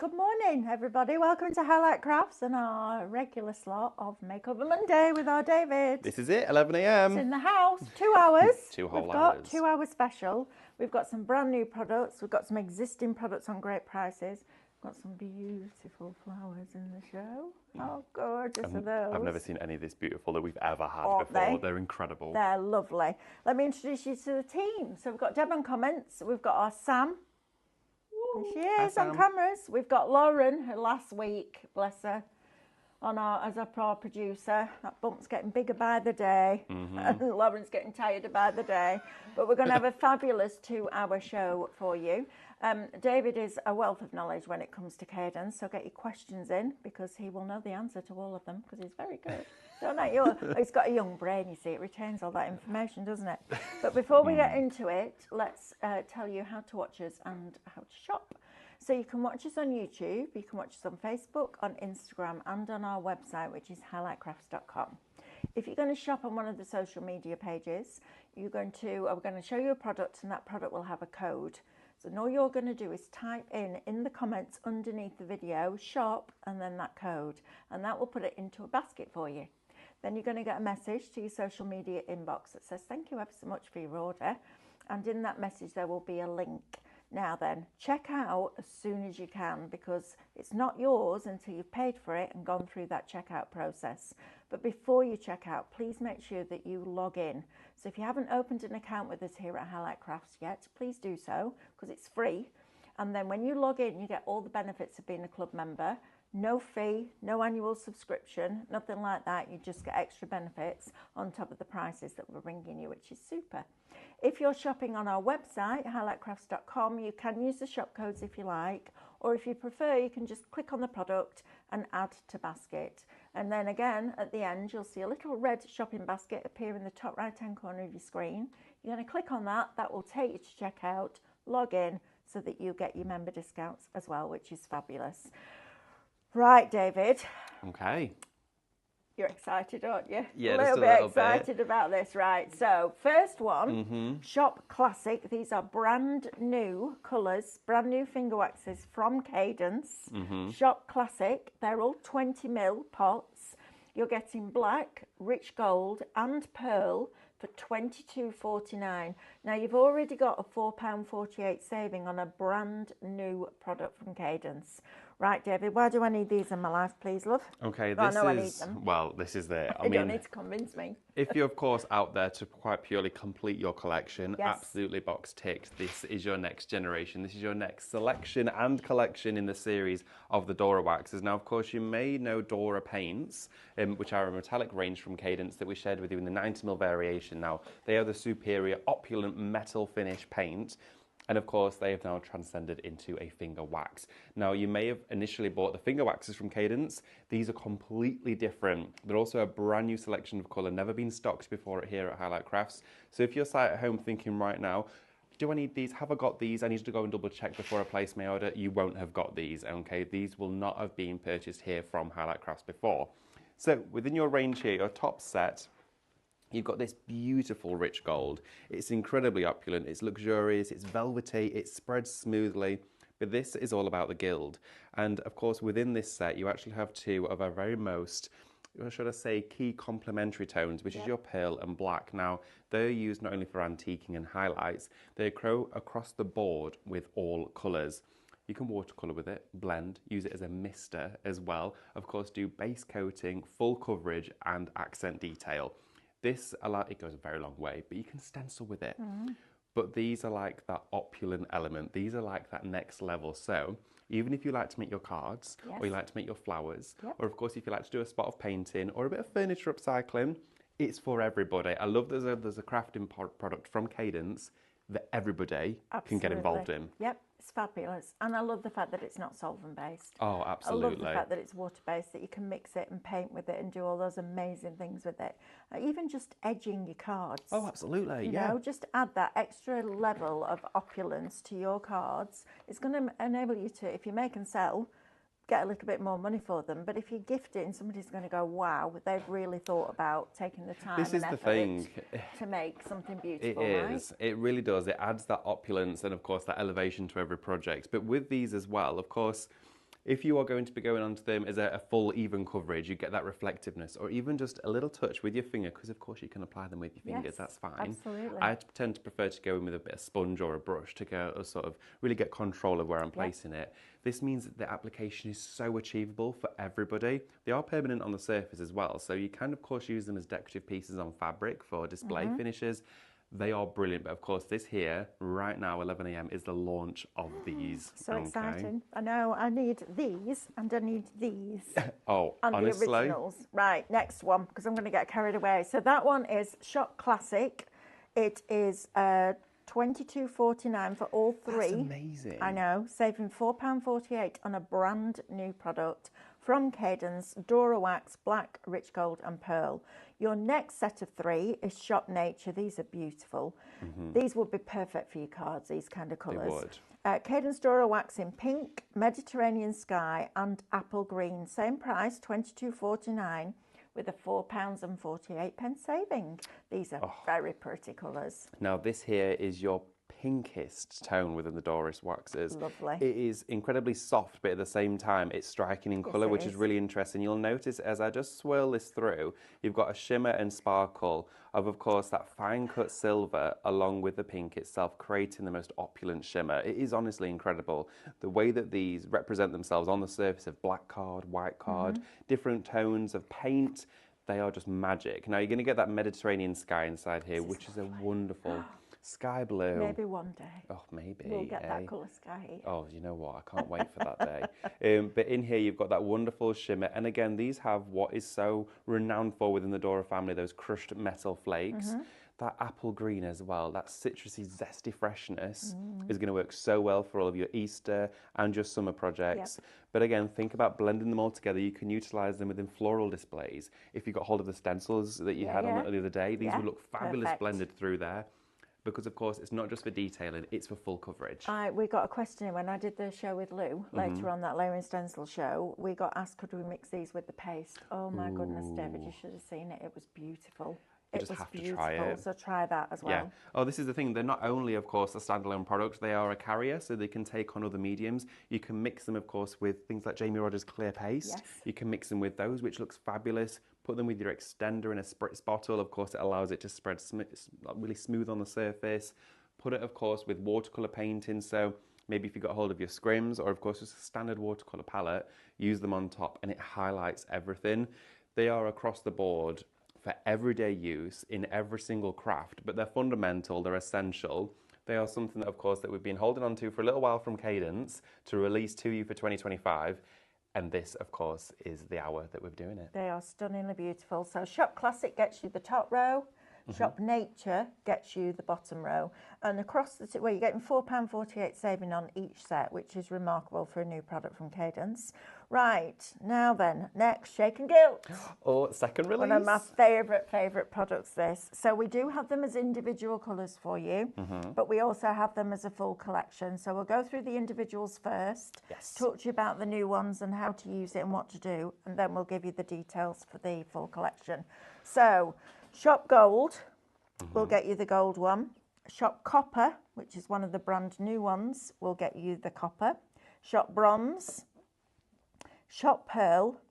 Good morning, everybody. Welcome to Highlight Crafts and our regular slot of Makeover Monday with our David. This is it, 11 a.m. It's in the house, 2 hours. Two whole We've got hours. 2 hour special. We've got some brand new products. We've got some existing products on great prices. We've got some beautiful flowers in the show. Oh, gorgeous are those. I've never seen any of this beautiful that we've ever had Aren't before. they? They're incredible. They're lovely. Let me introduce you to the team. So we've got Deb on comments. We've got our Sam. There she is on cameras. We've got Lauren, who last week, bless her, as our producer. That bump's getting bigger by the day, and Lauren's getting tired by the day. But we're going to have a fabulous 2 hour show for you. David is a wealth of knowledge when it comes to Cadence, so get your questions in because he will know the answer to all of them because he's very good. Don't know he's got a young brain, you see. It retains all that information, doesn't it? But before we get into it, let's tell you how to watch us and how to shop. So you can watch us on YouTube, you can watch us on Facebook, on Instagram, and on our website, which is highlightcrafts.com. If you're going to shop on one of the social media pages, we're going to show you a product, and that product will have a code. So all you're going to do is type in the comments underneath the video, shop, and then that code, and that will put it into a basket for you. Then you're going to get a message to your social media inbox that says, thank you ever so much for your order. And in that message, there will be a link. Now then, check out as soon as you can because it's not yours until you've paid for it and gone through that checkout process. But before you check out, please make sure that you log in. So if you haven't opened an account with us here at Highlight Crafts yet, please do so because it's free. And then when you log in, you get all the benefits of being a club member. No fee, no annual subscription, nothing like that. You just get extra benefits on top of the prices that we're bringing you, which is super. If you're shopping on our website, highlightcrafts.com, you can use the shop codes if you like, or if you prefer, you can just click on the product and add to basket. And then again, at the end, you'll see a little red shopping basket appear in the top right-hand corner of your screen. You're going to click on that. That will take you to checkout, log in, so that you get your member discounts as well, which is fabulous. Right, David. Okay. You're excited, aren't you? Yeah, a just little a bit little excited about this, right? So, first one, Shop Classic. These are brand new colours, brand new finger waxes from Cadence. Shop Classic. They're all 20ml pots. You're getting black, rich gold, and pearl for $22.49. Now, you've already got a £4.48 saving on a brand new product from Cadence. Right, David, why do I need these in my life, please, love? Okay, I need them. well, this is it. You don't need to convince me. If you're, of course, out there to quite purely complete your collection, Yes. absolutely box ticked. This is your next generation. This is your next selection and collection in the series of the Dora waxes. Now, of course, you may know Dora paints, which are a metallic range from Cadence that we shared with you in the 90ml variation. Now, they are the superior opulent metal finish paint. And of course, they have now transcended into a finger wax. Now, you may have initially bought the finger waxes from Cadence. These are completely different. They're also a brand new selection of colour, never been stocked before here at Highlight Crafts. So if you're sat at home thinking right now, do I need these? Have I got these? I need to go and double check before I place my order. You won't have got these, okay? These will not have been purchased here from Highlight Crafts before. So within your range here, your top set, you've got this beautiful rich gold. It's incredibly opulent, it's luxurious, it's velvety, it spreads smoothly, but this is all about the Gilt. And of course, within this set, you actually have two of our very most, or should I say, key complementary tones, which is your pearl and black. Now, they're used not only for antiquing and highlights, they occur across the board with all colours. You can watercolour with it, blend, use it as a mister as well. Of course, do base coating, full coverage, and accent detail. This, it goes a very long way, but you can stencil with it. But these are like that opulent element. These are like that next level. So even if you like to make your cards, or you like to make your flowers, or of course if you like to do a spot of painting or a bit of furniture upcycling, it's for everybody. I love there's a crafting product from Cadence that everybody can get involved in. Yep, it's fabulous. And I love the fact that it's not solvent-based. Oh, absolutely. I love the fact that it's water-based, that you can mix it and paint with it and do all those amazing things with it. Even just edging your cards. Oh, absolutely, You know, just add that extra level of opulence to your cards. It's going to enable you to, if you make and sell, get a little bit more money for them. But if you gift it and somebody's going to go, wow, they've really thought about taking the time This is and the effort thing. to make something beautiful. It is. It really does. It adds that opulence and, of course, that elevation to every project. But with these as well, of course, if you are going to be going onto them as a full even coverage, you get that reflectiveness, or even just a little touch with your finger, because of course you can apply them with your fingers, Yes, that's fine. absolutely. I tend to prefer to go in with a bit of sponge or a brush to go sort of really get control of where I'm placing it. This means that the application is so achievable for everybody. They are permanent on the surface as well, so you can of course use them as decorative pieces on fabric for display finishes. They are brilliant, but of course this here, right now, 11 a.m, is the launch of these. So exciting. I know, I need these and I need these. Oh, and honestly. the originals. Right, next one, because I'm going to get carried away. So that one is Chock Classic. It is $22.49 for all three. That's amazing. I know, saving £4.48 on a brand new product from Cadence, Dora Wax, Black, Rich Gold and Pearl. Your next set of three is Shop Nature. These are beautiful. These would be perfect for your cards, these kind of colours. They would. Cadence Dora Wax in pink, Mediterranean Sky and apple green. Same price, $22.49 with a £4.48 saving. These are very pretty colours. Now this here is your pinkest tone within the Doris waxes. Lovely. It is incredibly soft, but at the same time it's striking in colour, which is really interesting. You'll notice as I just swirl this through, you've got a shimmer and sparkle of course that fine cut silver along with the pink itself, creating the most opulent shimmer. It is honestly incredible the way that these represent themselves on the surface of black card, white card, different tones of paint. They are just magic. Now you're going to get that Mediterranean sky inside here, which is a wonderful sky blue. Maybe one day. Oh, maybe. We'll get that colour sky. Oh, you know what? I can't wait for that day. But in here, you've got that wonderful shimmer. And again, these have what is so renowned for within the Dora family, those crushed metal flakes. That apple green as well, that citrusy, zesty freshness is going to work so well for all of your Easter and your summer projects. But again, think about blending them all together. You can utilise them within floral displays. If you got hold of the stencils that you had on the other day, these would look fabulous blended through there. Because of course, it's not just for detailing, it's for full coverage. We got a question when I did the show with Lou, later on that layering stencil show, we got asked could we mix these with the paste. Oh my goodness, David, you should have seen it. It was beautiful. You just have to try it. So try that as well. Yeah. Oh, this is the thing. They're not only, of course, a standalone product, they are a carrier, so they can take on other mediums. You can mix them, of course, with things like Jamie Rogers clear paste. Yes. You can mix them with those, which looks fabulous. Put them with your extender in a spritz bottle. Of course, it allows it to spread really smooth on the surface. Put it, of course, with watercolour painting. So maybe if you got hold of your scrims or, of course, just a standard watercolour palette, use them on top and it highlights everything. They are across the board for everyday use in every single craft, but they're fundamental, they're essential. They are something that, of course, that we've been holding on to for a little while from Cadence to release to you for 2025. And this, of course, is the hour that we're doing it. They are stunningly beautiful. So Shop Classic gets you the top row. Shop Nature gets you the bottom row. And across the you're getting £4.48 saving on each set, which is remarkable for a new product from Cadence. Right, now then, next, Shake and Gilt. Oh, second release. One of my favourite products, this. So we do have them as individual colours for you, but we also have them as a full collection. So we'll go through the individuals first, talk to you about the new ones and how to use it and what to do, and then we'll give you the details for the full collection. So, Shop Gold will get you the gold one. Shop Copper, which is one of the brand new ones, will get you the copper. Shop Bronze. Shop Pearl,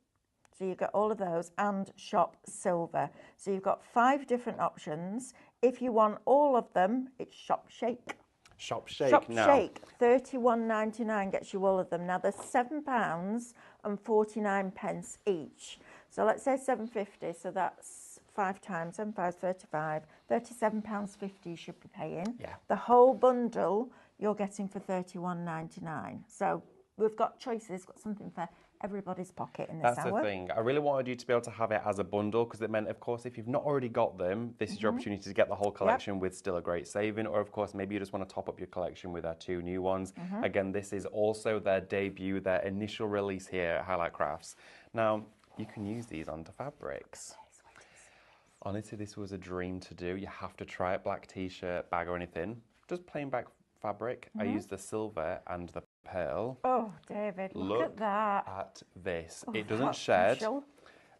so you get all of those, and Shop Silver. So you've got 5 different options. If you want all of them, it's Shop Shake. Shop Shake Shop now. Shake, £31.99 gets you all of them. Now they're £7.49 each. So let's say £7.50, so that's 5 times, 7 5 35, £37.50 you should be paying. Yeah. The whole bundle you're getting for £31.99. So we've got choices, got something for everybody's pocket in this hour. That's the thing. I really wanted you to be able to have it as a bundle because it meant, of course, if you've not already got them, this is your opportunity to get the whole collection with still a great saving. Or, of course, maybe you just want to top up your collection with our 2 new ones. Again, this is also their debut, their initial release here at Highlight Crafts. Now, you can use these onto fabrics. Honestly, this was a dream to do. You have to try it, black t-shirt, bag or anything. Just plain black fabric. I used the silver and the pearl. Oh, David, look at that. At this. Oh, it doesn't that's shed. special.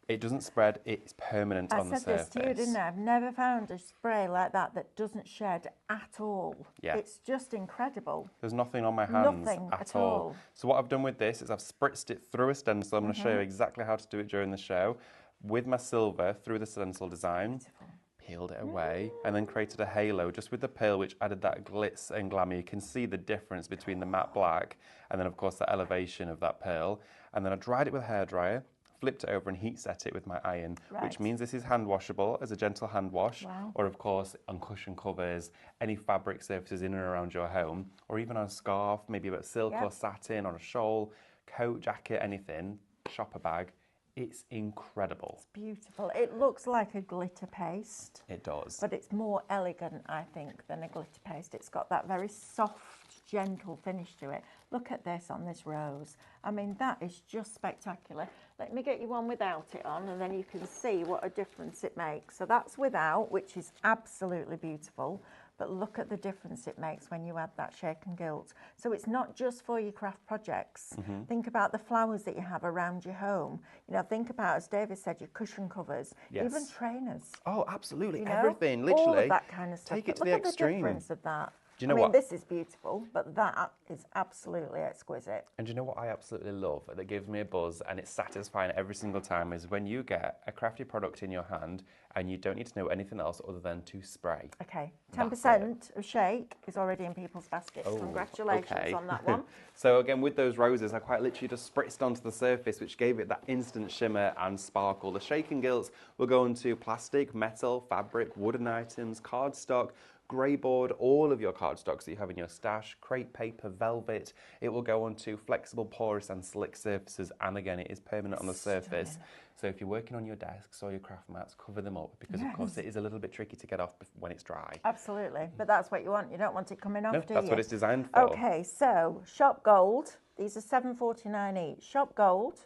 It doesn't spread, it's permanent on the surface. I said this to you, didn't I? I've never found a spray like that that doesn't shed at all. Yeah. It's just incredible. There's nothing on my hands Nothing at all. So what I've done with this is I've spritzed it through a stencil. I'm going to show you exactly how to do it during the show. With my silver through the stencil design. Beautiful. Peeled it away and then created a halo just with the pearl, which added that glitz and glamour. You can see the difference between the matte black and then of course the elevation of that pearl. And then I dried it with a hairdryer, flipped it over and heat set it with my iron, which means this is hand washable as a gentle hand wash, or of course on cushion covers, any fabric surfaces in and around your home, or even on a scarf, maybe a bit of silk or satin, on a shawl, coat, jacket, anything, shopper bag. It's incredible. It's beautiful. It looks like a glitter paste. It does. But it's more elegant, I think, than a glitter paste. It's got that very soft, gentle finish to it. Look at this on this rose. I mean, that is just spectacular. Let me get you one without it on, and then you can see what a difference it makes. So that's without, which is absolutely beautiful. But look at the difference it makes when you add that shake and gilt. So it's not just for your craft projects. Think about the flowers that you have around your home. You know, think about, as David said, your cushion covers, even trainers. Oh, absolutely, you know? everything, literally. All of that kind of stuff. Take it to Look the at extreme. The difference of that. Do you know I mean, what? this is beautiful, but that is absolutely exquisite. And do you know what I absolutely love that gives me a buzz and it's satisfying every single time is when you get a crafty product in your hand and you don't need to know anything else other than to spray. Okay, 10% of shake is already in people's baskets. Congratulations on that one. So again, with those roses, I quite literally just spritzed onto the surface, which gave it that instant shimmer and sparkle. The shake and gilts will go into plastic, metal, fabric, wooden items, cardstock, grey board, all of your cardstocks that you have in your stash, crepe paper, velvet. It will go onto flexible, porous and slick surfaces, and again, it is permanent on the surface. So if you're working on your desks or your craft mats, cover them up because of course it is a little bit tricky to get off when it's dry. Absolutely, but that's what you want. You don't want it coming off, do you? That's what it's designed for. Okay, so shop gold. These are $7.49 each. Shop gold.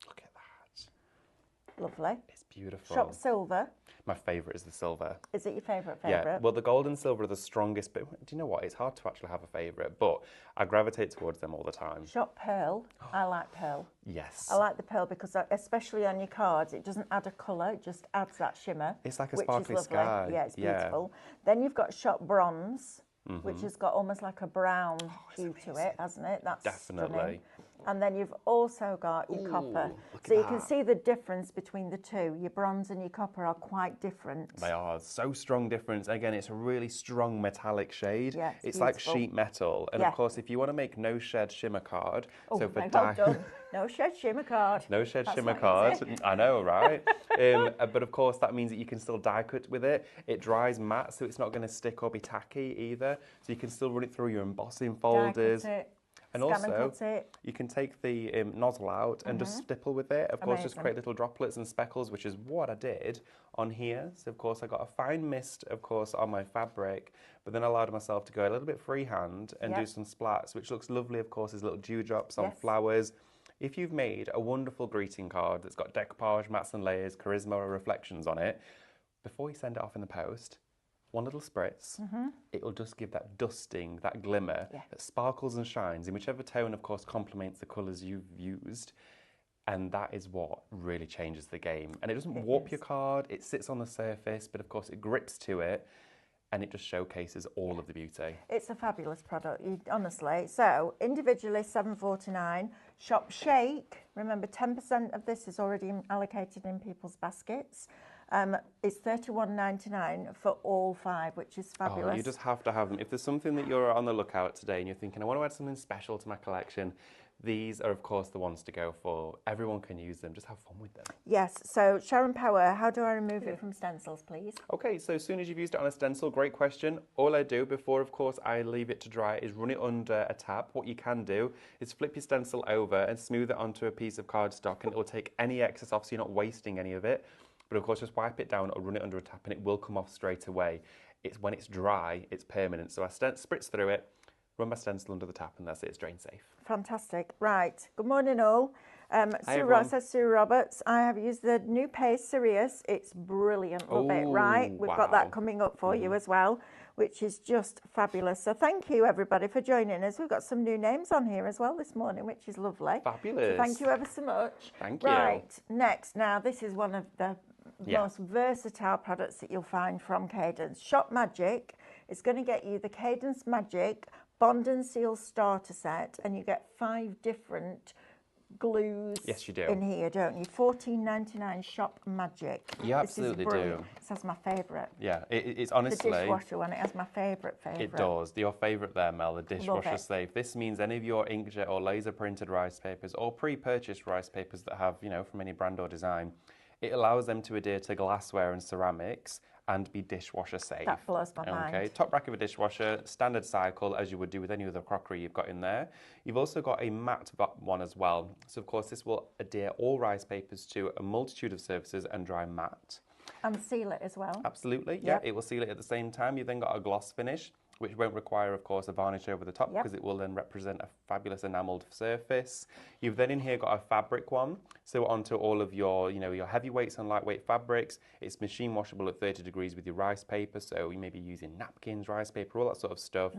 Look at that. Lovely. It's beautiful. Shop silver. My favourite is the silver. Is it your favourite? Yeah, well, the gold and silver are the strongest, but do you know what? It's hard to actually have a favourite, but I gravitate towards them all the time. Shop pearl. I like pearl. Yes. I like the pearl because, especially on your cards, it doesn't add a colour, it just adds that shimmer. It's like a which sparkly is lovely. sky. Yeah, it's beautiful. Then you've got shop bronze, which has got almost like a brown hue to it, hasn't it? That's definitely stunning. And then you've also got your copper. So you can see the difference between the two. Your bronze and your copper are quite different. They are so strong difference. Again, it's a really strong metallic shade. Yeah, it's like sheet metal. And of course, if you want to make no shed shimmer card, so for well done. No shed shimmer card. No shed That's shimmer not card. easy. I know, right? But of course, that means that you can still die cut with it. It dries matte, so it's not going to stick or be tacky either. So you can still run it through your embossing folders. Die cut it. And Scan also, and cut it. you can take the nozzle out and just stipple with it. Of course, just create little droplets and speckles, which is what I did on here. So, of course, I got a fine mist, of course, on my fabric, but then I allowed myself to go a little bit freehand and do some splats, which looks lovely, of course, as little dewdrops on flowers. If you've made a wonderful greeting card that's got decoupage, mats and layers, charisma or reflections on it, before you send it off in the post, one little spritz, it will just give that dusting, that glimmer, that sparkles and shines in whichever tone, of course, complements the colours you've used. And that is what really changes the game. And it doesn't warp your card, it sits on the surface, but of course it grips to it and it just showcases all of the beauty. It's a fabulous product, honestly. So, individually $7.49. Shop shake. Remember, 10% of this is already allocated in people's baskets. It's $31.99 for all 5, which is fabulous. Oh, you just have to have them. If there's something that you're on the lookout today and you're thinking, I want to add something special to my collection, these are, of course, the ones to go for. Everyone can use them. Just have fun with them. Yes. So, Sharon Power, how do I remove it from stencils, please? Okay, so as soon as you've used it on a stencil, great question. All I do before, of course, I leave it to dry is run it under a tap. What you can do is flip your stencil over and smooth it onto a piece of cardstock, and it will take any excess off so you're not wasting any of it. But of course, just wipe it down or run it under a tap and it will come off straight away. It's when it's dry, it's permanent. So I spritz through it, run my stencil under the tap, and that's it, it's drain safe. Fantastic. Right. Good morning, all. Sue Roberts, I have used the new paste Sirius. It's brilliant. Love it. Right. We've got that coming up for you as well. which is just fabulous. So thank you, everybody, for joining us. We've got some new names on here as well this morning, which is lovely. Fabulous. So thank you ever so much. Thank you. Right, next. Now, this is one of the most versatile products that you'll find from Cadence. Shop Magic is going to get you the Cadence Magic Bond and Seal starter set, and you get 5 different glues in here, don't you? $14.99 Shop Magic. You absolutely do. This is my favourite. Yeah, it's honestly... The dishwasher one, it has my favourite. It does. Your favourite there, Mel, the dishwasher safe. This means any of your inkjet or laser printed rice papers or pre-purchased rice papers that have, you know, from any brand or design, it allows them to adhere to glassware and ceramics and be dishwasher safe. That blows my mind. Okay, top rack of a dishwasher, standard cycle, as you would do with any other crockery you've got in there. You've also got a matte one as well. So of course this will adhere all rice papers to a multitude of surfaces and dry matte. And seal it as well. Absolutely, yeah, it will seal it at the same time. You've then got a gloss finish, which won't require, of course, a varnish over the top because it will then represent a fabulous enamelled surface. You've then in here got a fabric one, so onto all of your, you know, your heavyweights and lightweight fabrics. It's machine washable at 30 degrees with your rice paper, so you may be using napkins, rice paper, all that sort of stuff.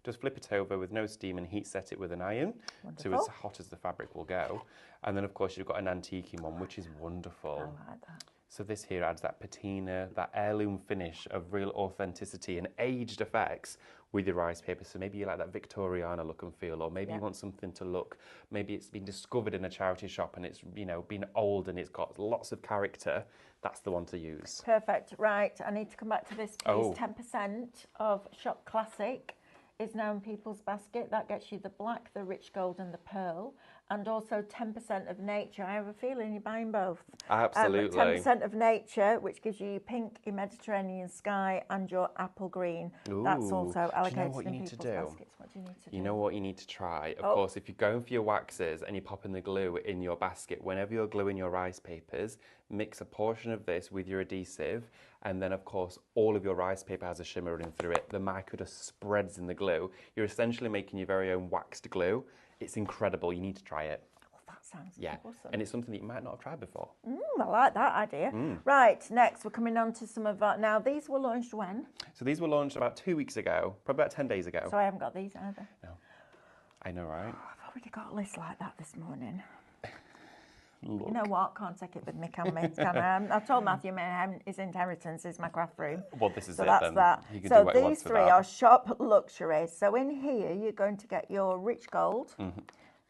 Just flip it over with no steam and heat set it with an iron, so as hot as the fabric will go. And then, of course, you've got an antiquing one, which is wonderful. I like that. So this here adds that patina, that heirloom finish of real authenticity and aged effects with your rice paper. So maybe you like that Victoriana look and feel, or maybe you want something to look, maybe it's been discovered in a charity shop and it's, you know, been old and it's got lots of character. That's the one to use. Perfect. Right, I need to come back to this, please. 10% of Shop Classic is now in people's basket. That gets you the black, the rich gold and the pearl, and also 10% of nature. I have a feeling you're buying both. Absolutely. 10% of nature, which gives you your pink, your Mediterranean sky and your apple green. Ooh. That's also allocated in people's baskets. What do you need to do? You know what you need to try? Of course, if you're going for your waxes and you're popping the glue in your basket, whenever you're gluing your rice papers, mix a portion of this with your adhesive, and then of course all of your rice paper has a shimmer running through it. The mica just spreads in the glue. You're essentially making your very own waxed glue. It's incredible. You need to try it. Well, that sounds awesome. And it's something that you might not have tried before. I like that idea. Right, next we're coming on to some of our... Now, these were launched when? So these were launched about 2 weeks ago, probably about 10 days ago. So I haven't got these either. No. I know, right? I've already got a list like that this morning. Look. You know what? Can't take it with me, can we? I told Matthew his inheritance is my craft room. Well, this is so it that's then. that. You can So do what you want these with 3 that. are Shop Luxury. So in here, you're going to get your rich gold.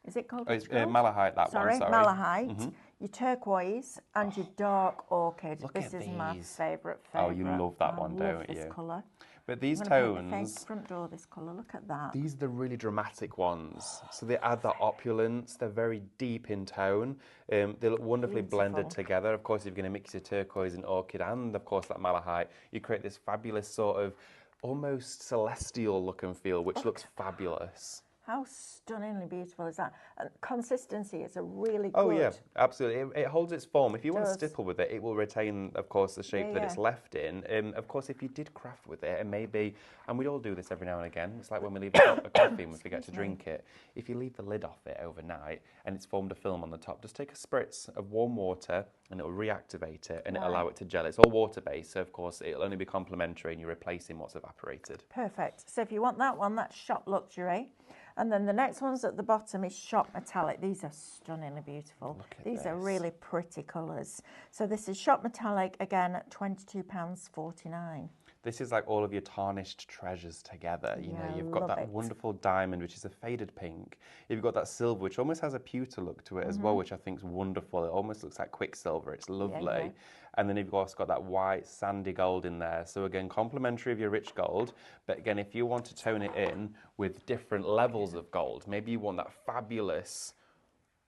Is it called rich gold? Malahite, that one, sorry. Malahite, your turquoise, and your dark orchid. Look This at is my these. favourite. Oh, you love that one, I love don't this you? colour. But these I'm gonna paint my tones, front door this colour. Look at that. these are the really dramatic ones. So they add that opulence. They're very deep in tone. They look wonderfully blended together. Of course, if you're going to mix your turquoise and orchid and, of course, that malahite, you create this fabulous sort of almost celestial look and feel, which looks fabulous. How stunningly beautiful is that? And consistency is a really good... Oh, yeah, absolutely. It holds its form. If you want to stipple with it, it will retain, of course, the shape that it's left in. Of course, if you did craft with it, it may be, and we all do this every now and again, it's like when we leave a coffee and we forget to drink it. If you leave the lid off it overnight and it's formed a film on the top, just take a spritz of warm water and it will reactivate it and it'll allow it to gel. It's all water-based, so of course it'll only be complementary and you're replacing what's evaporated. Perfect. So if you want that one, that's Shop Luxury. And then the next one's at the bottom is Shop Metallic. These are stunningly beautiful. These are really pretty colours. So this is Shop Metallic, again, at £22.49. This is like all of your tarnished treasures together. You know, you've got that wonderful diamond, which is a faded pink. You've got that silver, which almost has a pewter look to it as well, which I think is wonderful. It almost looks like quicksilver. It's lovely. And then you've also got that white sandy gold in there. So again, complementary of your rich gold. But again, if you want to tone it in with different levels of gold, maybe you want that fabulous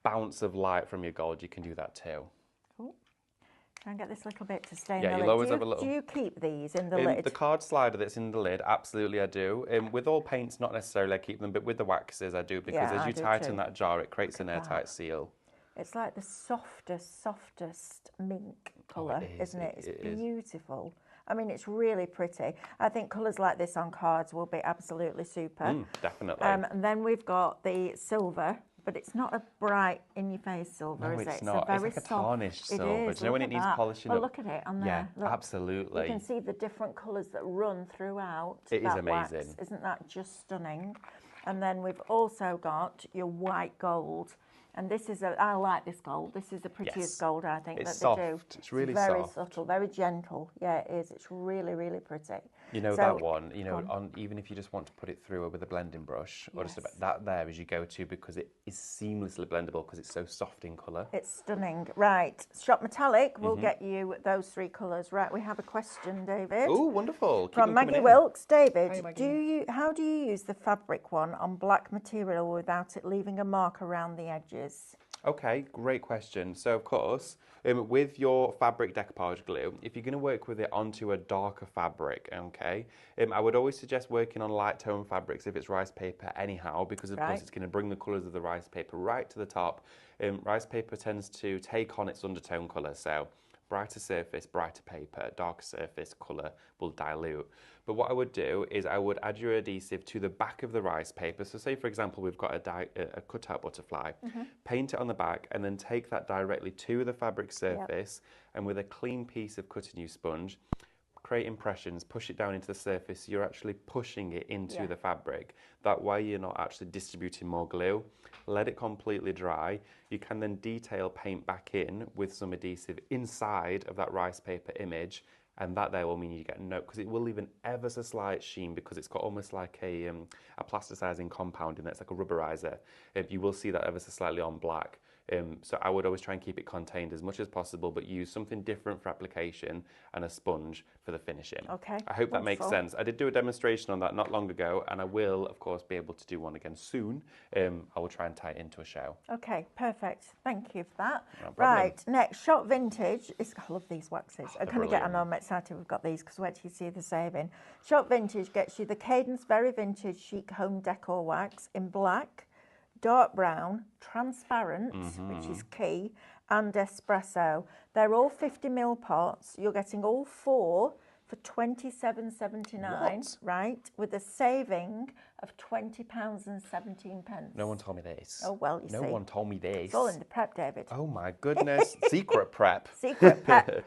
bounce of light from your gold, you can do that too. Try and get this little bit to stay in Yeah, the you'll lid. always have a little... Do you keep these in the lid? The card slider that's in the lid, absolutely I do. With all paints, not necessarily I keep them, but with the waxes I do, because as you tighten that jar, it creates an airtight seal. It's like the softest mink colour, isn't it? It's beautiful. I mean, it's really pretty. I think colours like this on cards will be absolutely super. Definitely. And then we've got the silver, but it's not a bright in-your-face silver, No, is it's it? not. It's a very like a soft. tarnished It silver. is. Do you know when it needs polishing well, up? look at it on Yeah, there. Look. absolutely. You can see the different colours that run throughout It is that amazing. wax. Isn't that just stunning? And then we've also got your white gold. And this is I like this gold. This is the prettiest gold, I think, it's that they do. soft. It's really very soft. subtle, very gentle. Yeah, it is. It's really, really pretty. You know, So, that one, you know, even if you just want to put it through with a blending brush, or just about, that there is your go-to because it is seamlessly blendable because it's so soft in colour. It's stunning. Right, Shop Metallic will get you those 3 colours. Right, we have a question, David. Oh, wonderful. Keep From them coming Maggie in. Wilkes. David, Hi, Maggie. how do you use the fabric one on black material without it leaving a mark around the edges? Okay, great question. So, of course, with your fabric decoupage glue, if you're going to work with it onto a darker fabric, okay, I would always suggest working on light tone fabrics if it's rice paper anyhow, because of course it's going to bring the colours of the rice paper right to the top. Rice paper tends to take on its undertone colour, so brighter surface, brighter paper, darker surface, colour will dilute. But what I would do is I would add your adhesive to the back of the rice paper. So say, for example, we've got a cutout butterfly, paint it on the back and then take that directly to the fabric surface and with a clean piece of cutting U sponge, create impressions, push it down into the surface. You're actually pushing it into the fabric. That way you're not actually distributing more glue. Let it completely dry. You can then detail paint back in with some adhesive inside of that rice paper image, and that there will mean you get no, because it will leave an ever so slight sheen because it's got almost like a plasticizing compound in there. It's like a rubberizer. You will see that ever so slightly on black. So I would always try and keep it contained as much as possible, but use something different for application and a sponge for the finishing. Okay. I hope that makes sense. I did do a demonstration on that not long ago, and I will, of course, be able to do one again soon. I will try and tie it into a show. Okay, perfect. Thank you for that. No problem. Right, next, Shop Vintage. I love these waxes. I kind of get, I know brilliant. I'm excited we've got these because wait till you see the saving. Shop Vintage gets you the Cadence Very Vintage Chic Home Decor Wax in black, dark brown, transparent, which is key, and espresso. They're all 50ml pots. You're getting all 4 for £27.79, right? With a saving of £20.17. No one told me this. Oh, well, you see. No one told me this. It's all in the prep, David. Oh my goodness, secret prep. Secret prep.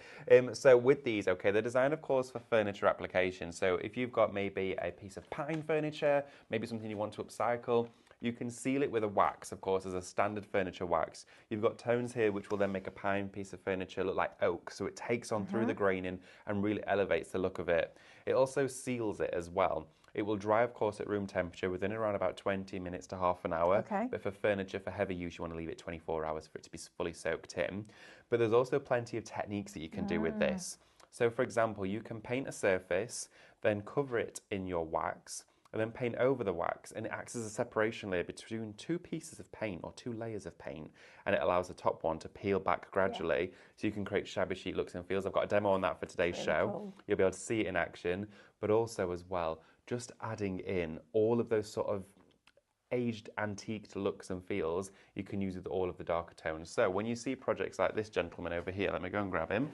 So with these, okay, they're designed, of course, for furniture application. So if you've got maybe a piece of pine furniture, maybe something you want to upcycle, you can seal it with a wax, of course, as a standard furniture wax. You've got tones here which will then make a pine piece of furniture look like oak, so it takes on through the graining and really elevates the look of it. It also seals it as well. It will dry, of course, at room temperature within around about 20 minutes to half an hour. Okay. But for furniture, for heavy use, you want to leave it 24 hours for it to be fully soaked in. But there's also plenty of techniques that you can do with this. So, for example, you can paint a surface, then cover it in your wax, and then paint over the wax, and it acts as a separation layer between 2 pieces of paint or 2 layers of paint, and it allows the top one to peel back gradually so you can create shabby chic looks and feels. I've got a demo on that for today's show. Cool. You'll be able to see it in action, but also as well, just adding in all of those sort of aged, antiqued looks and feels you can use with all of the darker tones. So when you see projects like this gentleman over here, let me go and grab him.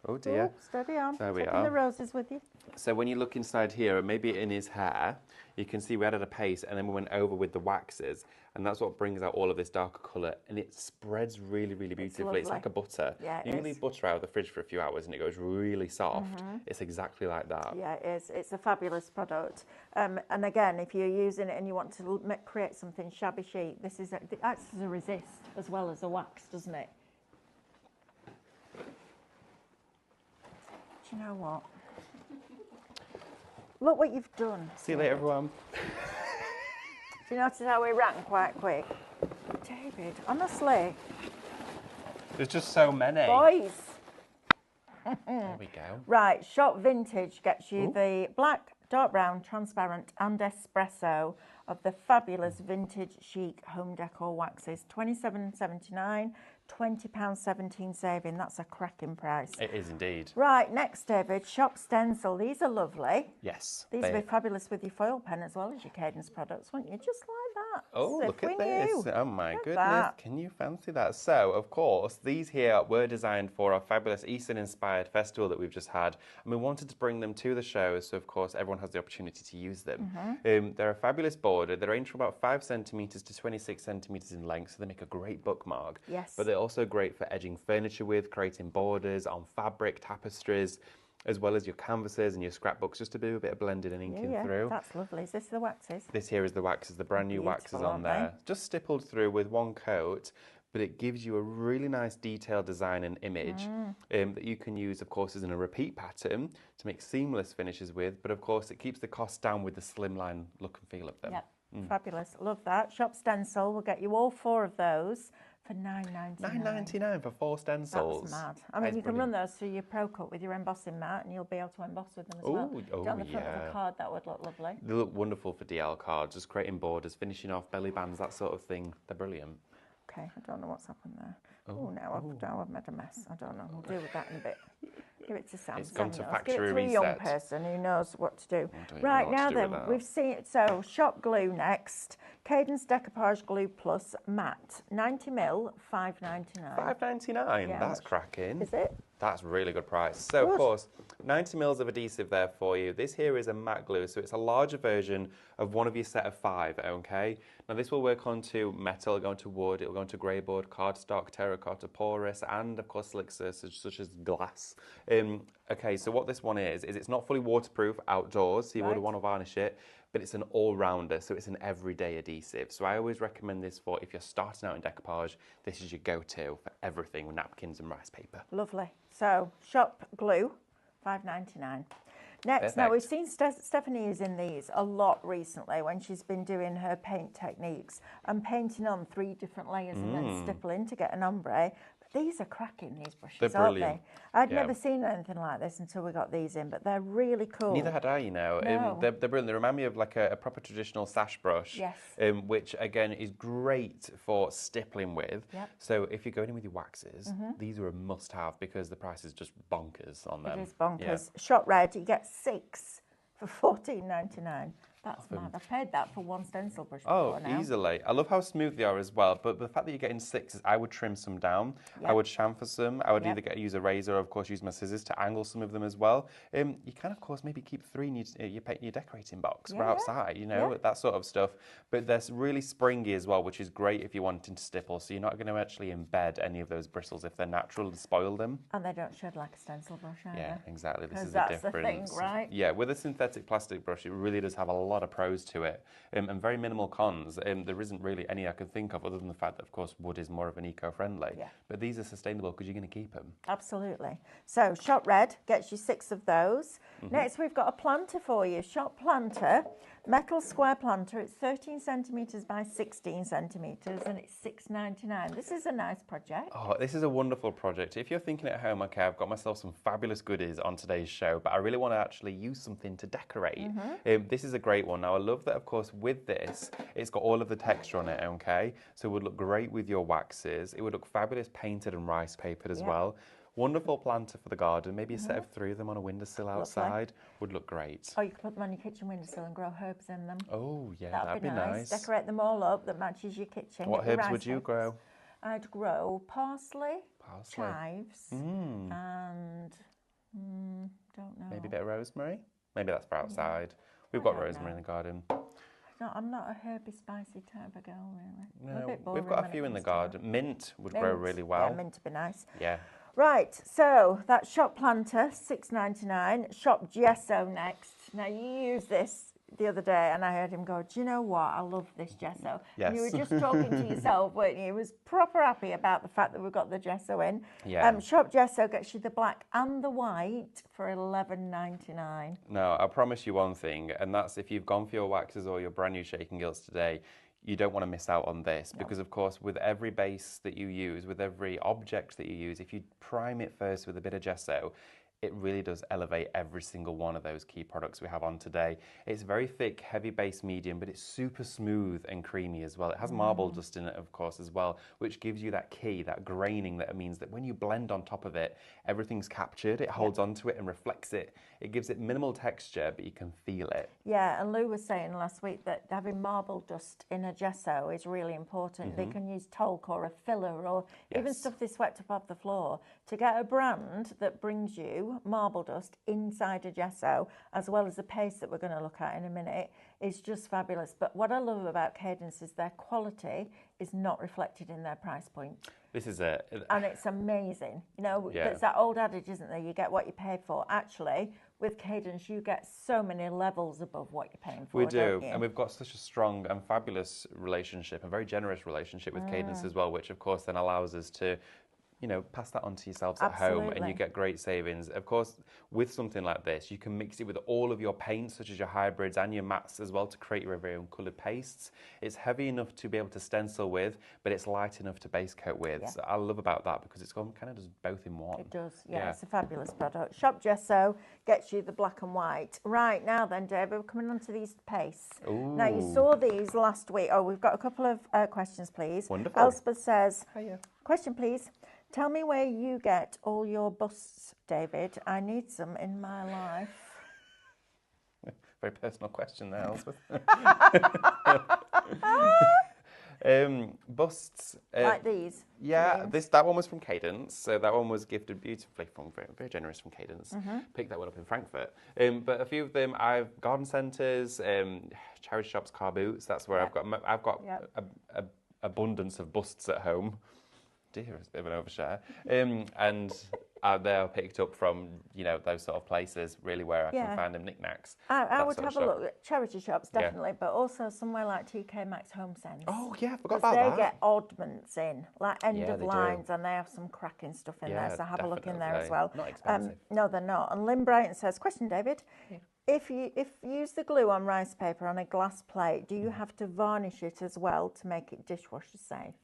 Oh dear. Ooh, steady on. There we Taking are. the roses with you. So when you look inside here, maybe in his hair, you can see we added a paste and then we went over with the waxes, and that's what brings out all of this darker colour, and it spreads really, really beautifully. It's like a butter. Yeah, you can leave butter out of the fridge for a few hours and it goes really soft. It's exactly like that. Yeah, it is. It's a fabulous product. And again, if you're using it and you want to create something shabby chic, it acts as a resist as well as a wax, doesn't it? Do you know what? Look what you've done. See you later, everyone. Do you notice how we ran quite quick? David, honestly. There's just so many. Boys. There we go. Right, Shop Vintage gets you the black, dark brown, transparent and espresso of the fabulous vintage chic home decor waxes. £27.79, £20.17 saving. That's a cracking price. It is indeed. Right, next, David, Shop Stencil. These are lovely. Yes. These would be fabulous with your foil pen as well as your Cadence products, wouldn't you? Just like that. Oh, look at this. Oh my goodness. That. Can you fancy that? So, of course, these here were designed for our fabulous Eastern-inspired festival that we've just had. And we wanted to bring them to the show, so of course everyone has the opportunity to use them. They're a fabulous border. They range from about 5 centimetres to 26 centimetres in length, so they make a great bookmark. Yes. But they're also great for edging furniture with, creating borders on fabric, tapestries, as well as your canvases and your scrapbooks, just to do a bit of blending and inking through. That's lovely. Is this the waxes? This here is the waxes, the brand new waxes on there. Just stippled through with one coat, but it gives you a really nice detailed design and image that you can use, of course, as in a repeat pattern to make seamless finishes with, but of course it keeps the cost down with the slimline look and feel of them. Yep, fabulous. Love that. Shop Stencil will get you all 4 of those for $9.99. $9.99 for 4 stencils. That's mad. I mean, you can run those through your Pro Cut with your embossing mat and you'll be able to emboss with them as well. On the front of a card, that would look lovely. They look wonderful for DL cards, just creating borders, finishing off belly bands, that sort of thing. They're brilliant. Okay, I don't know what's happened there. Now I've made a mess. I don't know. We'll deal with that in a bit. Give it to Sam. It's gone to factory Give it to a young person who knows what to do. Right, now then, we've seen, so shop glue next. Cadence Decoupage Glue Plus Matte, 90ml, $5.99. $5.99, that's cracking. Is it? That's a really good price. So, of course, 90 mils of adhesive there for you. This here is a matte glue, so it's a larger version of one of your set of 5, okay? Now, this will work onto metal, it'll go onto wood, it'll go onto grey board, cardstock, terracotta, porous, and, of course, slick surfaces such as glass. Okay, so what this one is it's not fully waterproof outdoors, so you would want to varnish it, but it's an all-rounder, so it's an everyday adhesive. So I always recommend this for if you're starting out in decoupage, this is your go-to for everything with napkins and rice paper. Lovely. So, shop glue, $5.99. Next, now we've seen Stephanie using these a lot recently when she's been doing her paint techniques and painting on 3 different layers and then stippling to get an ombre. These are cracking, these brushes, aren't they? I'd never seen anything like this until we got these in, but they're really cool. Neither had I, you know. No. They're brilliant. They remind me of like a proper traditional sash brush, yes. Which, again, is great for stippling with. Yep. So if you're going in with your waxes, these are a must-have because the price is just bonkers on them. It is bonkers. Yeah. Shop Red, you get 6 for $14.99. That's mad. I've paid that for 1 stencil brush before now. Easily. I love how smooth they are as well, but the fact that you're getting 6, I would trim some down. Yep. I would chamfer some. I would either use a razor or, of course, use my scissors to angle some of them as well. You can, of course, maybe keep 3 in your decorating box for outside, you know, that sort of stuff. But they're really springy as well, which is great if you're wanting to stipple, so you're not going to actually embed any of those bristles if they're natural and spoil them. And they don't shed like a stencil brush either. Yeah, exactly. This is the difference. That's the thing, right? Yeah, with a synthetic plastic brush, it really does have a lot of pros to it. And very minimal cons. There isn't really any I can think of other than the fact that, of course, wood is more of an eco-friendly. Yeah. But these are sustainable because you're going to keep them. Absolutely. So Shop Red gets you 6 of those. Next, we've got a planter for you. Shop Planter, metal square planter. It's 13 centimetres by 16 centimetres and it's $6.99. This is a nice project. Oh, this is a wonderful project. If you're thinking at home, okay, I've got myself some fabulous goodies on today's show, but I really want to actually use something to decorate. This is a great one. Now, I love that, of course, with this, it's got all of the texture on it, okay? So it would look great with your waxes. It would look fabulous painted and rice papered as well. Wonderful planter for the garden. Maybe a set of 3 of them on a windowsill outside would look great. Or you could put them on your kitchen windowsill and grow herbs in them. Oh, yeah, that'd be nice. Decorate them all up that matches your kitchen. What herbs would you grow? I'd grow parsley. Chives, and don't know. Maybe a bit of rosemary? Maybe that's for outside. We've got rosemary in the garden. I'm not a herby, spicy type of girl, really. No, we've got a few in the garden. Mint would grow really well. Yeah, mint would be nice. Yeah. Right, so that's Shop Planter, $6.99. Shop Gesso next. Now, you use this the other day and I heard him go, do you know what? I love this gesso. Yes. And you were just talking to yourself, weren't you? He was proper happy about the fact that we've got the gesso in. Yeah. Shop Gesso gets you the black and the white for $11.99. No, I promise you one thing, and that's if you've gone for your waxes or your brand new shaking gilts today, you don't want to miss out on this because, of course, with every base that you use, with every object that you use, if you prime it first with a bit of gesso, it really does elevate every single one of those key products we have on today. It's very thick, heavy base medium, but it's super smooth and creamy as well. It has marble dust in it, of course, as well, which gives you that key, that graining that means that when you blend on top of it, everything's captured, it holds onto it and reflects it. It gives it minimal texture, but you can feel it. Yeah, and Lou was saying last week that having marble dust in a gesso is really important. They can use talc or a filler or even stuff they swept up off the floor. To get a brand that brings you marble dust inside a gesso, as well as the paste that we're going to look at in a minute, is just fabulous. But what I love about Cadence is their quality is not reflected in their price point. This is it. And it's amazing. You know, there's that old adage, isn't there? You get what you pay for. Actually, with Cadence, you get so many levels above what you're paying for. We do, and we've got such a strong and fabulous relationship, a very generous relationship with Cadence as well, which of course then allows us to, you know, pass that on to yourselves at home, and you get great savings. Of course, with something like this, you can mix it with all of your paints, such as your hybrids and your mattes as well, to create your very own coloured pastes. It's heavy enough to be able to stencil with, but it's light enough to base coat with. So I love about that because it's kind of does both in one. It does, it's a fabulous product. Shop Gesso gets you the black and white. Right, now then, David, we're coming on to these pastes. Ooh. Now, you saw these last week. Oh, we've got a couple of questions, please. Wonderful. Elspeth says, Hiya. Question, please. Tell me where you get all your busts, David. I need some in my life. Very personal question there, Elspeth. Busts. Like these? Yeah, that one was from Cadence. So that one was gifted beautifully from, very generous from Cadence. Picked that one up in Frankfurt. But a few of them, I've garden centres, charity shops, car boots. That's where I've got a abundance of busts at home. Dear, it's a bit of an overshare. And they're picked up from, you know, those sort of places, really, where I can find them knickknacks. I would have a look at charity shops, definitely, but also somewhere like TK Maxx Home Sense. Oh, yeah, I forgot about that. They get oddments in, like end of lines, and they have some cracking stuff in there, so have a look in there as well. Not expensive. No, they're not. And Lynn Brighton says, question, David. Yeah. If you use the glue on rice paper on a glass plate, do you have to varnish it as well to make it dishwasher safe?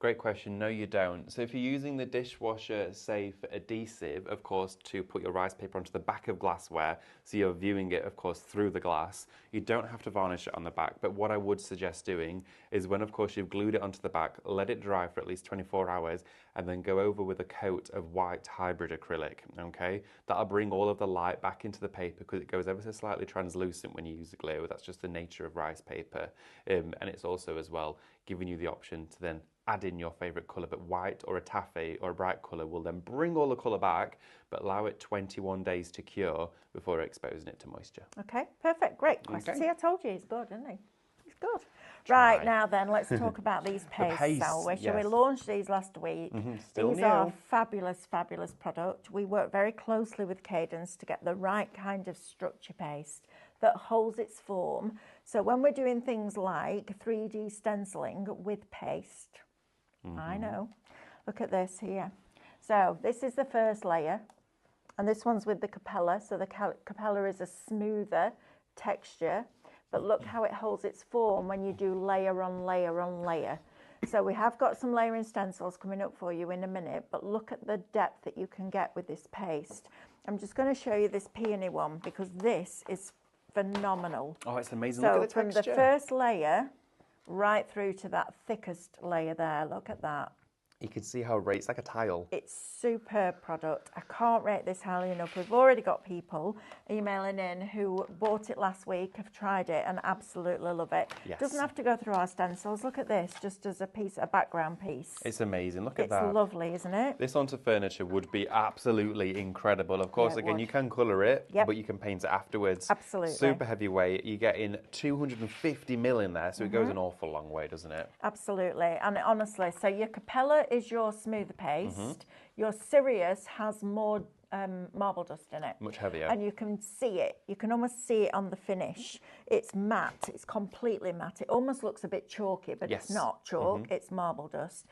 Great question. No, you don't. So if you're using the dishwasher safe adhesive, of course, to put your rice paper onto the back of glassware, so you're viewing it, of course, through the glass, you don't have to varnish it on the back. But what I would suggest doing is when, of course, you've glued it onto the back, let it dry for at least 24 hours, and then go over with a coat of white hybrid acrylic, okay? That'll bring all of the light back into the paper because it goes ever so slightly translucent when you use the glue. That's just the nature of rice paper. And it's also, as well, giving you the option to then add in your favourite colour, but white or a taffy or a bright colour will then bring all the colour back, but allow it 21 days to cure before exposing it to moisture. Okay, perfect, great question. Okay. See, I told you he's good, isn't he? He's good. Right, now then, let's talk about these pastes, shall we? We launched these last week. These are fabulous, fabulous product. We work very closely with Cadence to get the right kind of structure paste that holds its form. So when we're doing things like 3D stenciling with paste, I know. Look at this here. So this is the first layer, and this one's with the capella. So the capella is a smoother texture, but look how it holds its form when you do layer on layer on layer. So we have got some layering stencils coming up for you in a minute, but look at the depth that you can get with this paste. I'm just going to show you this peony one because this is phenomenal. Oh, it's amazing. So look at the texture. From the first layer right through to that thickest layer there, look at that. You can see how it's like a tile. It's superb product. I can't rate this highly enough. We've already got people emailing in who bought it last week, have tried it and absolutely love it. Yes. Doesn't have to go through our stencils. Look at this, just as a piece, a background piece. It's amazing. Look at that. It's lovely, isn't it? This onto furniture would be absolutely incredible. Of course, again, you can colour it, but you can paint it afterwards. Absolutely. Super heavyweight. You get in 250 mil in there, so it goes an awful long way, doesn't it? Absolutely. And honestly, so your capella is your smoother paste. Your Sirius has more marble dust in it. Much heavier. And you can see it. You can almost see it on the finish. It's matte. It's completely matte. It almost looks a bit chalky, but it's not chalk. It's marble dust.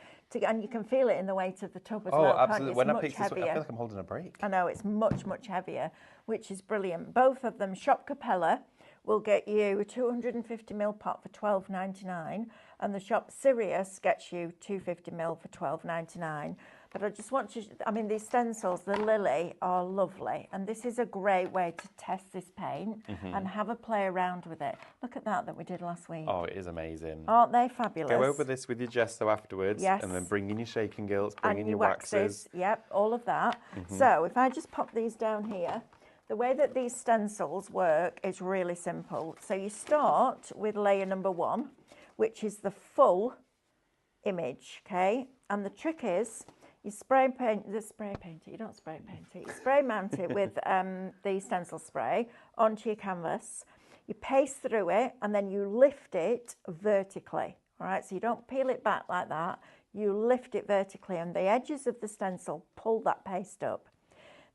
And you can feel it in the weight of the tub as well. Oh, absolutely. When I pick this, I feel like I'm holding a break. I know, it's much, much heavier, which is brilliant. Both of them, Shop Capella will get you a 250 ml pot for $12.99, and the shop Sirius gets you 250ml for $12.99. But I just want to, I mean, these stencils, the Lily, are lovely. And this is a great way to test this paint and have a play around with it. Look at that we did last week. Oh, it is amazing. Aren't they fabulous? Go over this with your gesso afterwards. Yes. And then bring in your shaking gilts, bring in your waxes. Yep, all of that. So if I just pop these down here, the way that these stencils work is really simple. So you start with layer number 1, which is the full image, okay? And the trick is, you spray paint it, you don't spray paint it, you spray mount it with the stencil spray onto your canvas, you paste through it, and then you lift it vertically, all right? So you don't peel it back like that, you lift it vertically, and the edges of the stencil pull that paste up.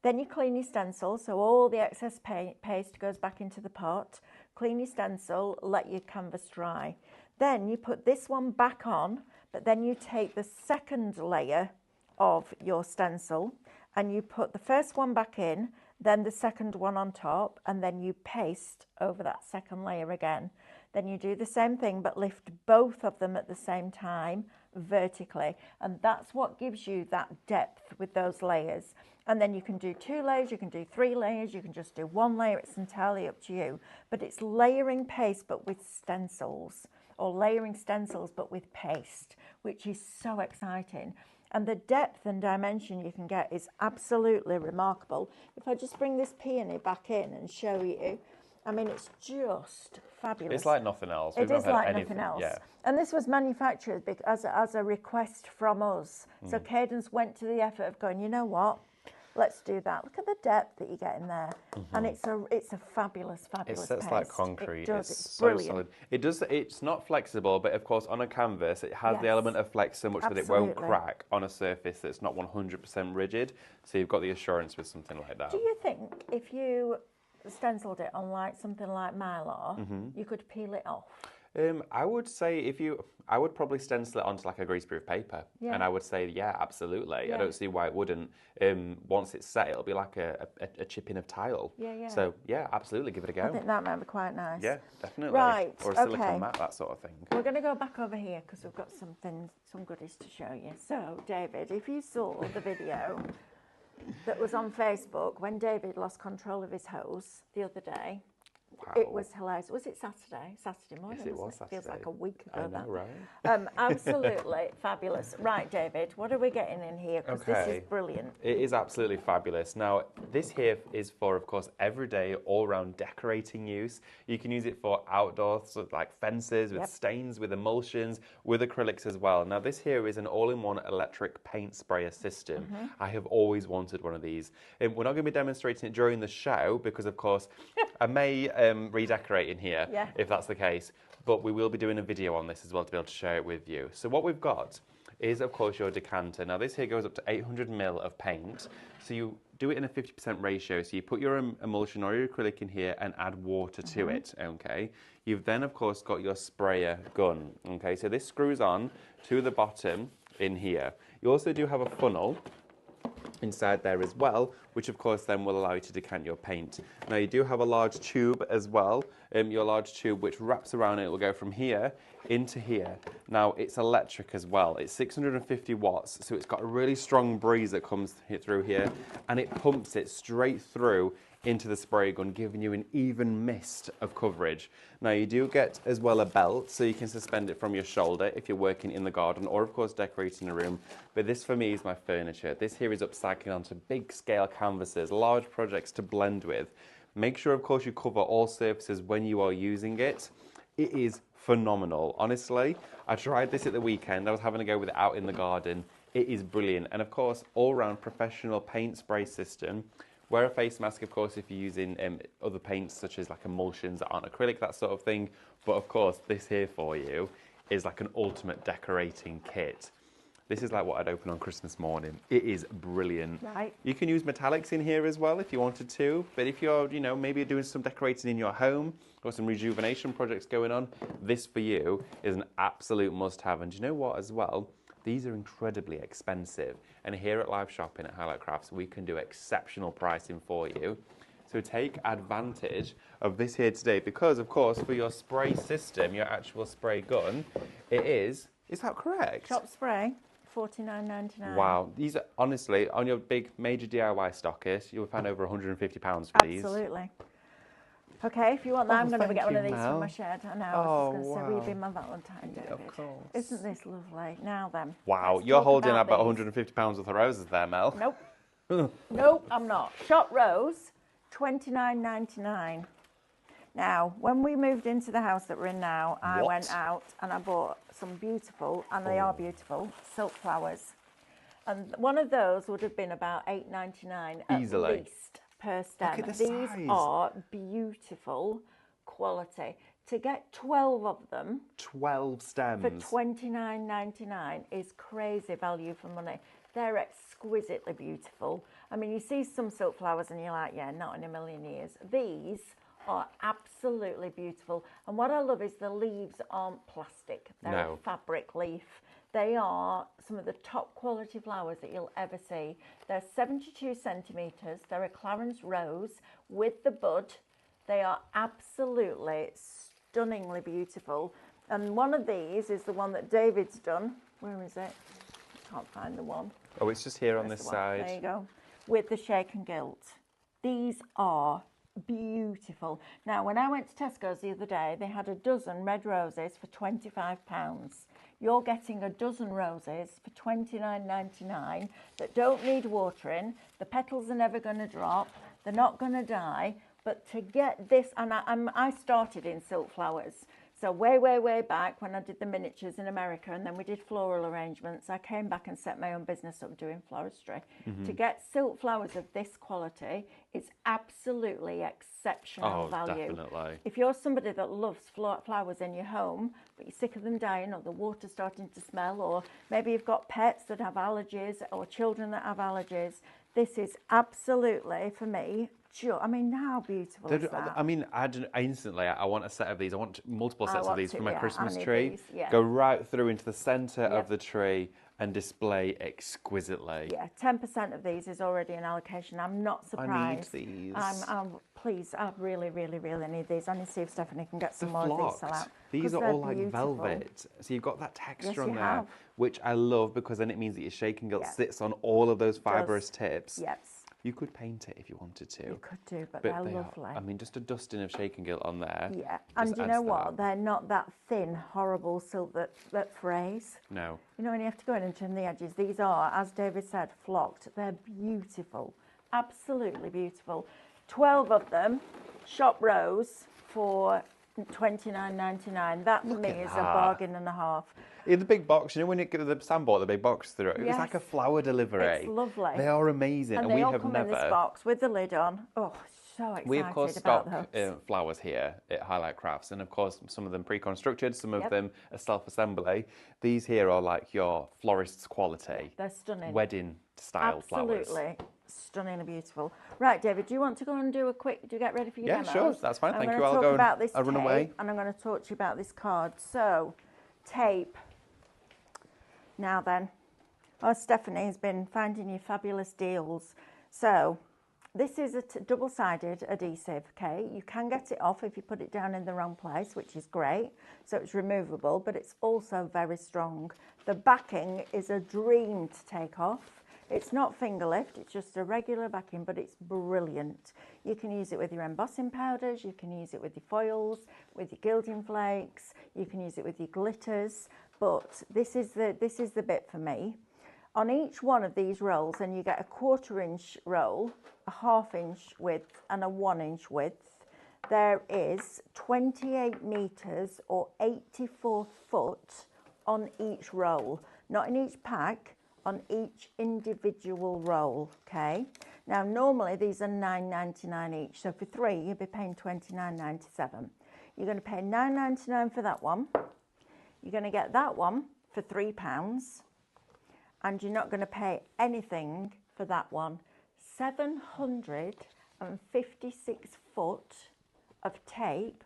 Then you clean your stencil, so all the excess paste goes back into the pot, clean your stencil, let your canvas dry. Then you put this one back on, but then you take the second layer of your stencil and you put the first one back in, then the second one on top, and then you paste over that second layer again. Then you do the same thing but lift both of them at the same time vertically, and that's what gives you that depth with those layers. And then you can do 2 layers, you can do 3 layers, you can just do 1 layer, it's entirely up to you. But it's layering paste but with stencils, or layering stencils but with paste, which is so exciting. And the depth and dimension you can get is absolutely remarkable. If I just bring this peony back in and show you, I mean, it's just fabulous. It's like nothing else. It is like nothing else. Yeah. And this was manufactured as a request from us. So Cadence went to the effort of going, you know what? Let's do that. Look at the depth that you get in there, and it's a fabulous It sets paste. like concrete. It does. It's It's so brilliant. solid. It does. It's not flexible, but of course on a canvas it has the Yes. element of flex so much that it won't Absolutely. crack on a surface that's not 100% rigid. So you've got the assurance with something like that. Do you think if you stenciled it on like something like Mylar, you could peel it off? I would say I would probably stencil it onto like a greaseproof paper, Yeah. and I would say yeah, absolutely. Yeah. I don't see why it wouldn't. Once it's set, it'll be like a chipping of tile. Yeah, yeah. So yeah, absolutely, give it a go. I think that might be quite nice. Yeah, definitely. Right, Or a silicone okay. mat, that sort of thing. We're going to go back over here because we've got some goodies to show you. So, David, if you saw the video that was on Facebook when David lost control of his hose the other day, Wow. it was hilarious. Was it Saturday? Saturday morning, Yes, it wasn't was Feels like Saturday. a week ago. I know, that. right? Absolutely fabulous. Right, David, what are we getting in here? Because this Okay. is brilliant. It is absolutely fabulous. Now, this here is for, of course, everyday, all-round decorating use. You can use it for outdoor, sort of like fences, with Yep. stains, with emulsions, with acrylics as well. Now, this here is an all-in-one electric paint sprayer system. I have always wanted one of these. We're not going to be demonstrating it during the show because, of course, I may redecorate in here Yeah. if that's the case. But we will be doing a video on this as well to be able to share it with you. So what we've got is, of course, your decanter. Now, this here goes up to 800ml of paint. So you do it in a 50% ratio. So you put your emulsion or your acrylic in here and add water to it, okay? You've then, of course, got your sprayer gun, okay? So this screws on to the bottom in here. You also do have a funnel inside there as well, which of course then will allow you to decant your paint. Now you do have a large tube as well, your large tube which wraps around, it will go from here into here. Now it's electric as well, it's 650 watts, so it's got a really strong breeze that comes through here, and it pumps it straight through into the spray gun, giving you an even mist of coverage. Now you do get as well a belt, so you can suspend it from your shoulder if you're working in the garden or of course decorating a room. But this for me is my furniture. This here is upcycling onto big scale canvases, large projects to blend with. Make sure of course you cover all surfaces when you are using it. It is phenomenal. Honestly, I tried this at the weekend. I was having a go with it out in the garden. It is brilliant. And of course, all round professional paint spray system. Wear a face mask, of course, if you're using other paints, such as like emulsions that aren't acrylic, that sort of thing. But of course, this here for you is like an ultimate decorating kit. This is like what I'd open on Christmas morning. It is brilliant. Right. You can use metallics in here as well if you wanted to. But if you're, you know, maybe doing some decorating in your home or some rejuvenation projects going on, this for you is an absolute must-have. And do you know what as well? These are incredibly expensive. And here at Live Shopping at Highlight Crafts, we can do exceptional pricing for you. So take advantage of this here today because, of course, for your spray system, your actual spray gun, It is. Is that correct? Shop spray, $49.99. Wow. These are, honestly, on your big major DIY stockist, you'll find over £150 for these. Absolutely. Okay, if you want that, I'm going to get one of these Mel. from my shed. I know, I was just going to say, will you be my Valentine, David? Of course. Isn't this lovely? Now then. Wow, let's you're talk holding about these. £150 worth of roses there, Mel. Nope. Nope, I'm not. Shot rose, $29.99. Now, when we moved into the house that we're in now, I went out and I bought some beautiful, and they are beautiful, silk flowers. And one of those would have been about $8.99 at least per stem. Look at the These size. are beautiful quality. To get 12 of them 12 stems for $29.99 is crazy value for money. They're exquisitely beautiful. I mean, you see some silk flowers and you're like, yeah, not in a million years. These are absolutely beautiful. And what I love is the leaves aren't plastic. They're a fabric leaf. They are some of the top quality flowers that you'll ever see. They're 72 centimetres. They're a Clarence rose with the bud. They are absolutely stunningly beautiful. And one of these is the one that David's done. Where is it? Can't find the one. Oh, it's just here on There's this the one. side. There you go. With the shake and gilt. These are beautiful. Now, when I went to Tesco's the other day, they had a dozen red roses for £25. You're getting a dozen roses for $29.99 that don't need watering. The petals are never going to drop. They're not going to die. But to get this, and I started in silk flowers. So way back when I did the miniatures in America, and then we did floral arrangements, I came back and set my own business up doing floristry. To get silk flowers of this quality, it's absolutely exceptional value. Definitely. If you're somebody that loves flowers in your home, but you're sick of them dying, or the water's starting to smell, or maybe you've got pets that have allergies, or children that have allergies, this is absolutely, for me, I mean, how beautiful is that? I mean, instantly, I want a set of these. I want multiple sets of these for my Christmas tree. Yeah. Go right through into the centre of the tree and display exquisitely. Yeah, 10% of these is already an allocation. I'm not surprised. I need these. Please, I really need these. I need to see if Stephanie can get some more of these sell out. These are all like velvet. So you've got that texture on there, have. which I love because then it means that your shake and gilt sits on all of those fibrous tips. Yes. You could paint it if you wanted to. You could do, but they're lovely. I mean, just a dusting of shake and gilt on there. Yeah, and you know what? They're not that thin, horrible silk that frays. No. You know, when you have to go in and trim the edges, these are, as David said, flocked. They're beautiful, absolutely beautiful. 12 of them, shop rose for $29.99. That for me is a bargain and a half. In the big box, you know when Sam bought the big box through, it was like a flower delivery. It's lovely. They are amazing, and we have never. In this box with the lid on. Oh, so excited we of course about stock those. flowers here at Highlight Crafts, and of course some of them pre-constructed, some of them are self-assembly. These here are like your florist's quality. They're stunning. Wedding style flowers. Absolutely stunningly beautiful. Right, David, do you want to go and do you get ready for your demos? Yeah, sure, that's fine. Thank you. I'll go about this I'll run tape, away. And I'm going to talk to you about this card. So, tape. Now then, Stephanie's been finding you fabulous deals. So, this is a double-sided adhesive, okay? You can get it off if you put it down in the wrong place, which is great. So it's removable, but it's also very strong. The backing is a dream to take off. It's not finger lift, it's just a regular backing, but it's brilliant. You can use it with your embossing powders, you can use it with your foils, with your gilding flakes, you can use it with your glitters, but this is the bit for me. On each one of these rolls, and you get a 1/4 inch roll, a 1/2 inch width and a 1 inch width, there is 28 meters or 84 foot on each roll, not in each pack, on each individual roll, okay? Now, normally these are $9.99 each, so for 3, you'll be paying $29.97. You're going to pay $9.99 for that one. You're going to get that one for £3, and you're not going to pay anything for that one. 756 foot of tape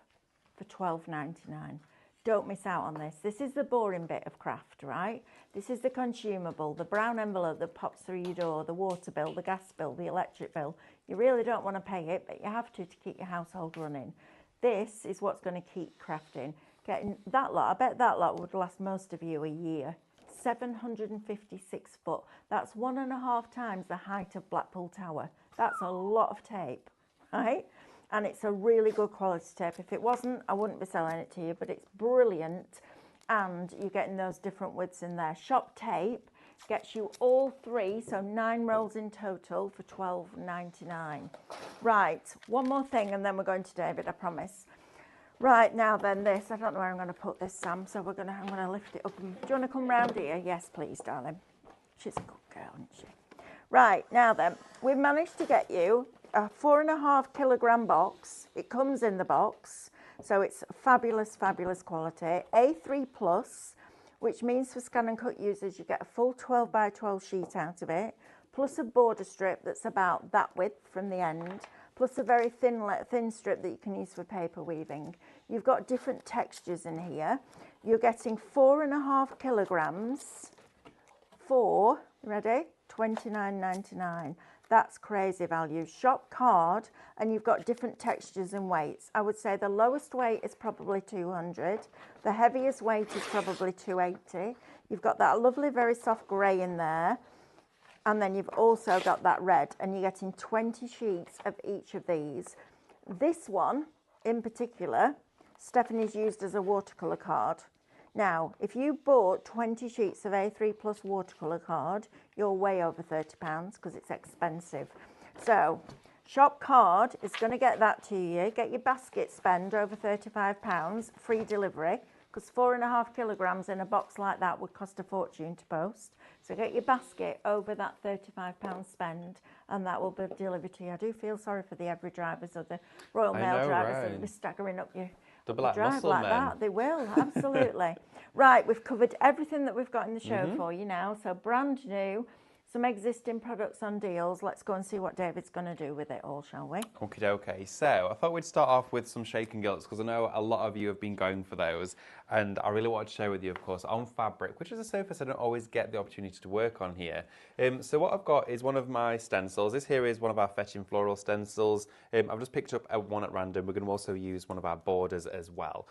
for $12.99. Don't miss out on this. This is the boring bit of craft, right? This is the consumable, the brown envelope that pops through your door, the water bill, the gas bill, the electric bill. You really don't want to pay it, but you have to keep your household running. This is what's going to keep crafting. Getting that lot, I bet that lot would last most of you a year. 756 foot. That's 1.5 times the height of Blackpool Tower. That's a lot of tape, right? And it's a really good quality tape. If it wasn't, I wouldn't be selling it to you, but it's brilliant. And you're getting those different widths in there. Shop tape gets you all 3, so 9 rolls in total for £12.99. Right, one more thing and then we're going to David, I promise. Right, now then this, I don't know where I'm going to put this, Sam, so I'm going to lift it up. Do you want to come round here? Yes, please, darling. She's a good girl, isn't she? Right, now then, we've managed to get you a 4.5 kilogram box. It comes in the box, so it's fabulous, fabulous quality. A3 plus, which means for scan and cut users, you get a full 12 by 12 sheet out of it, plus a border strip that's about that width from the end, plus a very thin strip that you can use for paper weaving. You've got different textures in here. You're getting 4.5 kilograms for, ready, £29.99. That's crazy value. Shop card, and you've got different textures and weights. I would say the lowest weight is probably 200. The heaviest weight is probably 280. You've got that lovely, very soft grey in there. And then you've also got that red, and you're getting 20 sheets of each of these. This one in particular, Stephanie's used as a watercolour card. Now, if you bought 20 sheets of A3 plus watercolour card, you're way over £30 because it's expensive. So, shop card is going to get that to you. Get your basket spend over £35, free delivery, because 4.5 kilograms in a box like that would cost a fortune to post. So get your basket over that £35 spend, and that will be delivered to you. I do feel sorry for the Every drivers or the Royal Mail drivers that will be staggering up your drive like that. They will, absolutely. Right, we've covered everything that we've got in the show for you now. So brand new, some existing products on deals. Let's go and see what David's going to do with it all, shall we? Okie dokie. So I thought we'd start off with some shake and gilts because I know a lot of you have been going for those, and I really wanted to share with you, of course, on fabric, which is a surface I don't always get the opportunity to work on here. So what I've got is one of my stencils. This here is one of our fetching floral stencils. I've just picked up one at random. We're going to also use one of our borders as well.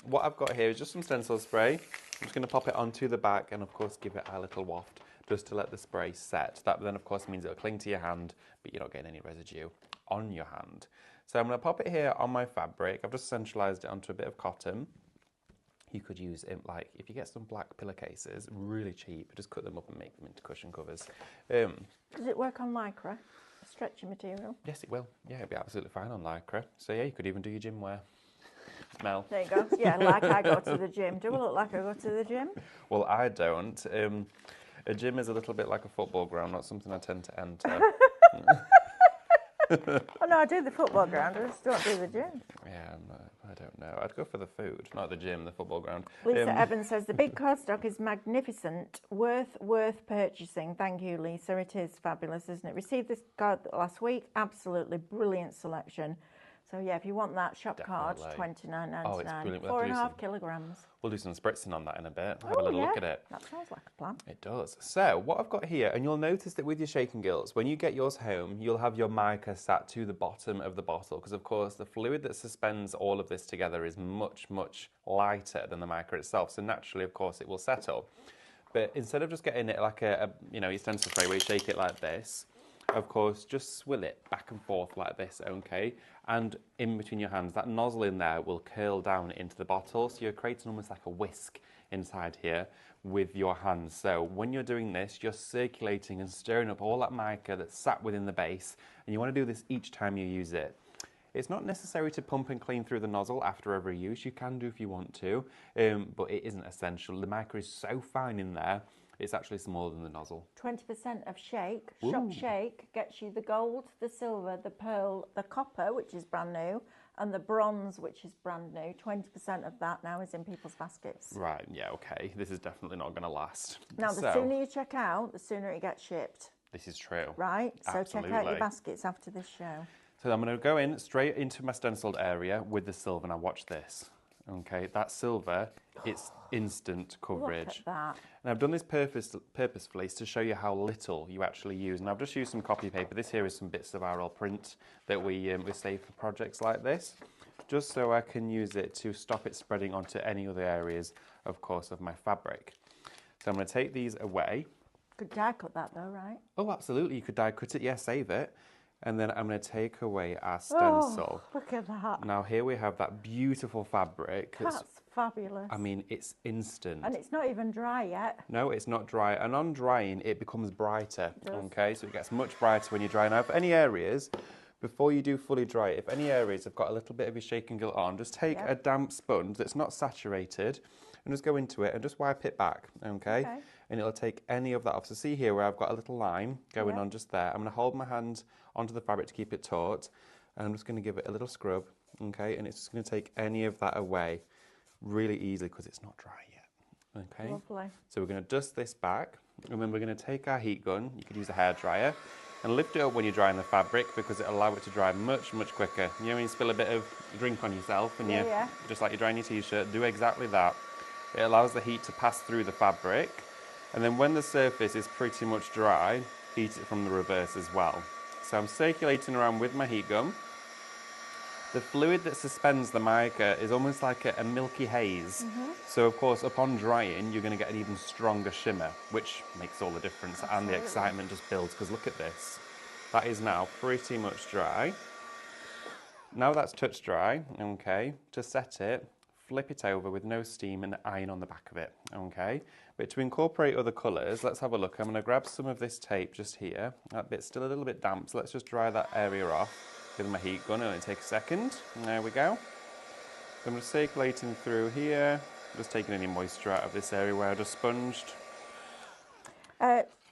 What I've got here is just some stencil spray. I'm just going to pop it onto the back and, of course, give it a little waft, just to let the spray set. That then, of course, means it'll cling to your hand, but you're not getting any residue on your hand. So I'm going to pop it here on my fabric. I've just centralised it onto a bit of cotton. You could use it, like, if you get some black pillowcases, really cheap, just cut them up and make them into cushion covers. Does it work on lycra, a stretchy material? Yes, it will. Yeah, it'll be absolutely fine on lycra. So yeah, you could even do your gym wear. Smell. There you go. Yeah, like I go to the gym. Do I look like I go to the gym? Well, I don't. A gym is a little bit like a football ground, not something I tend to enter. Oh no, I do the football ground, I just don't do the gym. Yeah, I don't know. I'd go for the food, not the gym, the football ground. Lisa Evans says, the big cardstock is magnificent, worth purchasing. Thank you, Lisa. It is fabulous, isn't it? Received this card last week. Absolutely brilliant selection. So yeah, if you want that shop card, £29.99. Oh, it's brilliant. 4.5 kilograms. We'll do some spritzing on that in a bit. Have a little look at it. That sounds like a plan. It does. So what I've got here, and you'll notice that with your shake and gilts, when you get yours home, you'll have your mica sat to the bottom of the bottle, because of course the fluid that suspends all of this together is much, much lighter than the mica itself. So naturally, of course, it will settle. But instead of just getting it like your stencil spray where you shake it like this, of course, just swill it back and forth like this, okay? And in between your hands, that nozzle in there will curl down into the bottle, so you're creating almost like a whisk inside here with your hands. So when you're doing this, you're circulating and stirring up all that mica that's sat within the base, and you want to do this each time you use it. It's not necessary to pump and clean through the nozzle after every use. You can do if you want to, but it isn't essential. The mica is so fine in there, it's actually smaller than the nozzle. 20% of shake. Shop Shake gets you the gold, the silver, the pearl, the copper, which is brand new, and the bronze, which is brand new. 20% of that now is in people's baskets. Right, yeah, okay. This is definitely not going to last. Now, the sooner you check out, the sooner it gets shipped. This is true. Right, so absolutely. Check out your baskets after this show. So I'm going to go in straight into my stenciled area with the silver. Now watch this. Okay, that silver, it's instant coverage. Look at that. And I've done this purposefully to show you how little you actually use. And I've just used some copy paper. This here is some bits of our old print that we save for projects like this, just so I can use it to stop it spreading onto any other areas, of course, of my fabric. So I'm going to take these away. Could die cut that though, right? Oh, absolutely. You could die cut it. Yeah, save it. And then I'm going to take away our stencil. Oh, look at that. Now here we have that beautiful fabric. That's fabulous. I mean, it's instant. And it's not even dry yet. No, it's not dry. And on drying, it becomes brighter. Okay, so it gets much brighter when you dry. Now, if any areas, before you do fully dry it, if any areas have got a little bit of your shake and gilt on, just take a damp sponge that's not saturated and just go into it and just wipe it back, okay? And it'll take any of that off. So see here where I've got a little line going on just there. I'm going to hold my hand onto the fabric to keep it taut, and I'm just going to give it a little scrub, okay? And it's just going to take any of that away really easily because it's not dry yet, okay? Lovely. So we're going to dust this back, and then we're going to take our heat gun. You could use a hairdryer, and lift it up when you're drying the fabric because it'll allow it to dry much, much quicker. You know when you spill a bit of drink on yourself and just like you're drying your t-shirt, do exactly that. It allows the heat to pass through the fabric, and then when the surface is pretty much dry, heat it from the reverse as well. So I'm circulating around with my heat gun. The fluid that suspends the mica is almost like a milky haze. So of course, upon drying, you're going to get an even stronger shimmer, which makes all the difference. Absolutely. And the excitement just builds, because look at this. That is now pretty much dry. Now that's touch dry, okay, to set it, flip it over with no steam and iron on the back of it, okay? But to incorporate other colours, let's have a look. I'm going to grab some of this tape just here. That bit's still a little bit damp, so let's just dry that area off with my heat gun. It'll only take a second. And there we go. So I'm just circulating through here, just taking any moisture out of this area where I just sponged.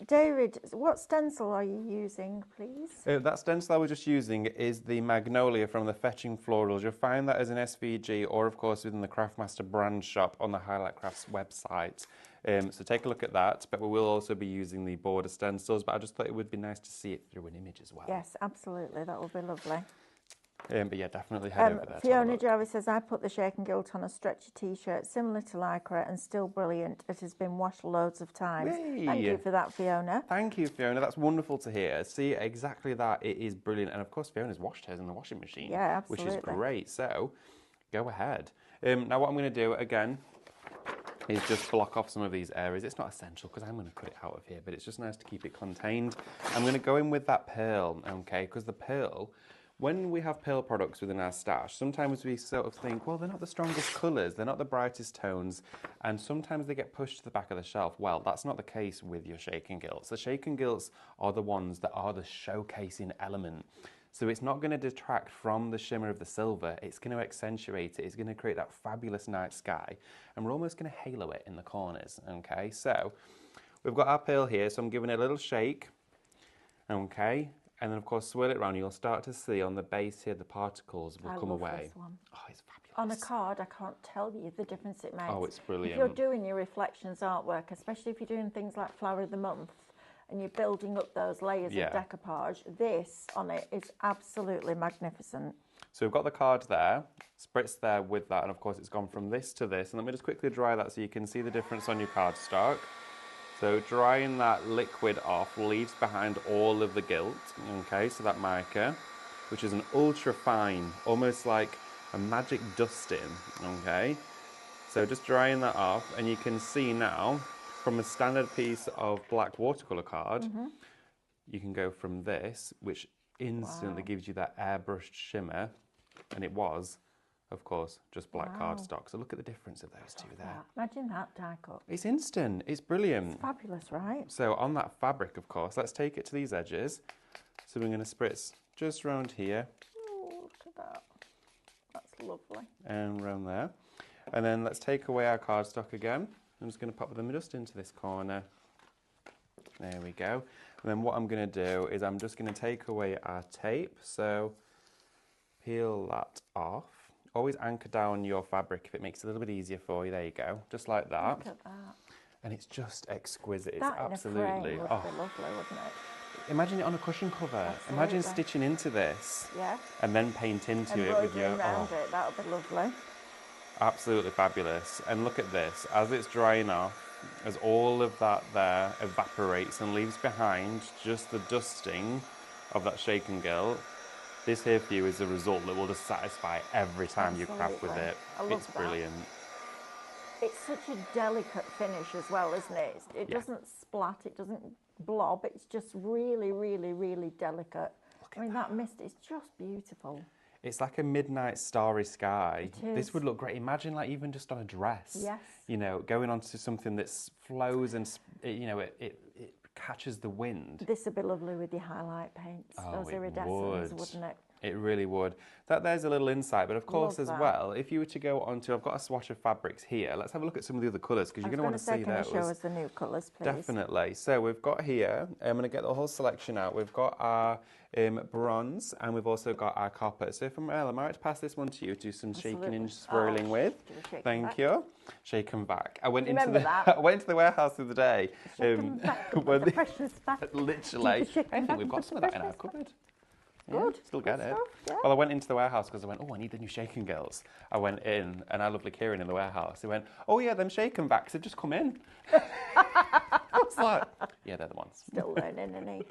David, what stencil are you using, please? That stencil I was just using is the Magnolia from the Fetching Florals. You'll find that as an SVG or, of course, within the Craftmaster brand shop on the Highlight Crafts website. So take a look at that, but we will also be using the border stencils, but I just thought it would be nice to see it through an image as well. Yes, absolutely, that would be lovely. But yeah, definitely head over there. Fiona Jarvis says, I put the shake and gilt on a stretchy t-shirt similar to Lycra and still brilliant. It has been washed loads of times. Yay. Thank you for that, Fiona. Thank you, Fiona. That's wonderful to hear. See, exactly that. It is brilliant. And of course, Fiona's washed hers in the washing machine. Yeah, absolutely. Which is great. So, go ahead. Now, what I'm going to do, again, is just block off some of these areas. It's not essential because I'm going to cut it out of here, but it's just nice to keep it contained. I'm going to go in with that pearl, okay, because the pearl, when we have pearl products within our stash, sometimes we sort of think, well, they're not the strongest colours, they're not the brightest tones, and sometimes they get pushed to the back of the shelf. Well, that's not the case with your shake and gilts. The shake and gilts are the ones that are the showcasing element. So it's not going to detract from the shimmer of the silver, it's going to accentuate it, it's going to create that fabulous night sky, and we're almost going to halo it in the corners, okay? So we've got our pearl here, so I'm giving it a little shake, okay? And then of course swirl it around, you'll start to see on the base here, the particles will come away. This one. Oh, it's fabulous. On a card, I can't tell you the difference it makes. Oh, it's brilliant. If you're doing your reflections artwork, especially if you're doing things like Flower of the Month, and you're building up those layers of decoupage, this on it is absolutely magnificent. So we've got the card there, spritz there with that, and of course it's gone from this to this. And let me just quickly dry that so you can see the difference on your cardstock. So drying that liquid off leaves behind all of the gilt, okay, so that mica, which is an ultra fine, almost like a magic dusting, okay. So just drying that off, and you can see now, from a standard piece of black watercolour card, you can go from this, which instantly gives you that airbrushed shimmer, and it was, of course, just black cardstock. So look at the difference of those two there. Imagine that die cut. It's instant. It's brilliant. It's fabulous, right? So on that fabric, of course, let's take it to these edges. So we're going to spritz just around here. Oh, look at that. That's lovely. And around there. And then let's take away our cardstock again. I'm just going to pop them just into this corner. There we go. And then what I'm going to do is I'm just going to take away our tape. So peel that off. Always anchor down your fabric if it makes it a little bit easier for you. There you go, just like that. Look at that. And it's just exquisite. That it's absolutely. In a frame would be lovely, wouldn't it? Imagine it on a cushion cover. Absolutely. Imagine stitching into this. Yeah. And then paint into it with your. Around it. That would be lovely. Absolutely fabulous. And look at this, as it's drying off, as all of that there evaporates and leaves behind just the dusting of that shaken gilt, this here for you is the result that will just satisfy every time you craft with it. I love It's that. brilliant. It's such a delicate finish as well, isn't it? It doesn't splat, it doesn't blob, it's just really, really, really delicate. I mean, that mist is just beautiful. It's like a midnight starry sky. It is. This would look great. Imagine like even just on a dress. Yes. You know, going onto something that flows and, you know, it catches the wind. This would be lovely with your highlight paints, those iridescents, wouldn't it? It really would. There's a little insight, but of course as well, if you were to go onto, I've got a swatch of fabrics here. Let's have a look at some of the other colours because you're going to want to see those. Can you show us the new colours, please? Definitely. So we've got here, I'm going to get the whole selection out. We've got our bronze and we've also got our copper. So from Elle, am I right to pass this one to you to do some shaking and swirling with? Thank you. Shake and back. I went into the warehouse the other day. Literally. I think we've got some of that in our cupboard. Good. Yeah, still get it. Stuff, yeah. Well, I went into the warehouse because I went, oh, I need the new shaken gilts. I went in, and our lovely Kieran in the warehouse, he went, oh yeah, them shaken backs have just come in. I was like, yeah, they're the ones. Still learning, isn't he?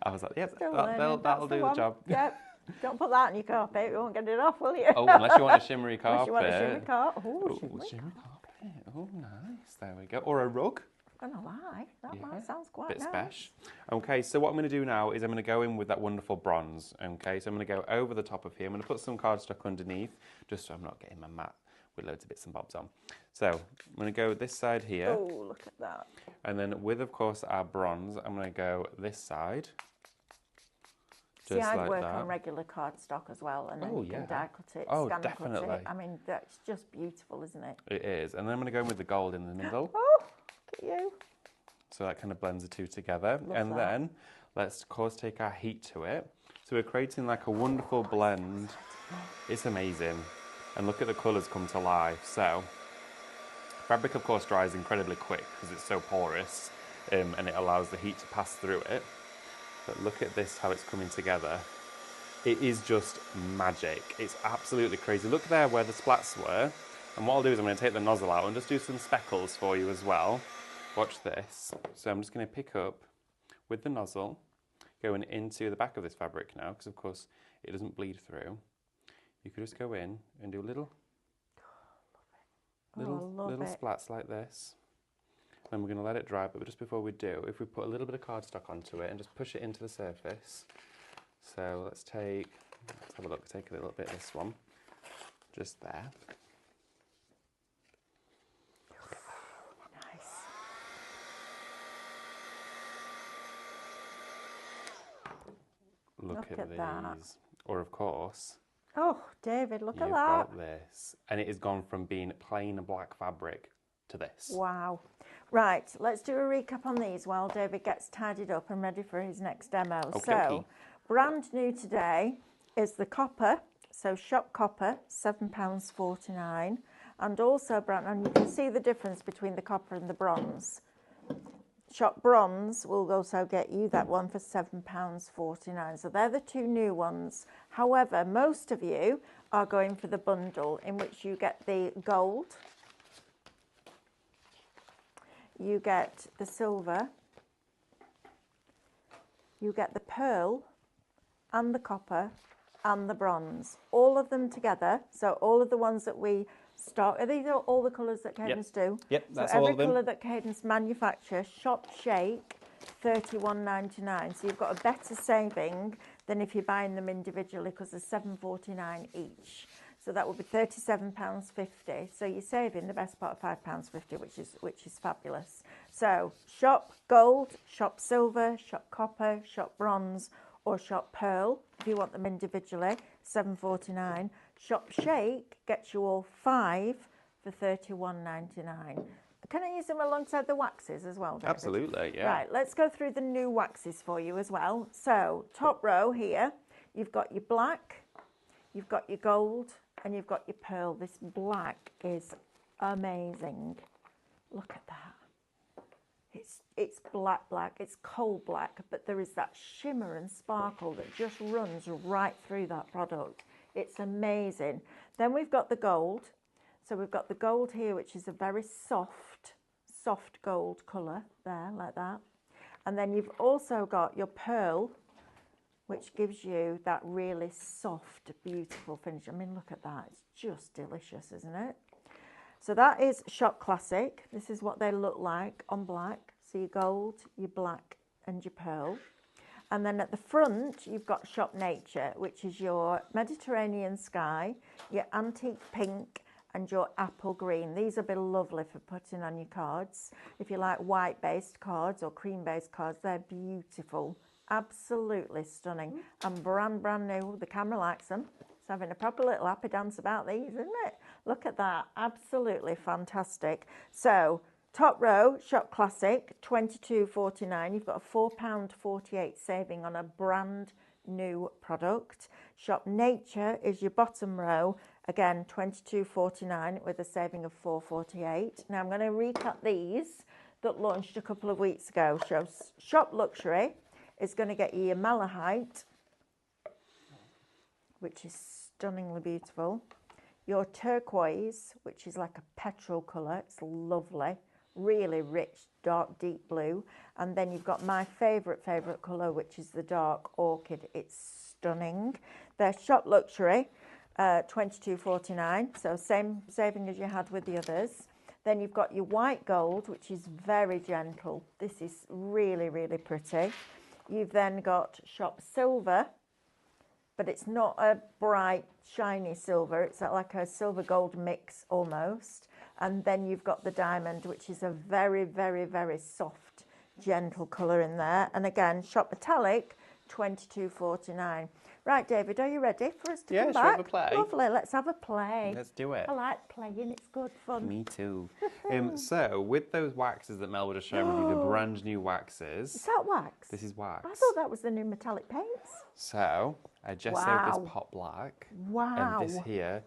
I was like, yeah, that'll do the job. Yep. Don't put that on your carpet, you won't get it off, will you? Oh, unless you want a shimmery carpet. Unless you want a shimmery carpet. Oh, shimmery carpet. Oh, nice. There we go. Or a rug. I'm gonna lie, that sounds quite bit nice. Special. Okay, so what I'm going to do now is I'm going to go in with that wonderful bronze. Okay, so I'm going to go over the top of here. I'm going to put some cardstock underneath, just so I'm not getting my mat with loads of bits and bobs on. So I'm going to go this side here. Oh, look at that. And then with, of course, our bronze, I'm going to go this side. See, I'd work on regular cardstock as well, and then you can die cut it, scan definitely. cut it. I mean, that's just beautiful, isn't it? It is. And then I'm going to go in with the gold in the middle. Oh, look at you. So that kind of blends the two together. Then let's, of course, take our heat to it. So we're creating like a wonderful blend. It's amazing. And look at the colours come to life. So fabric, of course, dries incredibly quick because it's so porous and it allows the heat to pass through it. But look at this, how it's coming together. It is just magic. It's absolutely crazy. Look there where the splats were. And what I'll do is I'm going to take the nozzle out and just do some speckles for you as well. Watch this. So I'm just going to pick up with the nozzle, going into the back of this fabric now, because of course it doesn't bleed through. You could just go in and do little splats like this. Then we're going to let it dry, but just before we do, if we put a little bit of cardstock onto it and just push it into the surface. So let's have a look, take a little bit of this one, just there. Look at these. That. Or of course. Oh, David, look at that. You've got this. And it has gone from being plain black fabric to this. Wow. Right, let's do a recap on these while David gets tidied up and ready for his next demo. So, brand new today is the copper. So shop copper, £7.49. And also and you can see the difference between the copper and the bronze. Shop bronze will also get you that one for £7.49. So they're the two new ones. However, most of you are going for the bundle in which you get the gold, you get the silver, you get the pearl and the copper and the bronze. All of them together. So all of the ones that we stock. These are all the colours that Cadence do. Yep, that's so all of them. every colour that Cadence manufactures, shop shake, £31.99. So you've got a better saving than if you're buying them individually because they're £7.49 each. So that would be £37.50. So you're saving the best part of £5.50, which is fabulous. So shop gold, shop silver, shop copper, shop bronze, or shop pearl if you want them individually, £7.49. Shop shake gets you all 5 for £31.99. Can I use them alongside the waxes as well, David? Absolutely, yeah. Right, let's go through the new waxes for you as well. So top row here, you've got your black, you've got your gold, and you've got your pearl. This black is amazing. Look at that. It's black, it's coal black, but there is that shimmer and sparkle that just runs right through that product. It's amazing. Then we've got the gold. So we've got the gold here, which is a very soft gold colour there, like that. And then you've also got your pearl, which gives you that really soft, beautiful finish. I mean, look at that. It's just delicious, isn't it? So that is Shop Classic. This is what they look like on black. So your gold, your black and your pearl. And then at the front, you've got Shop Nature, which is your Mediterranean sky, your antique pink and your apple green. These will be lovely for putting on your cards. If you like white-based cards or cream-based cards, they're beautiful. Absolutely stunning. And brand new. The camera likes them. It's having a proper little happy dance about these, isn't it? Look at that. Absolutely fantastic. So, top row, Shop Classic, £22.49. You've got a £4.48 saving on a brand new product. Shop Nature is your bottom row. Again, £22.49 with a saving of £4.48. Now I'm going to recap these that launched a couple of weeks ago. So Shop Luxury is going to get you your malahite, which is stunningly beautiful. Your turquoise, which is like a petrol colour. It's lovely. Really rich, dark, deep blue. And then you've got my favourite colour, which is the dark orchid. It's stunning. They're Shop Luxury, £22.49. So same saving as you had with the others. Then you've got your white gold, which is very gentle. This is really, really pretty. You've then got Shop Silver, but it's not a bright, shiny silver. It's like a silver gold mix almost. And then you've got the diamond, which is a very, very, very soft, gentle colour in there. And again, Shop Metallic, £22.49. Right, David, are you ready for us to come back? Yeah, have a play? Lovely, let's have a play. Let's do it. I like playing, it's good fun. Me too. So, with those waxes that Mel would have shown with you, the brand new waxes. Is that wax? This is wax. I thought that was the new metallic paints. So, I just saved this pot black. Wow. And this here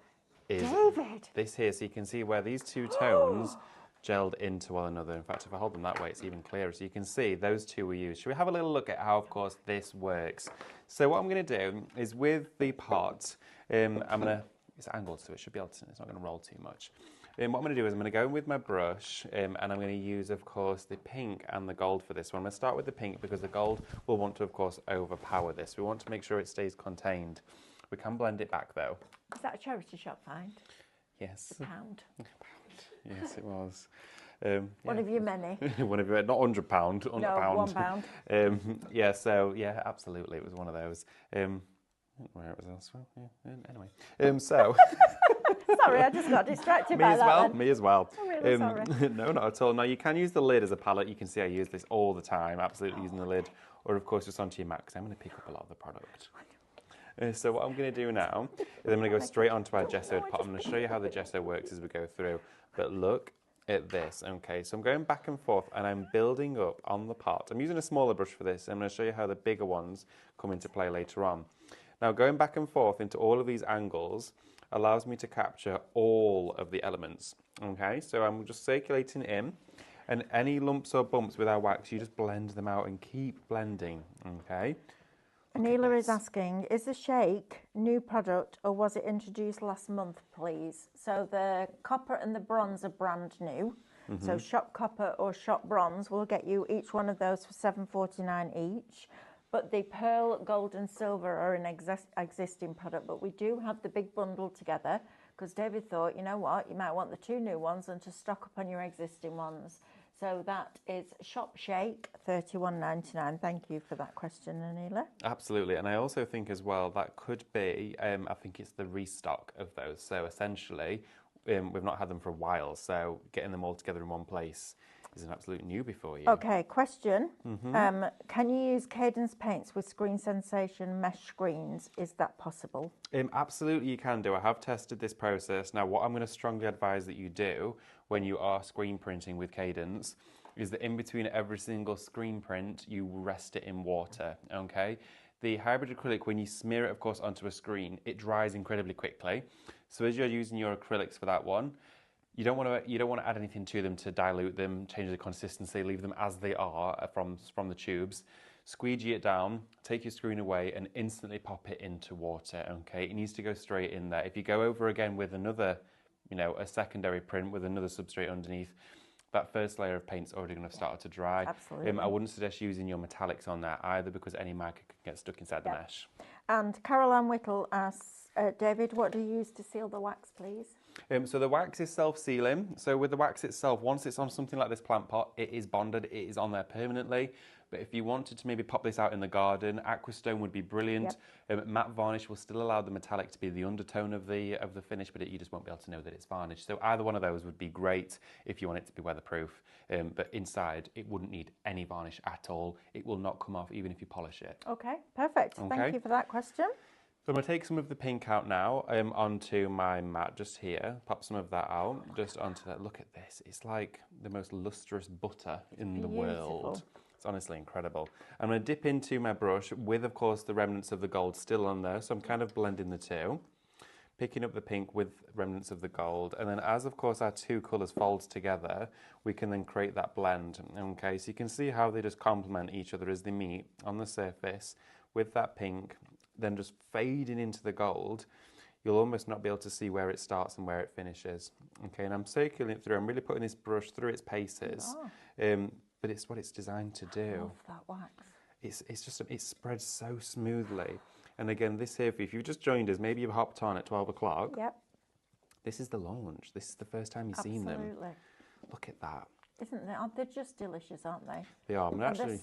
is David. this here. So you can see where these two tones gelled into one another. In fact, if I hold them that way, it's even clearer. So you can see those two were used. Should we have a little look at how, of course, this works? So what I'm going to do is with the pot, it's angled, so it should be able to, it's not going to roll too much. What I'm going to do is I'm going to go in with my brush and I'm going to use, of course, the pink and the gold for this one. I'm going to start with the pink because the gold will want to, of course, overpower this. We want to make sure it stays contained. We can blend it back, though. Is that a charity shop find? Yes. A pound. Yes, it was. One of your many. One of your, not £100, £100. No, £1. Yeah, so, yeah, absolutely, it was one of those. Where it was elsewhere, yeah, anyway. So... Sorry, I just got distracted by that. Me as well. I'm really sorry. No, not at all. Now, you can use the lid as a palette. You can see I use this all the time, absolutely using the lid. Or, of course, just onto your mat, because I'm going to pick up a lot of the product. So what I'm going to do now is I'm going to go straight onto our gessoed pot. I'm going to show you how the gesso works as we go through. But look at this. Okay, so I'm going back and forth, and I'm building up on the pot. I'm using a smaller brush for this. I'm going to show you how the bigger ones come into play later on. Now, going back and forth into all of these angles allows me to capture all of the elements. Okay, so I'm just circulating in, and any lumps or bumps with our wax, you just blend them out and keep blending. Okay. Anila is asking, is the shake new product or was it introduced last month, please? So the copper and the bronze are brand new. So Shop Copper or Shop Bronze will get you each one of those for $7.49 each. But the pearl, gold and silver are an existing product. But we do have the big bundle together because David thought, you know what, you might want the two new ones and to stock up on your existing ones. So that is Shop Shake, $31.99. Thank you for that question, Anila. Absolutely. And I also think as well that could be, I think it's the restock of those. So essentially, we've not had them for a while. So getting them all together in one place is an absolute newbie for you. Okay, question. Can you use Cadence paints with Screen Sensation mesh screens? Is that possible? Absolutely you can do. I have tested this process. Now what I'm going to strongly advise that you do when you are screen printing with Cadence is that in between every single screen print you rest it in water, okay? The hybrid acrylic, when you smear it of course onto a screen, it dries incredibly quickly. So as you're using your acrylics for that one, you don't want to add anything to them to dilute them, change the consistency, leave them as they are from the tubes. Squeegee it down, take your screen away and instantly pop it into water, okay? It needs to go straight in there. If you go over again with another you know, a secondary print with another substrate underneath, that first layer of paint's already going to start to dry. Absolutely. I wouldn't suggest using your metallics on there either, because any mica can get stuck inside the mesh. And Caroline Whittle asks, David, what do you use to seal the wax, please? So the wax is self-sealing. So with the wax itself, once it's on something like this plant pot, it is bonded, it is on there permanently. But if you wanted to maybe pop this out in the garden, aquastone would be brilliant. Matte varnish will still allow the metallic to be the undertone of the finish, but you just won't be able to know that it's varnished. So either one of those would be great if you want it to be weatherproof. But inside, it wouldn't need any varnish at all. It will not come off even if you polish it. Okay, perfect. Okay. Thank you for that question. So I'm going to take some of the pink out now onto my mat just here. Pop some of that out, just onto that. Look at this. It's like the most lustrous butter in the world. It's honestly incredible. I'm going to dip into my brush with, of course, the remnants of the gold still on there. So I'm kind of blending the two. Picking up the pink with remnants of the gold. And then as, of course, our two colours fold together, we can then create that blend. Okay, so you can see how they just complement each other as they meet on the surface with that pink, then just fading into the gold. You'll almost not be able to see where it starts and where it finishes. Okay, and I'm circling it through. I'm really putting this brush through its paces. But it's what it's designed to do. I love that wax. It's just, it spreads so smoothly. And again, this here, if you've just joined us, maybe you've hopped on at 12 o'clock. Yep. This is the launch. This is the first time you've seen them. Absolutely. Look at that. Isn't they? They're just delicious, aren't they? They are. And actually,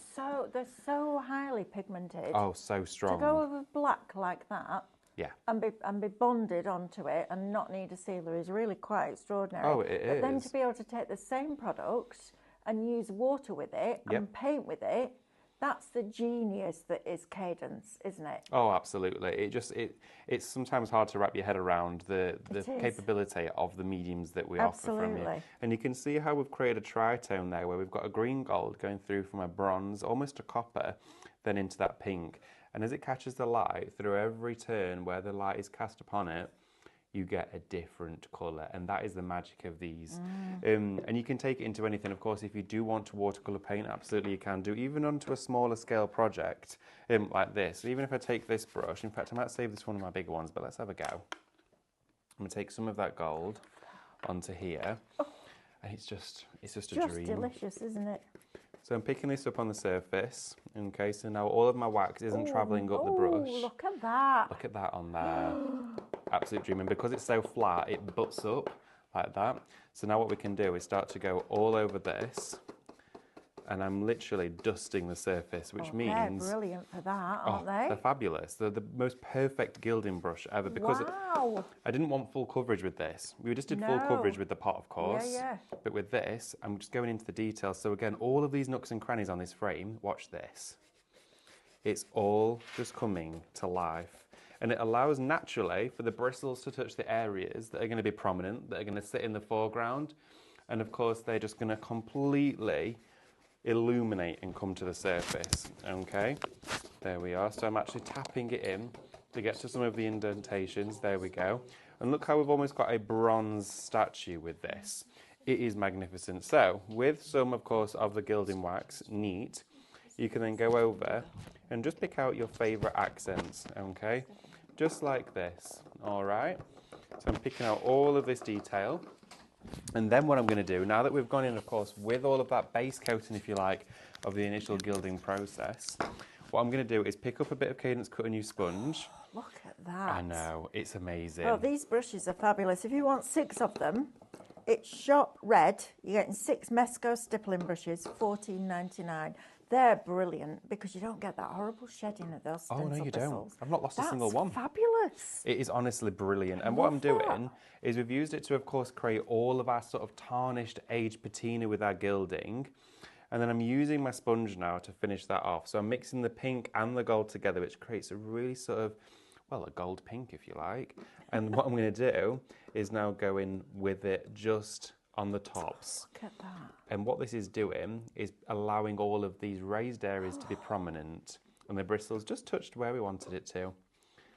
they're so highly pigmented. Oh, so strong. To go over black like that. Yeah. And be bonded onto it and not need a sealer is really quite extraordinary. Oh, it But then is. to be able to take the same product and use water with it and paint with it, that's the genius that is Cadence, isn't it? Oh, absolutely. It's sometimes hard to wrap your head around the capability of the mediums that we offer from you. And you can see how we've created a tritone there, where we've got a green gold going through from a bronze, almost a copper, then into that pink. And as it catches the light, through every turn where the light is cast upon it, you get a different colour, and that is the magic of these. And you can take it into anything. Of course, if you do want to watercolour paint, absolutely you can do, even onto a smaller scale project like this. Even if I take this brush, in fact, I might save this one of my bigger ones, but let's have a go. I'm going to take some of that gold onto here, and it's just a dream. Just delicious, isn't it? So I'm picking this up on the surface. Okay, so now all of my wax isn't travelling up the brush. Look at that. Look at that on there. Absolute dream. And because it's so flat, it butts up like that. So now what we can do is start to go all over this. And I'm literally dusting the surface, which means... They're brilliant for that, aren't they? They're fabulous. They're the most perfect gilding brush ever, because I didn't want full coverage with this. We just did full coverage with the pot, of course. Yeah. But with this, I'm just going into the details. So again, all of these nooks and crannies on this frame, watch this. It's all just coming to life. And it allows naturally for the bristles to touch the areas that are going to be prominent, that are going to sit in the foreground. And of course, they're just going to completely illuminate and come to the surface. Okay, there we are. So I'm actually tapping it in to get to some of the indentations. There we go. And look how we've almost got a bronze statue with this. It is magnificent. So with some, of course, of the gilding wax, neat, you can then go over and just pick out your favorite accents. Okay, just like this. All right, so I'm picking out all of this detail. And then what I'm going to do, now that we've gone in, of course, with all of that base coating, if you like, of the initial gilding process, what I'm going to do is pick up a bit of Cadence Cut a New Sponge. Look at that. I know, it's amazing. Well, these brushes are fabulous. If you want 6 of them, it's shop red. You're getting 6 Mesco stippling brushes, $14.99. They're brilliant because you don't get that horrible shedding of those stencil no, you bristles. don't. I've not lost a single one. That's fabulous. It is honestly brilliant. And what I'm doing is we've used it to, of course, create all of our sort of tarnished aged patina with our gilding. And then I'm using my sponge now to finish that off. So I'm mixing the pink and the gold together, which creates a really sort of, well, a gold pink, if you like. And what I'm going to do is now go in with it just on the tops. Look at that. And what this is doing is allowing all of these raised areas to be prominent, and the bristles just touched where we wanted it to.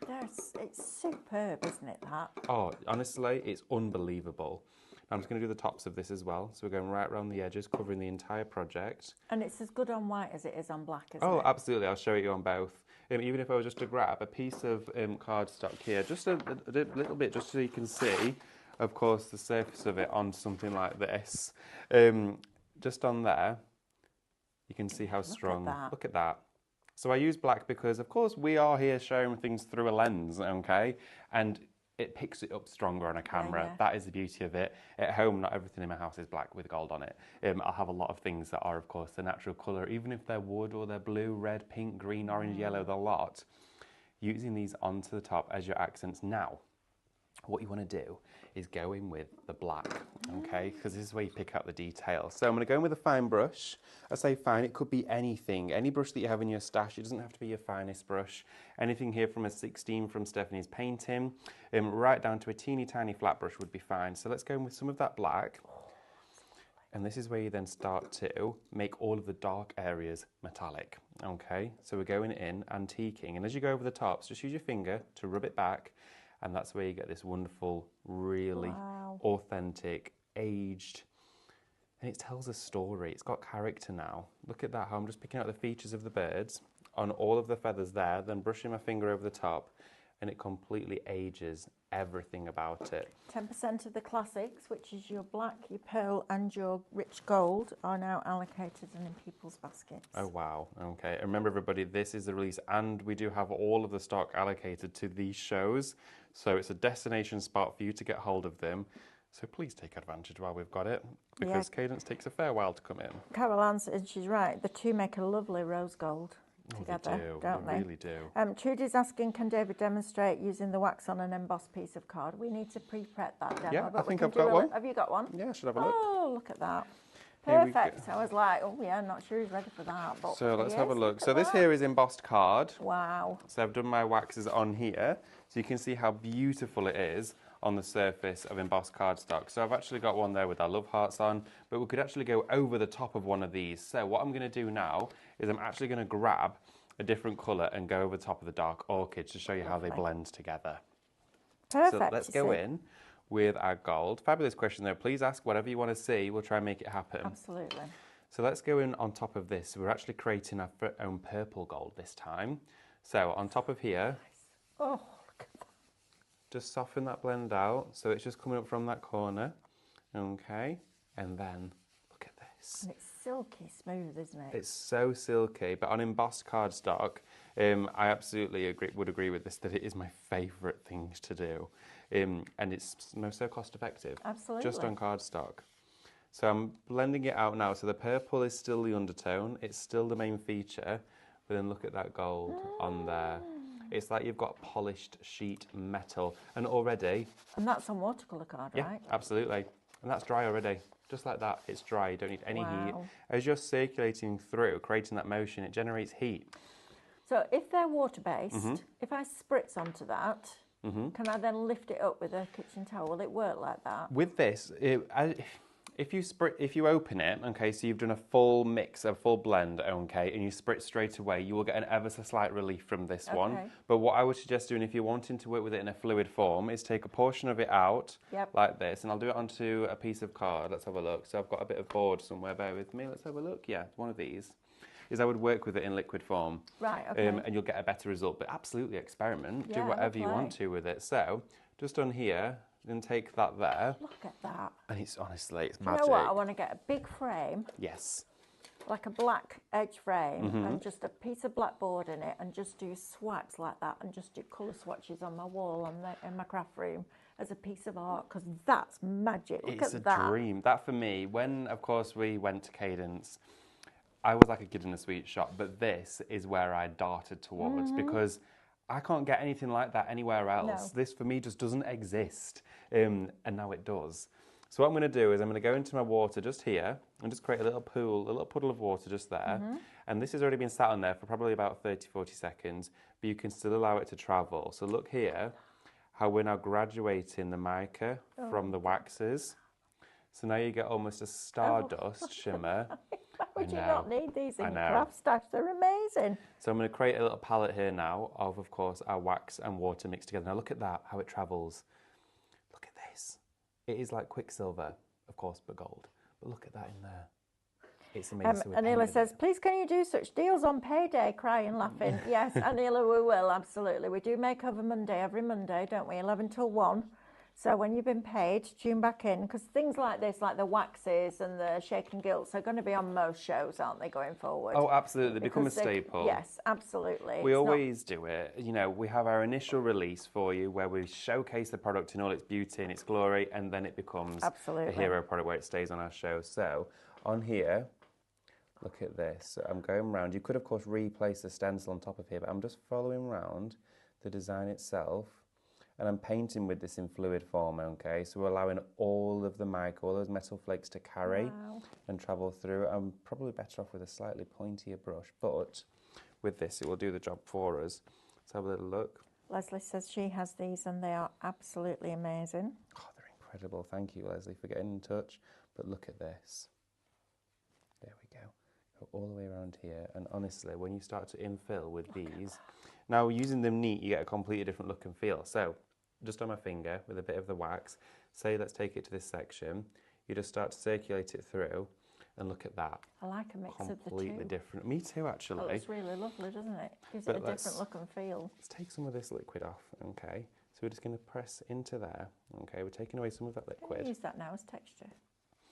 It's superb, isn't it, that? Oh, honestly, it's unbelievable. I'm just going to do the tops of this as well. So we're going right around the edges, covering the entire project. And it's as good on white as it is on black, isn't it? Oh, absolutely. I'll show you on both. Even if I was just to grab a piece of cardstock here, just a little bit, just so you can see. of course, the surface of it on something like this. Just on there, you can see how strong. Look at that. So I use black because, of course, we are here showing things through a lens, okay? And it picks it up stronger on a camera. That is the beauty of it. At home, not everything in my house is black with gold on it. I'll have a lot of things that are, of course, the natural colour, even if they're wood or they're blue, red, pink, green, orange, yellow, the lot. Using these onto the top as your accents now. What you want to do is go in with the black, okay? Because this is where you pick out the detail. So I'm going to go in with a fine brush. I say fine, it could be anything. Any brush that you have in your stash, it doesn't have to be your finest brush. Anything here from a 16 from Stephanie's painting, right down to a teeny tiny flat brush would be fine. So let's go in with some of that black. And this is where you then start to make all of the dark areas metallic, okay? So we're going in, antiquing, and as you go over the tops, just use your finger to rub it back, and that's where you get this wonderful, really authentic, aged, and it tells a story. It's got character now. Look at that, how I'm just picking out the features of the birds on all of the feathers there, then brushing my finger over the top, and it completely ages everything about it. 10% of the classics, which is your black, your pearl and your rich gold, are now allocated and in people's baskets. Oh wow, okay. And remember everybody, this is the release and we do have all of the stock allocated to these shows. So it's a destination spot for you to get hold of them. So please take advantage while we've got it, because Cadence takes a fair while to come in. Carol answered, she's right, the two make a lovely rose gold together, don't they? They really do. Trudy's asking, can David demonstrate using the wax on an embossed piece of card? We need to pre-prep that demo. Yeah, but I think I've got one. Have you got one? Yeah, I should have a look. Oh, look at that. Perfect. I was like, oh yeah, I'm not sure he's ready for that. But so let's have a look. So this here is embossed card. Wow. So I've done my waxes on here. So you can see how beautiful it is on the surface of embossed cardstock. So I've actually got one there with our love hearts on, but we could actually go over the top of one of these. So what I'm going to do now is I'm actually going to grab a different colour and go over the top of the dark orchid to show you how they blend together. Perfect. So let's go in with our gold. Fabulous question though. Please ask whatever you want to see. We'll try and make it happen. Absolutely. So let's go in on top of this. We're actually creating our own purple gold this time. So on top of here, oh, look at that. Just soften that blend out. So it's just coming up from that corner. Okay. And then look at this. And it's silky smooth, isn't it? It's so silky, but on embossed cardstock, I absolutely would agree with this, that it is my favourite thing to do. And it's so cost effective. Absolutely. Just on cardstock. So I'm blending it out now. So the purple is still the undertone. It's still the main feature. But then look at that gold on there. It's like you've got polished sheet metal. And already... And that's on watercolour card, right? Yeah, absolutely. And that's dry already. Just like that, it's dry. You don't need any heat. As you're circulating through, creating that motion, it generates heat. So if they're water-based, if I spritz onto that, can I then lift it up with a kitchen towel? Will it work like that? With this, if you open it, okay, so you've done a full mix, a full blend, okay, and you spritz straight away, you will get an ever so slight relief from this one. But what I would suggest doing if you're wanting to work with it in a fluid form is take a portion of it out like this, and I'll do it onto a piece of card. Let's have a look. So I've got a bit of board somewhere, bear with me. Let's have a look. Yeah, one of these. Is I would work with it in liquid form. Right, okay. And you'll get a better result, but absolutely experiment. Do whatever you want to with it. So just on here, then take that there. Look at that. And it's honestly, it's magic. You know what? I want to get a big frame. Yes. Like a black edge frame and just a piece of blackboard in it and just do swipes like that and just do colour swatches on my wall in my craft room as a piece of art, because that's magic. Look it's at a that. dream. That for me, when of course we went to Cadence, I was like a kid in a sweet shop, but this is where I darted towards because I can't get anything like that anywhere else. No. This for me just doesn't exist, and now it does. So what I'm going to do is I'm going to go into my water just here and just create a little pool, a little puddle of water just there. And this has already been sat on there for probably about 30, 40 seconds, but you can still allow it to travel. So look here, how we're now graduating the mica from the waxes. So now you get almost a stardust shimmer. Why would you not need these in your craft stash? They're amazing. So I'm going to create a little palette here now of course, our wax and water mixed together. Now look at that, how it travels. Look at this. It is like Quicksilver, of course, but gold. But look at that in there. It's amazing. Anila says, please can you do such deals on payday? Crying, laughing. Yes, Anila, we will, absolutely. We do Makeover Monday every Monday, don't we? 11 till 1. So when you've been paid, tune back in, because things like this, like the waxes and the shaken gilts, are going to be on most shows, aren't they, going forward? Oh, absolutely. They become a staple. Yes, absolutely. We always do it. You know, we have our initial release for you where we showcase the product in all its beauty and its glory, and then it becomes a hero product where it stays on our show. So on here, look at this. So I'm going around. You could, of course, replace the stencil on top of here, but I'm just following around the design itself. And I'm painting with this in fluid form, okay? So we're allowing all of the mica, all those metal flakes to carry and travel through. I'm probably better off with a slightly pointier brush, but with this, it will do the job for us. Let's have a little look. Leslie says she has these and they are absolutely amazing. Oh, they're incredible. Thank you, Leslie, for getting in touch. But look at this. There we go. Go all the way around here. And honestly, when you start to infill with these, now using them neat, you get a completely different look and feel. So just on my finger with a bit of the wax, say let's take it to this section, you just start to circulate it through and look at that. I like a mix of the two. Completely different. Me too, actually. Oh, it's really lovely, doesn't it? Gives it a different look and feel. Let's take some of this liquid off, okay? So we're just going to press into there, okay? We're taking away some of that liquid. Can you use that now as texture?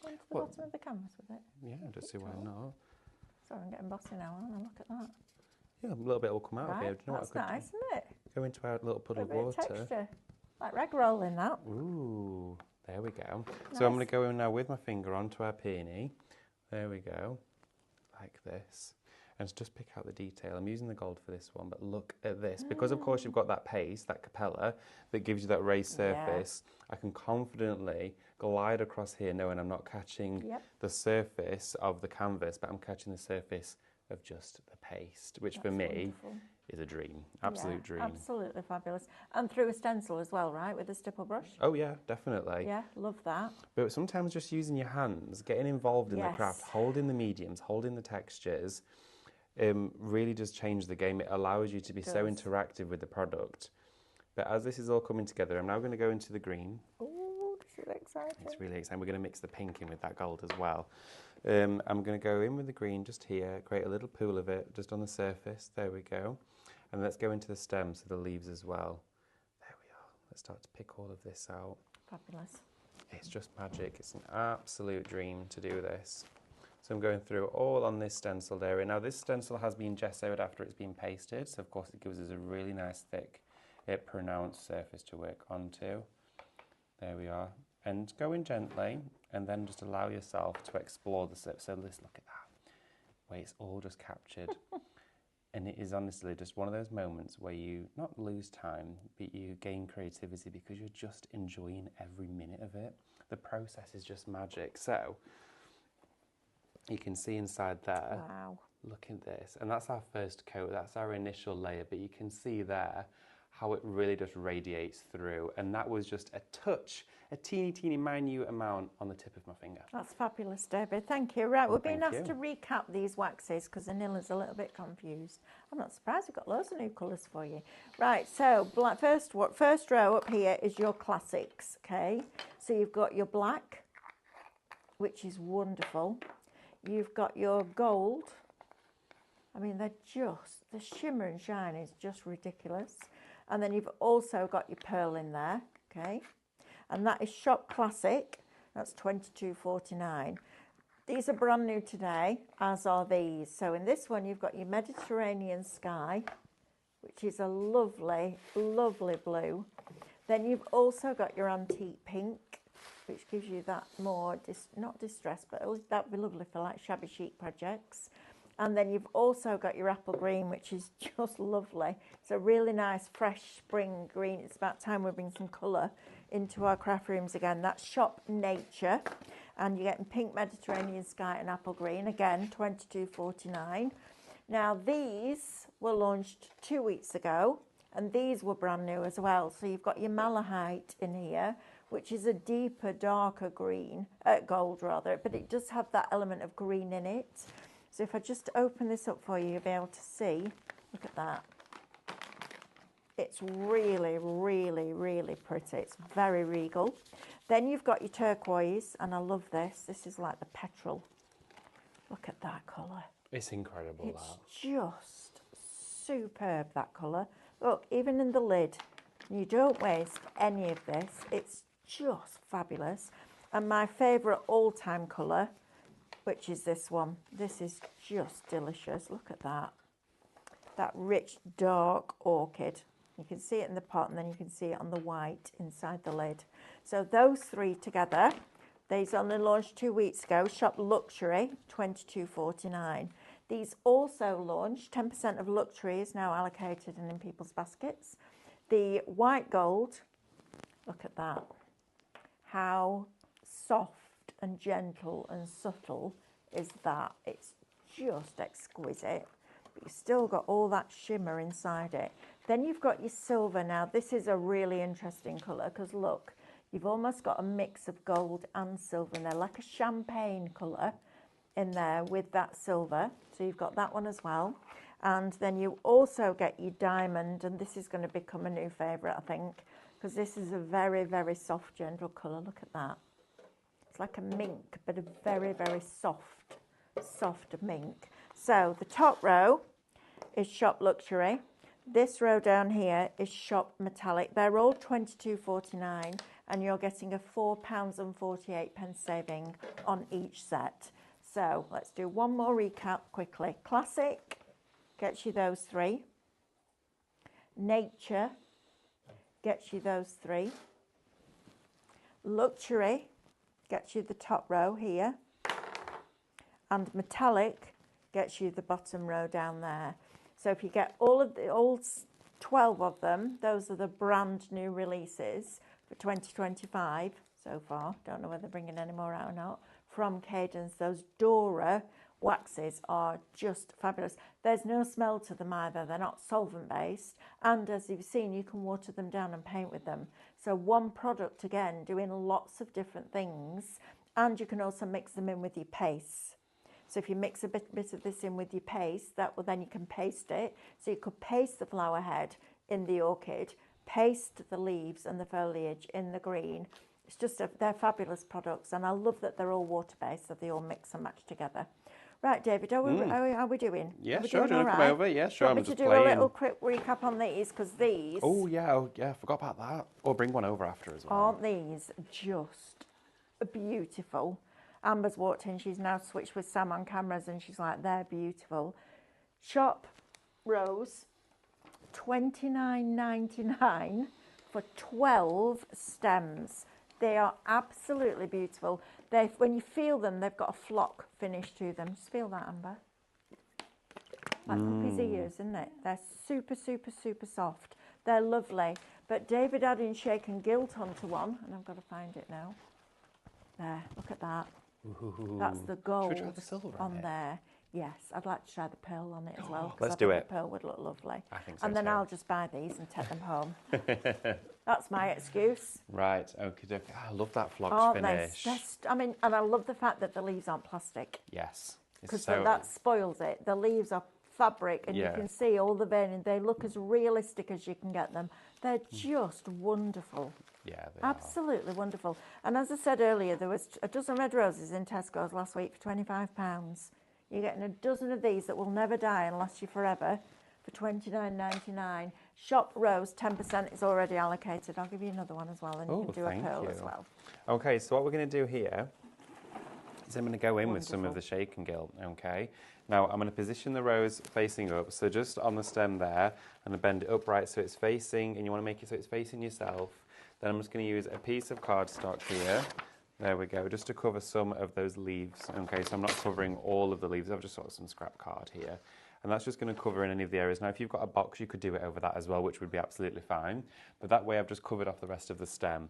Go into the bottom of the canvas with it. Yeah, just see why not. Sorry, I'm getting bossy now, aren't I? Look at that. Yeah, a little bit will come out of here. Do you know that's what I could nice, isn't it? Go into our little puddle of A bit water. of texture. Like rag rolling that. Ooh, there we go. Nice. So I'm going to go in now with my finger onto our peony. There we go, like this. And just pick out the detail. I'm using the gold for this one, but look at this. Because of course you've got that paste, that capella, that gives you that raised surface, I can confidently glide across here knowing I'm not catching the surface of the canvas, but I'm catching the surface of just the paste, which for me is a dream, absolute dream. Absolutely fabulous. And through a stencil as well, right, with a stipple brush? Oh yeah, definitely. Yeah, love that. But sometimes just using your hands, getting involved in the craft, holding the mediums, holding the textures, really does change the game. It allows you to be so interactive with the product. But as this is all coming together, I'm now going to go into the green. Oh, this is exciting. It's really exciting. We're going to mix the pink in with that gold as well. I'm going to go in with the green just here, create a little pool of it just on the surface. There we go. And let's go into the stems, so the leaves as well. There we are. Let's start to pick all of this out. Fabulous. It's just magic. It's an absolute dream to do this. So I'm going through all on this stenciled area. Now this stencil has been gessoed after it's been pasted, so of course it gives us a really nice thick, pronounced surface to work onto. There we are. And go in gently, and then just allow yourself to explore the surface. So let's look at that, where it's all just captured. And it is honestly just one of those moments where you not lose time, but you gain creativity because you're just enjoying every minute of it. The process is just magic. So you can see inside there. Wow. Look at this. And that's our first coat. That's our initial layer. But you can see there how it really just radiates through. And that was just a touch, a teeny, teeny, minute amount on the tip of my finger. That's fabulous, David. Thank you. Right, we're being asked to recap these waxes because Anila's a little bit confused. I'm not surprised. We've got loads of new colours for you. Right, so first row up here is your classics, okay? So you've got your black, which is wonderful. You've got your gold. I mean, the shimmer and shine is just ridiculous. And then you've also got your pearl in there, okay? And that is Shop Classic. That's $22.49. These are brand new today, as are these. So in this one, you've got your Mediterranean Sky, which is a lovely, lovely blue. Then you've also got your Antique Pink, which gives you that more, not distressed, but that would be lovely for like shabby chic projects. And then you've also got your Apple Green, which is just lovely. It's a really nice, fresh spring green. It's about time we bring some colour into our craft rooms again. That's Shop Nature. And you're getting Pink Mediterranean Sky and Apple Green. Again, $22.49. Now, these were launched 2 weeks ago. And these were brand new as well. So you've got your Malahite in here, which is a deeper, darker green, gold rather. But it does have that element of green in it. So if I just open this up for you, you'll be able to see. Look at that. It's really, really, really pretty. It's very regal. Then you've got your turquoise, and I love this. This is like the petrol. Look at that colour. It's incredible, It's just superb, that colour. Look, even in the lid, you don't waste any of this. It's just fabulous. And my favourite all-time colour, which is this one. This is just delicious. Look at that. That rich, dark orchid. You can see it in the pot, and then you can see it on the white inside the lid. So those three together, these only launched 2 weeks ago. Shop Luxury, $22.49. These also launched. 10% of luxury is now allocated and in people's baskets. The white gold, look at that. How soft and gentle and subtle is that? It's just exquisite. But you've still got all that shimmer inside it. Then you've got your silver. Now, this is a really interesting colour because look, you've almost got a mix of gold and silver in there, like a champagne colour in there with that silver. So you've got that one as well. And then you also get your diamond, and this is going to become a new favourite, I think, because this is a very, very soft, gentle colour. Look at that. It's like a mink, but a very, very soft, soft mink. So the top row is Shop Luxury. This row down here is Shop Metallic. They're all $22.49, and you're getting a £4.48 saving on each set. So let's do one more recap quickly. Classic gets you those three. Nature gets you those three. Luxury gets you the top row here. And Metallic gets you the bottom row down there. So if you get all 12 of them, those are the brand new releases for 2025 so far. Don't know whether they're bringing any more out or not. From Cadence, those Dora waxes are just fabulous. There's no smell to them either. They're not solvent based. And as you've seen, you can water them down and paint with them. So one product, again, doing lots of different things. And you can also mix them in with your paste. So if you mix a bit of this in with your paste, then you can paste it. So you could paste the flower head in the orchid, paste the leaves and the foliage in the green. It's just, they're fabulous products, and I love that they're all water-based, so they all mix and match together. Right, David, how are we doing? Yeah, sure. Do you want to come over? Yeah, sure. Want me to do a little quick recap on these, because these... Oh, yeah, I forgot about that. Or bring one over after as well. Aren't these just beautiful? Amber's walked in. She's now switched with Sam on cameras, and she's like, they're beautiful. Shop Rose, $29.99 for 12 stems. They are absolutely beautiful. When you feel them, they've got a flock finish to them. Just feel that, Amber. Like puppy's ears, isn't it? They're super, super, super soft. They're lovely. But David adding Shake and Gilt onto one, and I've got to find it now. There, look at that. Ooh. That's the gold Should we try the silver on there. Yes, I'd like to try the pearl on it as well. Let's do it. The pearl would look lovely. I think so. And then I'll just buy these and take them home. That's my excuse. Right. Okay. I love that flocked finish. And I love the fact that the leaves aren't plastic. Yes. Because that spoils it. The leaves are fabric, and you can see all the veining. They look as realistic as you can get them. They're just wonderful. Yeah, they absolutely wonderful. And as I said earlier, there was a dozen red roses in Tesco's last week for £25. You're getting a dozen of these that will never die and last you forever for $29.99. Shop Rose, 10% is already allocated. I'll give you another one as well, and you can do a pearl as well. Okay, so what we're going to do here is I'm going to go in with some of the Shake and Gilt, okay? Now, I'm going to position the rose facing up, so just on the stem there, and bend it upright so it's facing, and you want to make it so it's facing yourself. Then I'm just going to use a piece of cardstock here. There we go, just to cover some of those leaves. Okay, so I'm not covering all of the leaves, I've just got some scrap card here. And that's just going to cover in any of the areas. Now, if you've got a box, you could do it over that as well, which would be absolutely fine. But that way, I've just covered off the rest of the stem.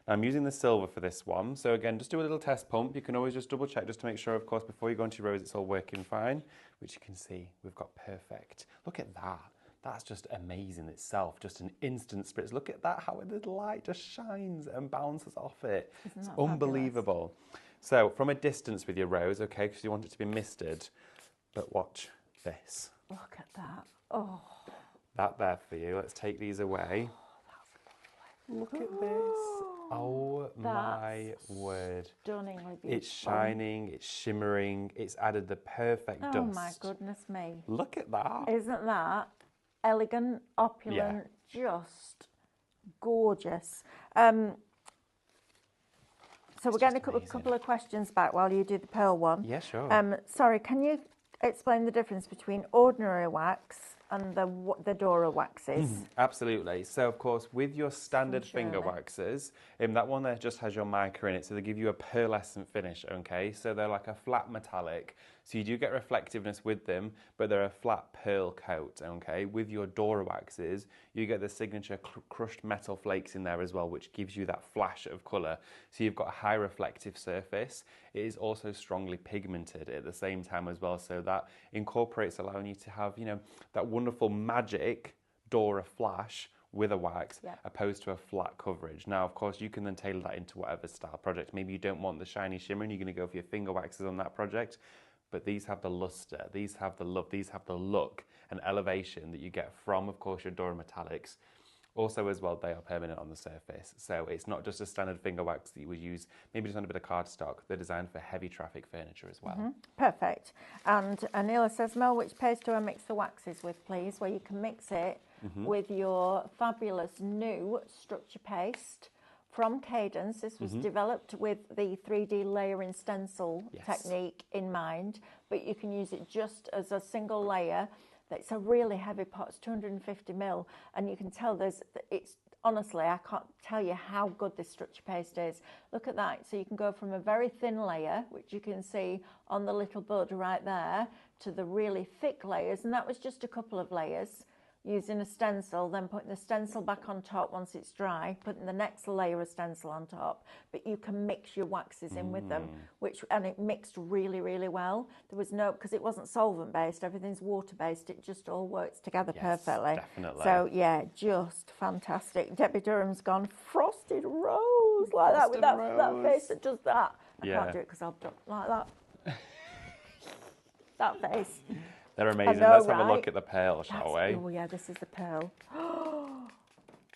Now, I'm using the silver for this one. So again, just do a little test pump. You can always just double check just to make sure, of course, before you go into your rose, it's all working fine, which you can see we've got perfect. Look at that. That's just amazing itself, just an instant spritz. Look at that, how the light just shines and bounces off it. It's unbelievable. So from a distance with your rose, okay, because you want it to be misted, but watch this. Look at that. Oh. That there for you. Let's take these away. Look at this. Oh my word. Stunningly beautiful. It's shining, it's shimmering, it's added the perfect dust. Oh my goodness me. Look at that. Isn't that elegant, opulent, just gorgeous. So we're getting a couple of questions back while you do the pearl one. Yeah, sure. Sorry, can you explain the difference between ordinary wax and the Dora waxes? Absolutely. So, of course, with your standard finger waxes, that one there just has your mica in it, so they give you a pearlescent finish, okay? So they're like a flat metallic. So you do get reflectiveness with them, but they're a flat pearl coat, okay? With your Dora waxes, you get the signature crushed metal flakes in there as well, which gives you that flash of colour. So you've got a high reflective surface. It is also strongly pigmented at the same time as well, so that incorporates allowing you to have, you know, that wonderful magic Dora flash with a wax, opposed to a flat coverage. Now, of course, you can then tailor that into whatever style project. Maybe you don't want the shiny shimmer and you're going to go for your finger waxes on that project, but these have the luster, these have the love, these have the look and elevation that you get from, of course, your Dora metallics. Also, as well, they are permanent on the surface. So it's not just a standard finger wax that you would use, maybe just on a bit of cardstock. They're designed for heavy traffic furniture as well. Perfect. And Anila says, Mel, which paste do I mix the waxes with, please? Well, you can mix it with your fabulous new structure paste from Cadence. This was developed with the 3D layering stencil technique in mind, but you can use it just as a single layer. It's a really heavy pot, it's 250 mil, and you can tell it's honestly, I can't tell you how good this structure paste is. Look at that. So you can go from a very thin layer, which you can see on the little bud right there, to the really thick layers, and that was just a couple of layers. Using a stencil, then putting the stencil back on top once it's dry, putting the next layer of stencil on top. But you can mix your waxes in with them, and it mixed really, really well. There was no, because it wasn't solvent based, everything's water based. It just all works together perfectly. Definitely. So yeah, just fantastic. Debbie Durham's gone frosted rose like that with that face that does that. I can't do it because I've done like that. That face. They're amazing. Let's have a look at the pearl, shall we? Oh yeah, this is the pearl.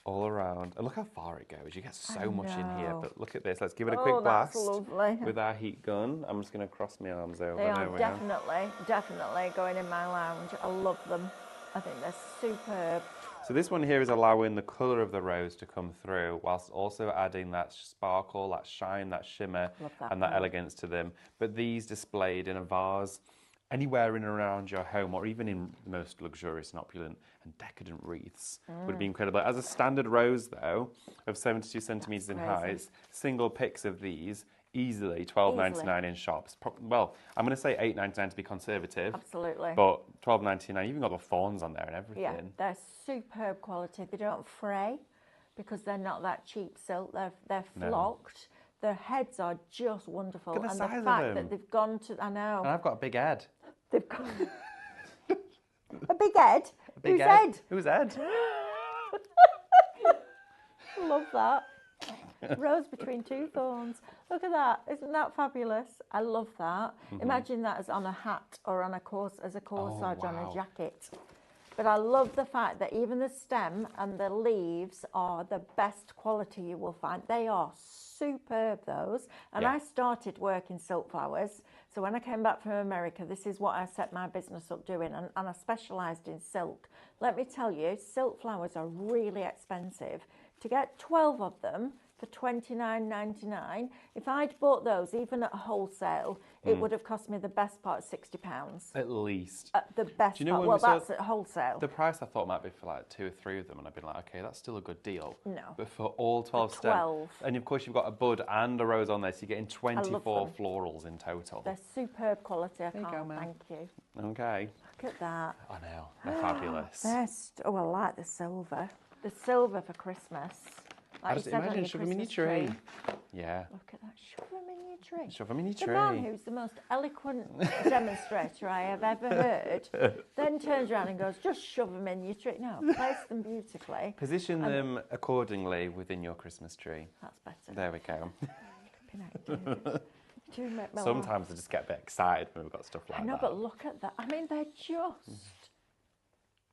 All around. And look how far it goes. You get so much in here. But look at this. Let's give it a quick that's blast lovely. with our heat gun. I'm just going to cross my arms over. They are definitely going in my lounge. I love them. I think they're superb. So this one here is allowing the colour of the rose to come through, whilst also adding that sparkle, that shine, that shimmer, and that elegance to them. But these displayed in a vase, anywhere in and around your home, or even in the most luxurious and opulent and decadent wreaths, would be incredible. As a standard rose, though, of 72 centimetres in height, single picks of these, easily $12.99 in shops. Well, I'm going to say $8.99 to be conservative. Absolutely. But $12.99, you've even got the thorns on there and everything. Yeah, they're superb quality. They don't fray because they're not that cheap silk. They're flocked. Their heads are just wonderful. Look at the size the fact of them. that they've gone to, I know. And I've got a big head. They've got a big head. Big Whose head? Whose head? Love that. Rose between two thorns. Look at that. Isn't that fabulous? I love that. Imagine that as on a hat or on a corsage on a jacket. But I love the fact that even the stem and the leaves are the best quality you will find. They are superb, those. And I started working silk flowers. So when I came back from America, this is what I set my business up doing. And I specialised in silk. Let me tell you, silk flowers are really expensive. To get 12 of them for $29.99, if I'd bought those, even at wholesale, it would have cost me the best part of £60. At least. The best Do you know part. when Well, we saw that's at wholesale. The price I thought might be for like 2 or 3 of them, and I'd be like, okay, that's still a good deal. No. But for all 12 stems, and of course you've got a bud and a rose on there, so you're getting 24 florals in total. They're superb quality. There you go, Mel. Thank you. Okay. Look at that. I know. They're fabulous. I like the silver. The silver for Christmas. Like I just imagine shove them in your tree. Yeah. Look at that. Shove them in your tree. Shove them in your tree. The man who's the most eloquent demonstrator I have ever heard then turns around and goes, just shove them in your tree. No, place them beautifully. Position them accordingly within your Christmas tree. That's better. There we go. Sometimes I just get a bit excited when we've got stuff like that. I know, but look at that. I mean,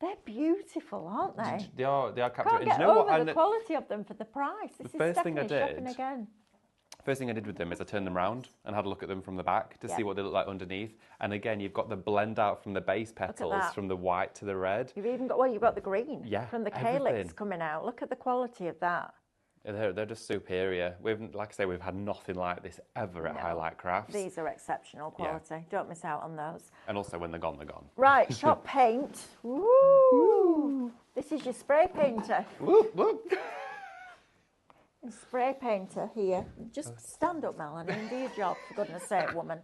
they're beautiful, aren't they? They are captivating. Can't get over the quality of them for the price. This is definitely shopping again. First thing I did with them is I turned them round and had a look at them from the back to see what they look like underneath. And again, you've got the blend out from the base petals, from the white to the red. You've even got, you've got the green from the calyx coming out. Look at the quality of that. They're just superior. Like I say, we've had nothing like this ever at Highlight Crafts. These are exceptional quality. Yeah. Don't miss out on those. And also when they're gone, they're gone. Right, shop paint. Woo! This is your spray painter. Whoop, whoop. Spray painter here. Just stand up, Melanie, and do your job, for goodness sake, woman.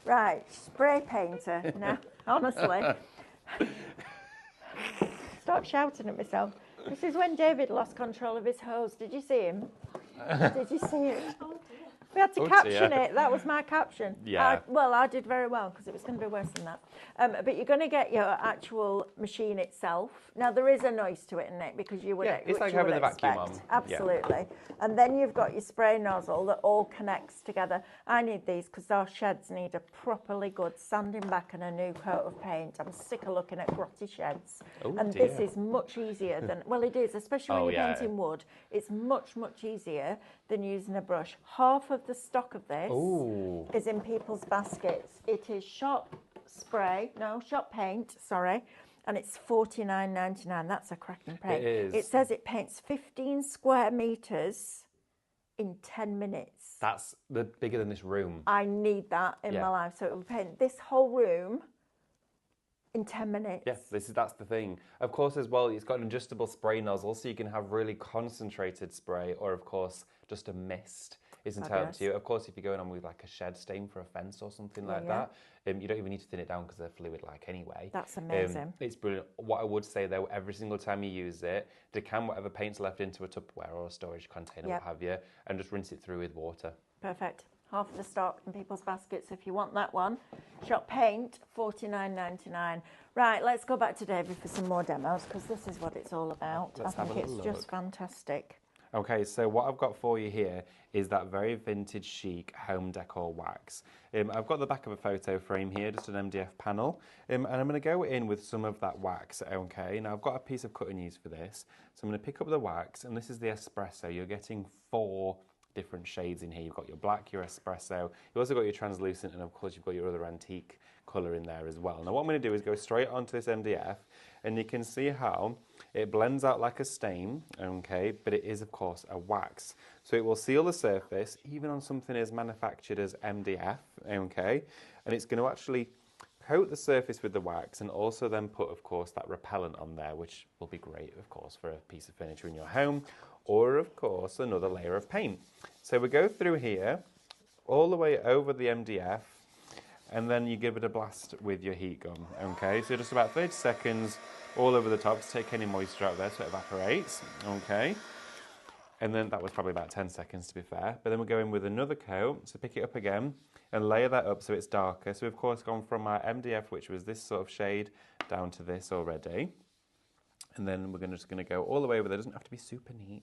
Right, spray painter. Now, honestly. Stop shouting at myself. This is when David lost control of his hose. Did you see him? Did you see it? We had to caption it. That was my caption. Yeah. I did very well because it was going to be worse than that. But you're going to get your actual machine itself. Now, there is a noise to it, isn't it? Because you would it's like having the vacuum on. Absolutely. Yeah. And then you've got your spray nozzle that all connects together. I need these because our sheds need a properly good sanding back and a new coat of paint. I'm sick of looking at grotty sheds. This is much easier than, well, it is, especially when you're painting wood. It's much, much easier than using a brush. Half of the stock of this is in people's baskets. It is shop paint, sorry, and it's $49.99. That's a cracking paint. It is. It says it paints 15 square meters in 10 minutes. That's bigger than this room. I need that in my life. So it will paint this whole room in 10 minutes. Yes, that's the thing. Of course, as well, it's got an adjustable spray nozzle, so you can have really concentrated spray, or of course, just a mist. It's entirely up to you. Of course, if you're going on with like a shed stain for a fence or something like that, you don't even need to thin it down because they're fluid-like anyway. That's amazing. It's brilliant. What I would say though, every single time you use it, decant whatever paint's left into a Tupperware or a storage container, what have you, and just rinse it through with water. Perfect. Half of the stock in people's baskets if you want that one. Shop paint, $49.99. Right, let's go back to David for some more demos because this is what it's all about. I think it's just fantastic. Okay, so what I've got for you here is that very vintage chic home decor wax. I've got the back of a photo frame here, just an MDF panel, and I'm going to go in with some of that wax, okay? Now I've got a piece of cutting use for this, so I'm going to pick up the wax, and this is the espresso. You're getting 4 different shades in here. You've got your black, your espresso, you've also got your translucent, and of course you've got your other antique colour in there as well. Now what I'm going to do is go straight onto this MDF, and you can see how it blends out like a stain, okay, but it is of course a wax. So it will seal the surface, even on something as manufactured as MDF, okay, and it's going to actually coat the surface with the wax and also then put, of course, that repellent on there, which will be great, of course, for a piece of furniture in your home, or of course, another layer of paint. So we go through here, all the way over the MDF, and then you give it a blast with your heat gun, okay? So just about 30 seconds all over the top to take any moisture out there so it evaporates, okay? And then that was probably about 10 seconds to be fair. But then we'll go in with another coat, so pick it up again and layer that up so it's darker. So we've of course gone from our MDF, which was this sort of shade, down to this already. And then we're just going to go all the way over there. It doesn't have to be super neat.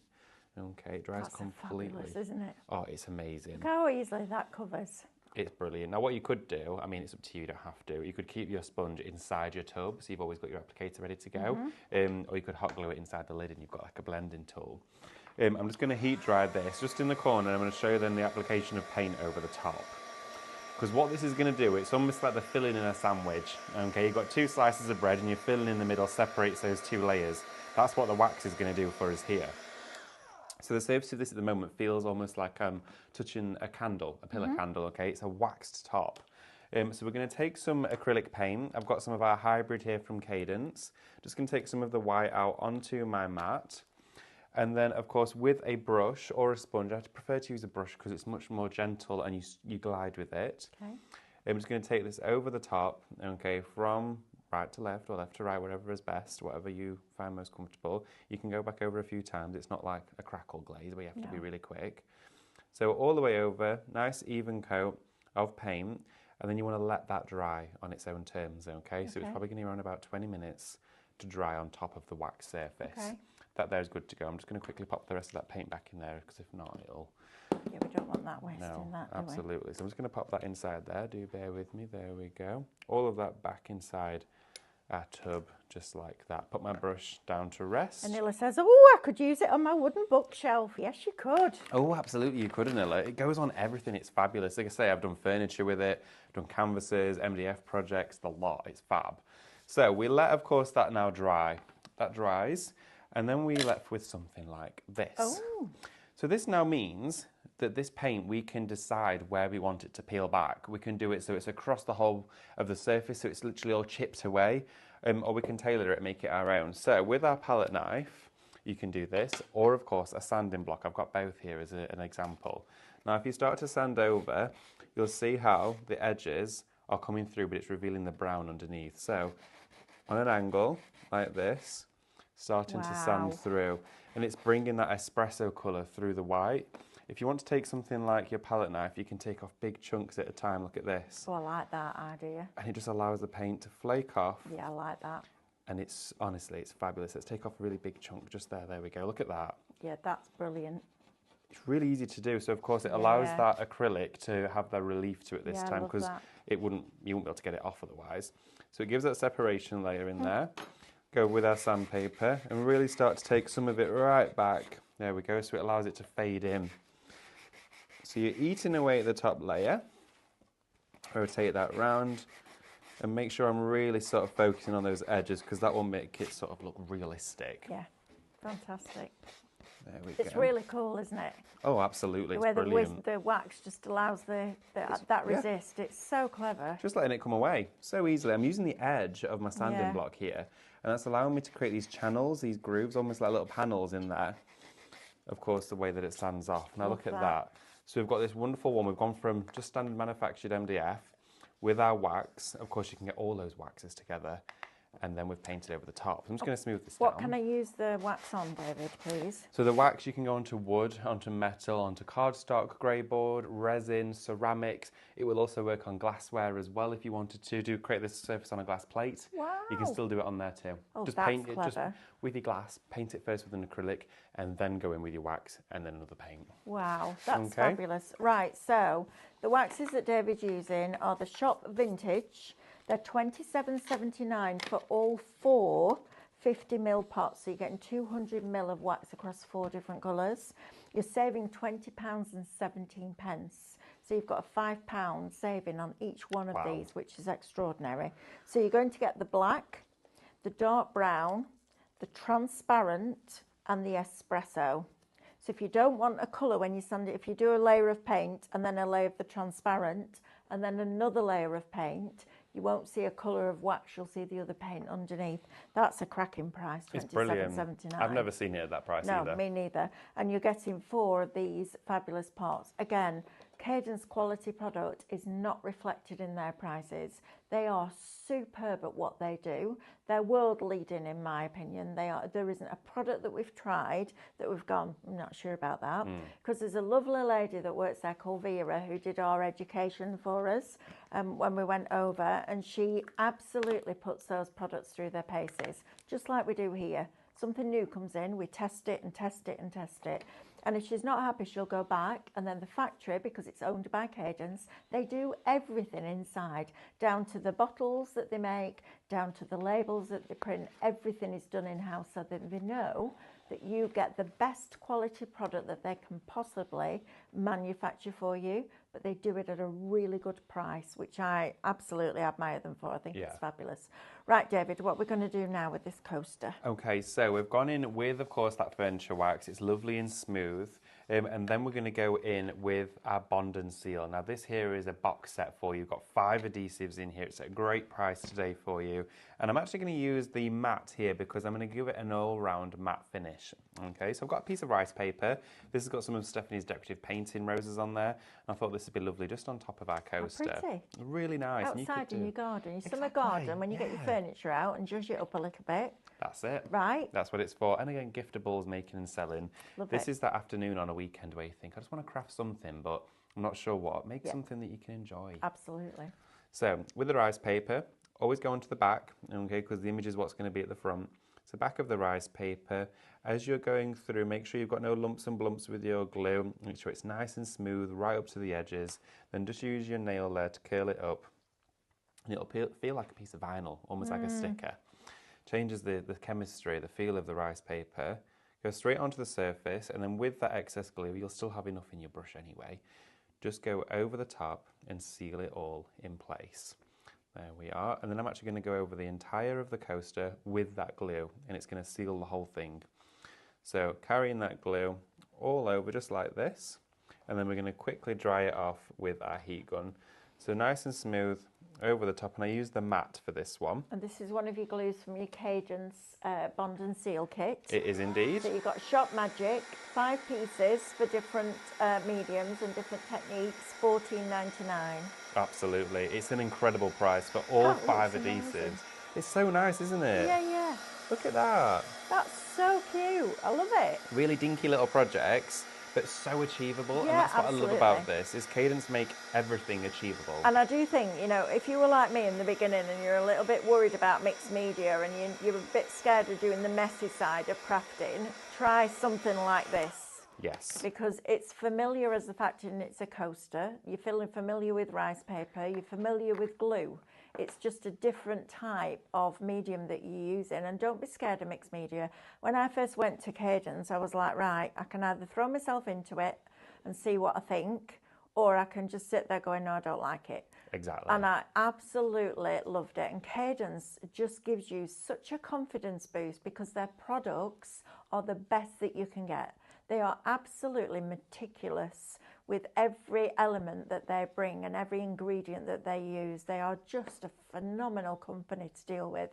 Okay, it dries completely. Fabulous, isn't it? Oh, it's amazing. Look how easily that covers. It's brilliant. Now what you could do, I mean it's up to you, you don't have to, you could keep your sponge inside your tub, so you've always got your applicator ready to go, or you could hot glue it inside the lid and you've got like a blending tool. I'm just going to heat dry this just in the corner, and I'm going to show you then the application of paint over the top. Because what this is going to do, it's almost like the filling in a sandwich. Okay, you've got 2 slices of bread and your filling in the middle separates those 2 layers. That's what the wax is going to do for us here. So the surface of this at the moment feels almost like touching a candle, a pillar candle, okay? It's a waxed top. So we're going to take some acrylic paint. I've got some of our hybrid here from Cadence. Just going to take some of the white out onto my mat. And then, of course, with a brush or a sponge, I prefer to use a brush because it's much more gentle and you glide with it. Okay. I'm just going to take this over the top, okay, from right to left or left to right, whatever is best, whatever you find most comfortable. You can go back over a few times. It's not like a crackle glaze where you have to be really quick. So all the way over, nice even coat of paint, and then you want to let that dry on its own terms, okay? So it's probably going to be around about 20 minutes to dry on top of the wax surface. Okay. That there is good to go. I'm just going to quickly pop the rest of that paint back in there because if not, it'll... Yeah, we don't want that wasting that, do we? Absolutely. So I'm just going to pop that inside there. Do bear with me. There we go. All of that back inside our tub, just like that. Put my brush down to rest. Anila says, oh, I could use it on my wooden bookshelf. Yes, you could. Oh, absolutely, you could, Anila. It goes on everything. It's fabulous. Like I say, I've done furniture with it, done canvases, MDF projects, the lot. It's fab. So we let, of course, that now dry. That dries. And then we left with something like this. Oh. So this now means that this paint, we can decide where we want it to peel back. We can do it so it's across the whole of the surface, so it's literally all chipped away, or we can tailor it, make it our own. So with our palette knife, you can do this, or of course a sanding block. I've got both here as an example. Now if you start to sand over, you'll see how the edges are coming through, but it's revealing the brown underneath. So on an angle like this, starting to sand through, and it's bringing that espresso colour through the white. If you want to take something like your palette knife, you can take off big chunks at a time. Look at this. Oh, I like that idea. And it just allows the paint to flake off. Yeah, I like that. And it's, honestly, it's fabulous. Let's take off a really big chunk just there. There we go. Look at that. Yeah, that's brilliant. It's really easy to do. So, of course, it allows that acrylic to have that relief to it this time, because you wouldn't be able to get it off otherwise. So it gives that separation layer in there. Go with our sandpaper and really start to take some of it right back. There we go. So it allows it to fade in. So you're eating away at the top layer. Rotate that round and make sure I'm really sort of focusing on those edges, because that will make it sort of look realistic. Yeah, fantastic. There we go. It's really cool, isn't it? Oh, absolutely. The It's way brilliant. the wax just allows that resist. It's so clever. Just letting it come away so easily. I'm using the edge of my sanding block here, and that's allowing me to create these channels, these grooves, almost like little panels in there. Of course, the way that it sands off. Now look at that. So we've got this wonderful one. We've gone from just standard manufactured MDF with our wax. Of course, you can get all those waxes together, and then we've painted over the top. I'm just going to smooth this down. What can I use the wax on, David, please? So the wax, you can go onto wood, onto metal, onto cardstock, grey board, resin, ceramics. It will also work on glassware as well if you wanted to create this surface on a glass plate. Wow. You can still do it on there too. Oh, just that's paint it just clever. with your glass, paint it first with an acrylic, and then go in with your wax and then another paint. Wow, that's fabulous. Right, so the waxes that David's using are the Shop Vintage. They're $27.79 for all 4 50ml pots. So you're getting 200ml of wax across 4 different colours. You're saving £20.17. So you've got a £5 saving on each one of these, which is extraordinary. So you're going to get the black, the dark brown, the transparent, and the espresso. So if you don't want a colour when you sand it, if you do a layer of paint and then a layer of the transparent and then another layer of paint, you won't see a colour of wax, you'll see the other paint underneath. That's a cracking price, $27.79. I've never seen it at that price either. No, me neither. And you're getting 4 of these fabulous pots. Again, Cadence quality product is not reflected in their prices. They are superb at what they do. They're world leading, in my opinion. There isn't a product that we've tried that we've gone, I'm not sure about that. Because there's a lovely lady that works there called Vera who did our education for us when we went over, and she absolutely puts those products through their paces, just like we do here. Something new comes in, we test it and test it and test it. And if she's not happy, she'll go back. And then the factory, because it's owned by Cadence, they do everything inside, down to the bottles that they make, down to the labels that they print. Everything is done in-house so that they know that you get the best quality product that they can possibly manufacture for you, but they do it at a really good price, which I absolutely admire them for. I think it's fabulous. Right, David, what we're going to do now with this coaster? Okay, so we've gone in with, of course, that furniture wax. It's lovely and smooth. And then we're going to go in with our Bond and Seal. Now, this here is a box set for you. You've got 5 adhesives in here. It's at a great price today for you. And I'm actually going to use the matte here because I'm going to give it an all-round matte finish. Okay, so I've got a piece of rice paper. This has got some of Stephanie's decorative painting roses on there. And I thought this would be lovely just on top of our coaster. How pretty. Really nice. Outside in your garden, your summer garden, when you get your furniture out and zhuzh it up a little bit. That's it. Right. That's what it's for. And again, giftables, making and selling. Love this it. is that afternoon on a weekend where you think, I just want to craft something, but I'm not sure what. Make something that you can enjoy. Absolutely. So with the rice paper, always go onto the back, okay, because the image is what's going to be at the front. So back of the rice paper, as you're going through, make sure you've got no lumps and bumps with your glue. Make sure it's nice and smooth right up to the edges. Then just use your nail there to curl it up. And it'll feel like a piece of vinyl, almost like a sticker. Changes the chemistry, the feel of the rice paper. Go straight onto the surface, and then with that excess glue, you'll still have enough in your brush anyway. Just go over the top and seal it all in place. There we are. And then I'm actually going to go over the entire of the coaster with that glue, and it's going to seal the whole thing. So carrying that glue all over just like this. And then we're going to quickly dry it off with our heat gun. So nice and smooth over the top. And I use the matte for this one. And this is one of your glues from your Cadence Bond and Seal kit. It is indeed. So you've got Shop Magic, 5 pieces for different mediums and different techniques, $14.99. Absolutely. It's an incredible price for all 5 adhesives. Amazing. It's so nice, isn't it? Yeah, yeah. Look at that. That's so cute. I love it. Really dinky little projects, but so achievable. Yeah, and that's what absolutely. I love about this, is Cadence make everything achievable. And I do think, you know, if you were like me in the beginning and you're a little bit worried about mixed media and you're a bit scared of doing the messy side of crafting, try something like this. Yes. Because it's familiar as the fact that it's a coaster. You're feeling familiar with rice paper. You're familiar with glue. It's just a different type of medium that you're using. And don't be scared of mixed media. When I first went to Cadence, I was like, right, I can either throw myself into it and see what I think, or I can just sit there going, no, I don't like it. Exactly. And I absolutely loved it. And Cadence just gives you such a confidence boost because their products are the best that you can get. They are absolutely meticulous with every element that they bring and every ingredient that they use. They are just a phenomenal company to deal with.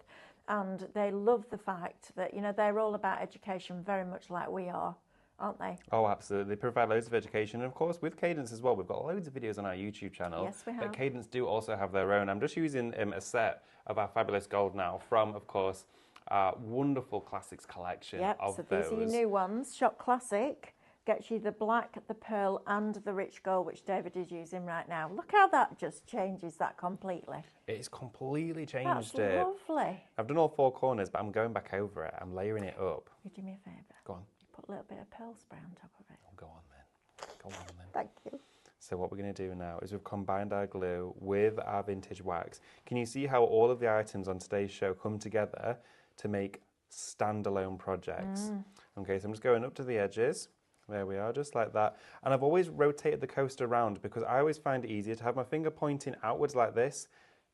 And they love the fact that, you know, they're all about education very much like we are, aren't they? Oh, absolutely. They provide loads of education. And of course, with Cadence as well, we've got loads of videos on our YouTube channel. Yes, we have. But Cadence do also have their own. I'm just using a set of our fabulous gold now from, of course, our wonderful classics collection of so those. these are your new ones. Shop Classic gets you the black, the pearl and the rich gold, which David is using right now. Look how that just changes that completely. It's completely changed That's it. lovely. I've done all 4 corners, but I'm going back over it. I'm layering it up. You do me a favour. Go on. Put a little bit of pearl spray on top of it. Oh, go on then. Go on then. Thank you. So what we're going to do now is we've combined our glue with our vintage wax. Can you see how all of the items on today's show come together to make standalone projects? Okay, so I'm just going up to the edges. There we are, just like that. And I've always rotated the coaster around because I always find it easier to have my finger pointing outwards like this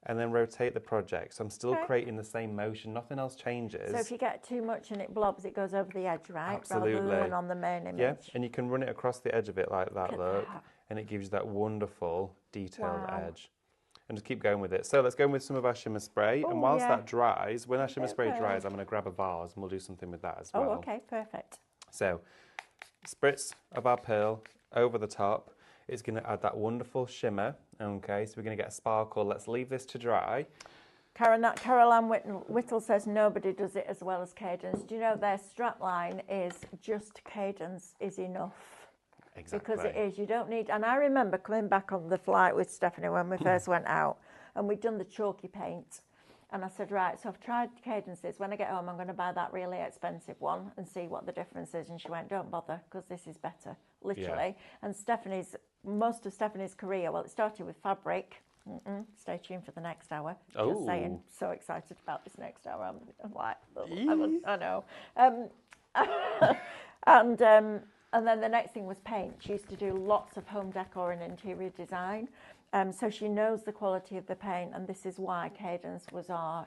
and then rotate the project. So I'm still creating the same motion, nothing else changes. So if you get too much and it blobs, it goes over the edge, right? Absolutely. Rather than on the main image. Yeah, and you can run it across the edge of it like that, Look at look. that. And it gives you that wonderful detailed Wow. edge. And just keep going with it. So let's go in with some of our shimmer spray. And whilst that dries, when our shimmer spray dries, I'm going to grab a vase and we'll do something with that as well. Oh, okay, perfect. So, spritz of our pearl over the top. It's going to add that wonderful shimmer. Okay, so we're going to get a sparkle. Let's leave this to dry. Caroline Whittle says nobody does it as well as Cadence. Do you know their strapline is just Cadence is enough? Exactly. Because it is, you don't need, and I remember coming back on the flight with Stephanie when we first went out and we'd done the chalky paint. And I said, right, so I've tried Cadences. When I get home, I'm going to buy that really expensive one and see what the difference is. And she went, don't bother, because this is better, literally. Yeah. And most of Stephanie's career, well, it started with fabric. Stay tuned for the next hour. Oh. Just saying, so excited about this next hour. I'm like, I know. And then the next thing was paint. She used to do lots of home decor and interior design. So she knows the quality of the paint, and this is why Cadence was our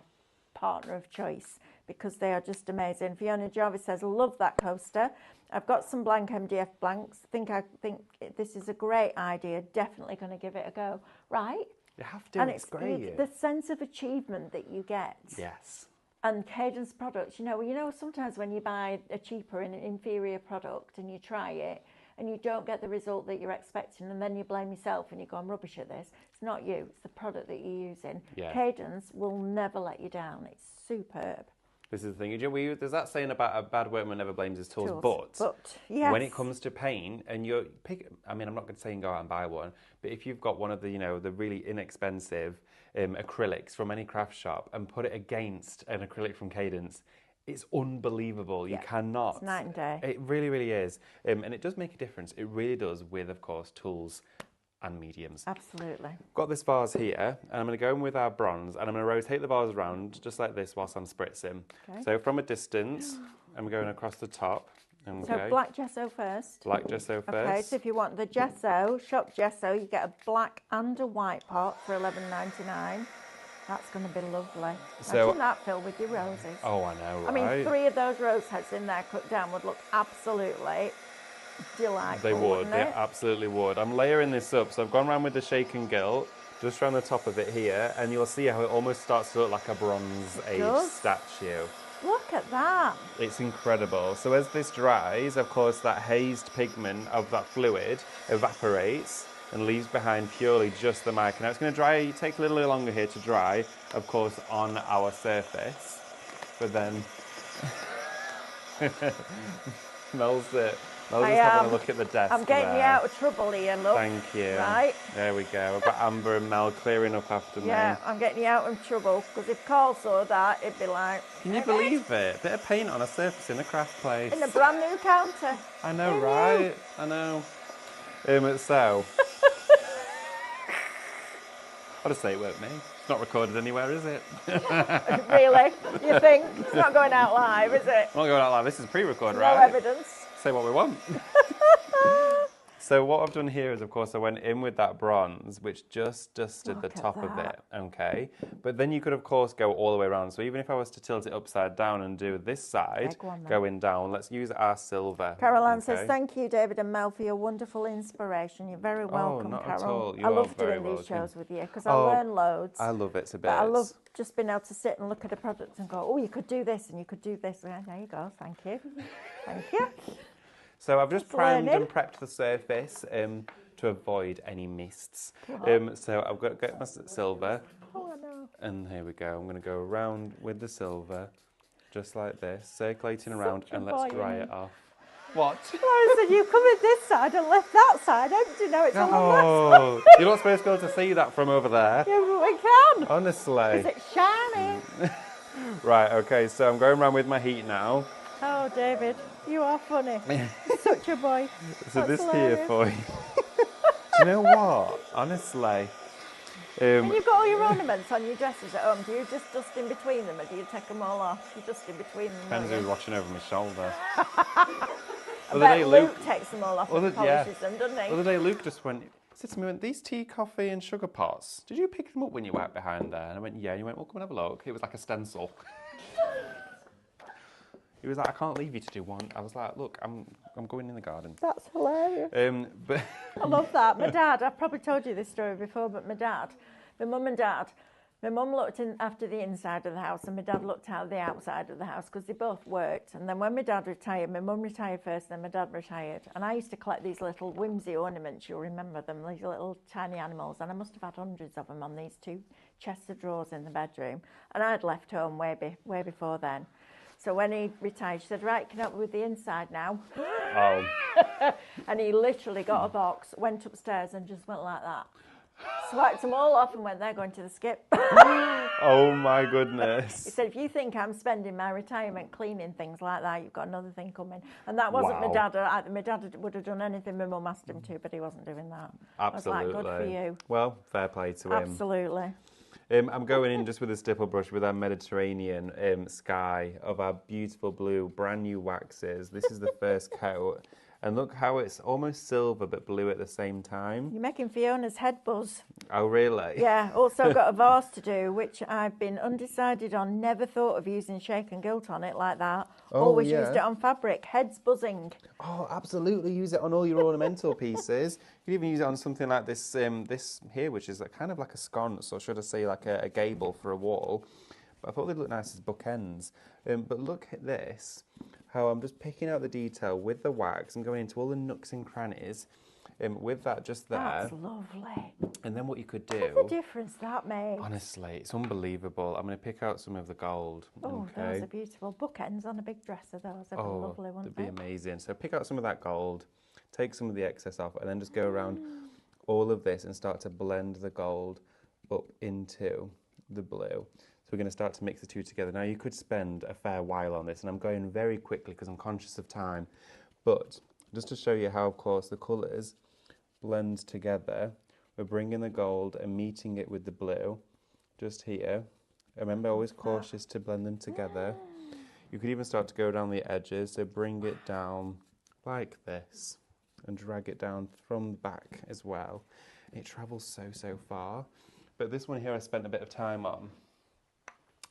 partner of choice, because they are just amazing. Fiona Jarvis says, love that coaster. I've got some blank MDF blanks. I think this is a great idea. Definitely going to give it a go. Right? You have to, and it's great. The sense of achievement that you get. Yes. And Cadence products, you know, sometimes when you buy a cheaper and an inferior product and you try it and you don't get the result that you're expecting, and then you blame yourself and you go, I'm rubbish at this. It's not you, it's the product that you're using. Yeah. Cadence will never let you down. It's superb. This is the thing. There's that saying about a bad workman never blames his tools. But yes. When it comes to paint, and I'm not going to say you can go out and buy one, but if you've got one of the, the really inexpensive acrylics from any craft shop and put it against an acrylic from Cadence, it's unbelievable. You cannot. It's night and day. It really, really is. And it does make a difference. It really does with, of course, tools and mediums. Absolutely. Got this vase here, and I'm going to go in with our bronze, and I'm going to rotate the vase around just like this whilst I'm spritzing. Okay. So from a distance, I'm going across the top. Okay. So black gesso first. Black gesso first. Okay, so if you want the gesso, shop gesso, you get a black and a white pot for $11.99. That's going to be lovely. So, imagine that filled with your roses. Oh, I know, right? I mean, 3 of those rose heads in there cut down would look absolutely delightful. They would, wouldn't they it? absolutely would. I'm layering this up, so I've gone around with the shake and gilt, just around the top of it here, and you'll see how it almost starts to look like a Bronze Age does. statue. Look at that. It's incredible. So as this dries, of course, that hazed pigment of that fluid evaporates and leaves behind purely just the mica. Now it's going to dry, take a little longer here to dry, of course, on our surface, but then Mel's just having a look at the desk. I'm getting there. you out of trouble here, look. Thank you. Right. There we go. I've got Amber and Mel clearing up after me. Yeah, I'm getting you out of trouble, because if Carl saw that, it'd be like... Can you believe it? Bit of paint on a surface in a craft place. In a brand new counter. I know, right? I know. So... I'll just say it weren't me. It's not recorded anywhere, is it? Really? You think? It's not going out live, is it? Not going out live. This is pre-recorded, No right? evidence. Say what we want. So what I've done here is, of course, I went in with that bronze, which just dusted the top of it, okay? But then you could, of course, go all the way around. So even if I was to tilt it upside down and do this side, going down, let's use our silver. Caroline says, thank you, David and Mel, for your wonderful inspiration. You're very welcome, not Carol. at all. You I love are very doing these welcome. shows with you, because I learn loads. I love it a bit. But I love just being able to sit and look at a product and go, oh, you could do this and you could do this. There you go, thank you. Thank you. So I've just primed and prepped the surface to avoid any mists. So I've got to get my silver. Oh, I know. And here we go. I'm going to go around with the silver, just like this, circulating around, and let's dry it off. What? I said, you covered this side and left that side empty. Now it's all on that side. You're not supposed to be able to see that from over there. Yeah, but we can. Honestly. Is it shiny? Right, okay, so I'm going around with my heat now. Oh, David, you are funny. Such a boy. So That's this hilarious. here for you. Do you know what? Honestly. And you've got all your ornaments on your dresses at home. Do you just dust in between them, or do you take them all off? You dust in between them. Depends who's watching over my shoulder. I bet Luke takes them all off and polishes them, doesn't he? The other day Luke just said to me, these tea, coffee and sugar pots, did you pick them up when you were out behind there? And I went, yeah. And he went, well, come and have a look. It was like a stencil. He was like, I can't leave you to do one. I was like, look, I'm going in the garden. That's hilarious. But I love that. My dad, I've probably told you this story before, but my mum and dad, my mum looked in after the inside of the house and my dad looked out the outside of the house because they both worked. And then when my dad retired, my mum retired first, then my dad retired. And I used to collect these little whimsy ornaments, you'll remember them, these little tiny animals. And I must have had hundreds of them on these two chests of drawers in the bedroom. And I'd left home way before then. So when he retired, she said, right, can you help me with the inside now? Oh. And he literally got a box, went upstairs and just went like that. Swiped them all off and went, they're going to the skip. Oh my goodness. He said, if you think I'm spending my retirement cleaning things like that, you've got another thing coming. And that wasn't my dad. My dad would have done anything my mum asked him to, but he wasn't doing that. Absolutely. I was like, good for you. Well, fair play to him. Absolutely. I'm going in just with a stipple brush with our Mediterranean sky of our beautiful blue, brand new waxes. This is the first coat. And look how it's almost silver but blue at the same time. You're making Fiona's head buzz. Oh, really? Yeah, also got a vase to do, which I've been undecided on. Never thought of using shake and gilt on it like that. Always used it on fabric. Head's buzzing. Oh, absolutely. Use it on all your ornamental pieces. You can even use it on something like this this here, which is kind of like a sconce, or should I say like a gable for a wall. But I thought they'd look nice as bookends. But look at this, how I'm just picking out the detail with the wax and going into all the nooks and crannies with that just there. That's lovely. And then what you could do... What a difference that made. Honestly, it's unbelievable. I'm going to pick out some of the gold. Oh, those are beautiful. Bookends on a big dresser, those are lovely, wouldn't they? They'd be amazing. So pick out some of that gold, take some of the excess off, and then just go around all of this and start to blend the gold up into the blue. So we're going to start to mix the two together. Now, you could spend a fair while on this, and I'm going very quickly because I'm conscious of time. But just to show you how, of course, the colours blend together, we're bringing the gold and meeting it with the blue just here. Remember, always cautious to blend them together. You could even start to go down the edges, so bring it down like this and drag it down from the back as well. It travels so far. But this one here I spent a bit of time on.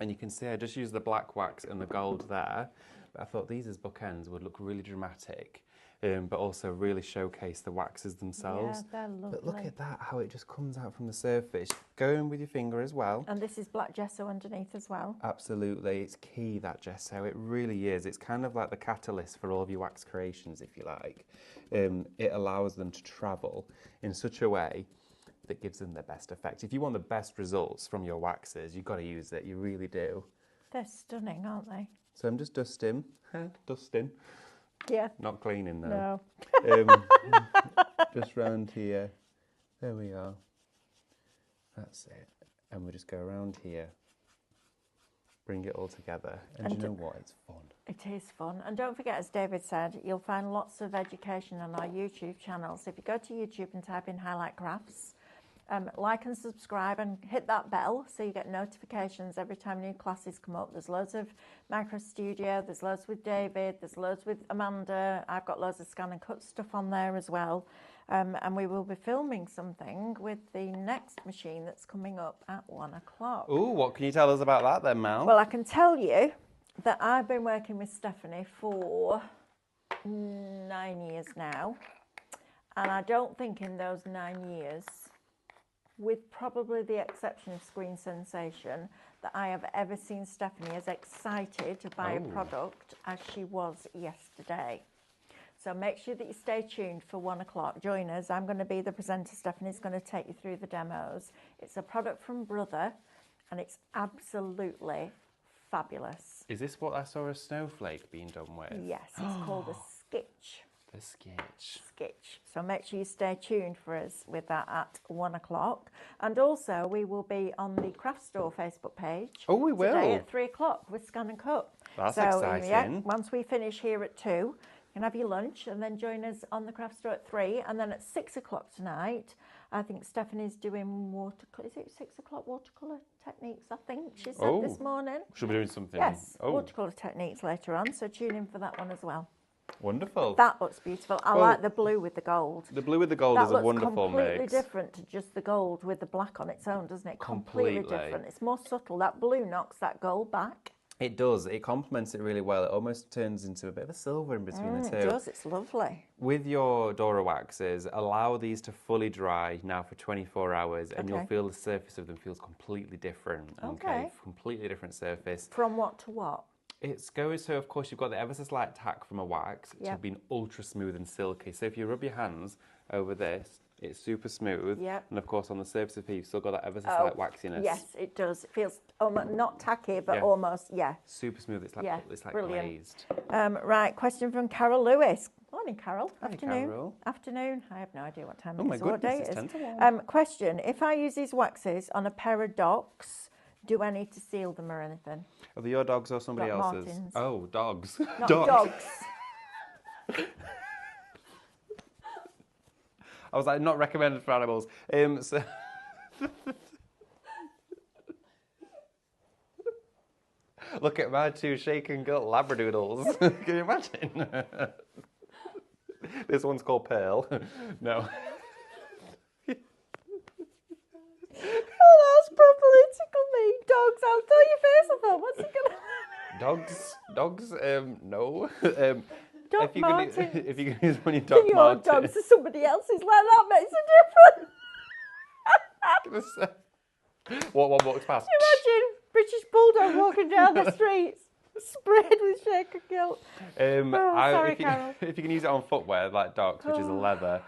And you can see I just used the black wax and the gold there. I thought these as bookends would look really dramatic, but also really showcase the waxes themselves. Yeah, they're lovely. But look at that, how it just comes out from the surface. Go in with your finger as well. And this is black gesso underneath as well. Absolutely, it's key, that gesso, it really is. It's kind of like the catalyst for all of your wax creations, if you like. It allows them to travel in such a way that gives them the best effect. If you want the best results from your waxes, you've got to use it, you really do. They're stunning, aren't they? So I'm just dusting, Yeah. not cleaning though. No. Just round here, there we are, that's it. And we'll just go around here, bring it all together, and you know what, it's fun. It is fun. And don't forget, as David said, you'll find lots of education on our YouTube channel. So if you go to YouTube and type in Highlight Crafts, like and subscribe and hit that bell so you get notifications every time new classes come up. There's loads of Micro Studio, there's loads with David, there's loads with Amanda. I've got loads of scan and cut stuff on there as well. And we will be filming something with the next machine that's coming up at 1 o'clock. Ooh, what can you tell us about that then, Mel? Well, I can tell you that I've been working with Stephanie for 9 years now. And I don't think in those 9 years, with probably the exception of Screen Sensation, that I have ever seen Stephanie as excited to buy a product as she was yesterday. So make sure that you stay tuned for 1 o'clock. Join us. I'm going to be the presenter. Stephanie's going to take you through the demos. It's a product from Brother, and it's absolutely fabulous. Is this what I saw a snowflake being done with? Yes, it's called a sketch. The sketch. Sketch. So make sure you stay tuned for us with that at 1 o'clock. And also, we will be on the Craft Store Facebook page. Oh, we will. Today at 3 o'clock with Scan and Cut. That's so, exciting. Yeah, once we finish here at 2, you can have your lunch and then join us on the Craft Store at 3. And then at 6 o'clock tonight, I think Stephanie's doing watercolour. Is it 6 o'clock watercolour techniques, I think she said this morning. She'll be doing something. Yes, watercolour techniques later on. So tune in for that one as well. Wonderful. That looks beautiful. I like the blue with the gold. The blue with the gold is a wonderful mix. That looks completely different to just the gold with the black on its own, doesn't it? Completely different. It's more subtle. That blue knocks that gold back. It does. It complements it really well. It almost turns into a bit of a silver in between the two. It does. It's lovely. With your Dora waxes, allow these to fully dry now for 24 hours and you'll feel the surface of them feels completely different. Okay. Completely different surface. From what to what? It's going, so of course you've got the ever so slight tack from a wax to being ultra smooth and silky. So if you rub your hands over this, it's super smooth. Yep. And of course on the surface of here, you've still got that ever so slight waxiness. Yes, it does. It feels almost, not tacky, but almost, super smooth. It's like brilliant. glazed. Right, question from Carol Lewis. Morning, Carol. Hi, Afternoon. Carol. Afternoon. I have no idea what time Oh it my is or what goodness, day it it's is. 10 to 1. Question, if I use these waxes on a pair of docks, do I need to seal them or anything? Are they your dogs or somebody Doc else's? Martens. Oh, dogs. Not dogs. I was like, not recommended for animals. So look at my 2 shaken Gilt Labradoodles. Can you imagine? This one's called Pearl. No. Oh, that's properly tickled me. Dogs, I'll tell your face. I thought, what's he going Dogs, no. Doc Martens. If you can use one of your Doc Your Martens. dogs are somebody else's, like that makes a difference. What one walks past? Imagine British Bulldog walking down the streets, sprayed with shaken Gilt. Sorry, Carol. If you can use it on footwear like Doc's, which is a leather,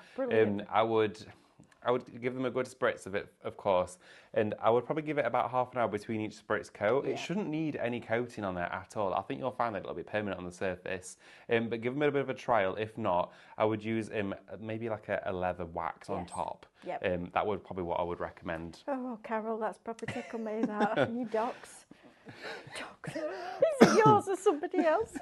I would give them a good spritz of it, of course, and I would probably give it about half an hour between each spritz coat. It shouldn't need any coating on there at all. I think you'll find that it'll be permanent on the surface, but give them a bit of a trial. If not, I would use maybe like a leather wax on top. Yep. That would probably what I would recommend. Oh, Carol, that's proper tickled me, that. You dogs. Dogs. Is it yours or somebody else?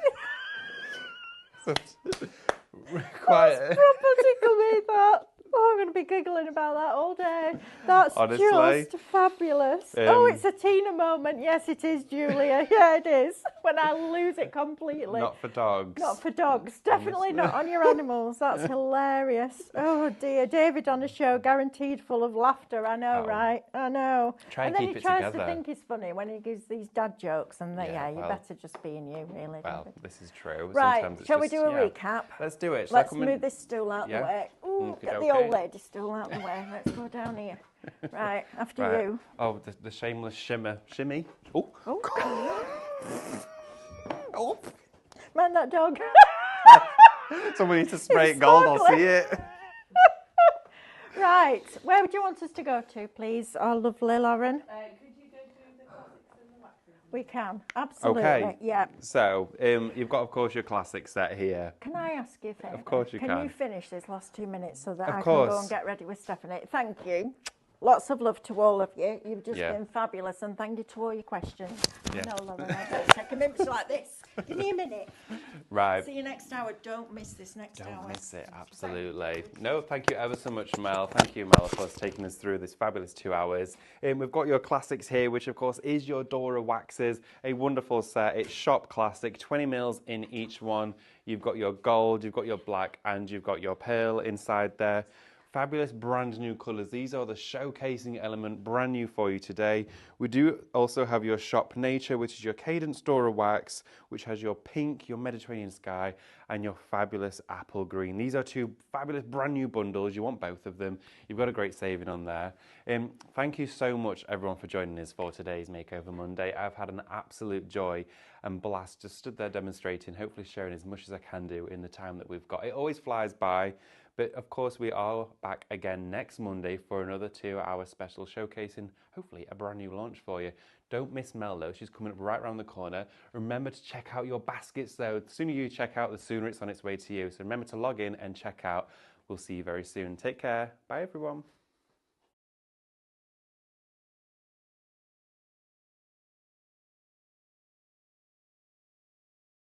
Quite. That's proper tickled me, that. Oh, I'm going to be giggling about that all day. That's Honestly. just fabulous. Oh, it's a Tina moment. Yes, it is, Julia. Yeah, it is. When I lose it completely. Not for dogs. Not for dogs. Definitely not on your animals. That's hilarious. Oh, dear. David on the show, guaranteed full of laughter. I know, right? I know. Try and then keep he it tries together. to think he's funny when he gives these dad jokes. And you well, better just be in you, really, Well, David. this is true. Right. Sometimes it's Shall we just, do a recap? Let's do it. Let's move this stool out the Yeah. way. Ooh, get the old lady stool out the way. Let's go down here. Right, after you. Oh, the shameless shimmy. Oh. Oh. Oh. Man, that dog. Someone needs to spray It's it gold, I'll sparkling. see it. Right, where would you want us to go to, please, our lovely Lauren? Could you go through the classics and the waxes? We can, absolutely. Okay. Yeah. So, you've got, of course, your classic set here. Can I ask you a favour? Of course you Can can. you finish these last 2 minutes so that Of I course. can go and get ready with Stephanie? Thank you. Lots of love to all of you. You've just Yeah. been fabulous, and thank you to all your questions. Yeah. I know, Lauren, I don't take a minute like this. Give me a minute. Right. See you next hour. Don't miss this next hour. Don't miss it, absolutely. No, thank you ever so much, Mel. Thank you, Mel, for taking us through this fabulous 2 hours. We've got your classics here, which of course is your Dora waxes. A wonderful set. It's shop classic, 20 mils in each one. You've got your gold, you've got your black, and you've got your pearl inside there. Fabulous brand new colours. These are the showcasing element, brand new for you today. We do also have your Shop Nature, which is your Cadence Dora wax, which has your pink, your Mediterranean sky, and your fabulous apple green. These are two fabulous brand new bundles. You want both of them. You've got a great saving on there. Thank you so much, everyone, for joining us for today's Makeover Monday. I've had an absolute joy and blast. Just stood there demonstrating, hopefully sharing as much as I can do in the time that we've got. It always flies by. But of course, we are back again next Monday for another 2-hour special showcasing, hopefully, a brand new launch for you. Don't miss Mel, though. She's coming up right around the corner. Remember to check out your baskets, though. The sooner you check out, the sooner it's on its way to you. So remember to log in and check out. We'll see you very soon. Take care. Bye, everyone.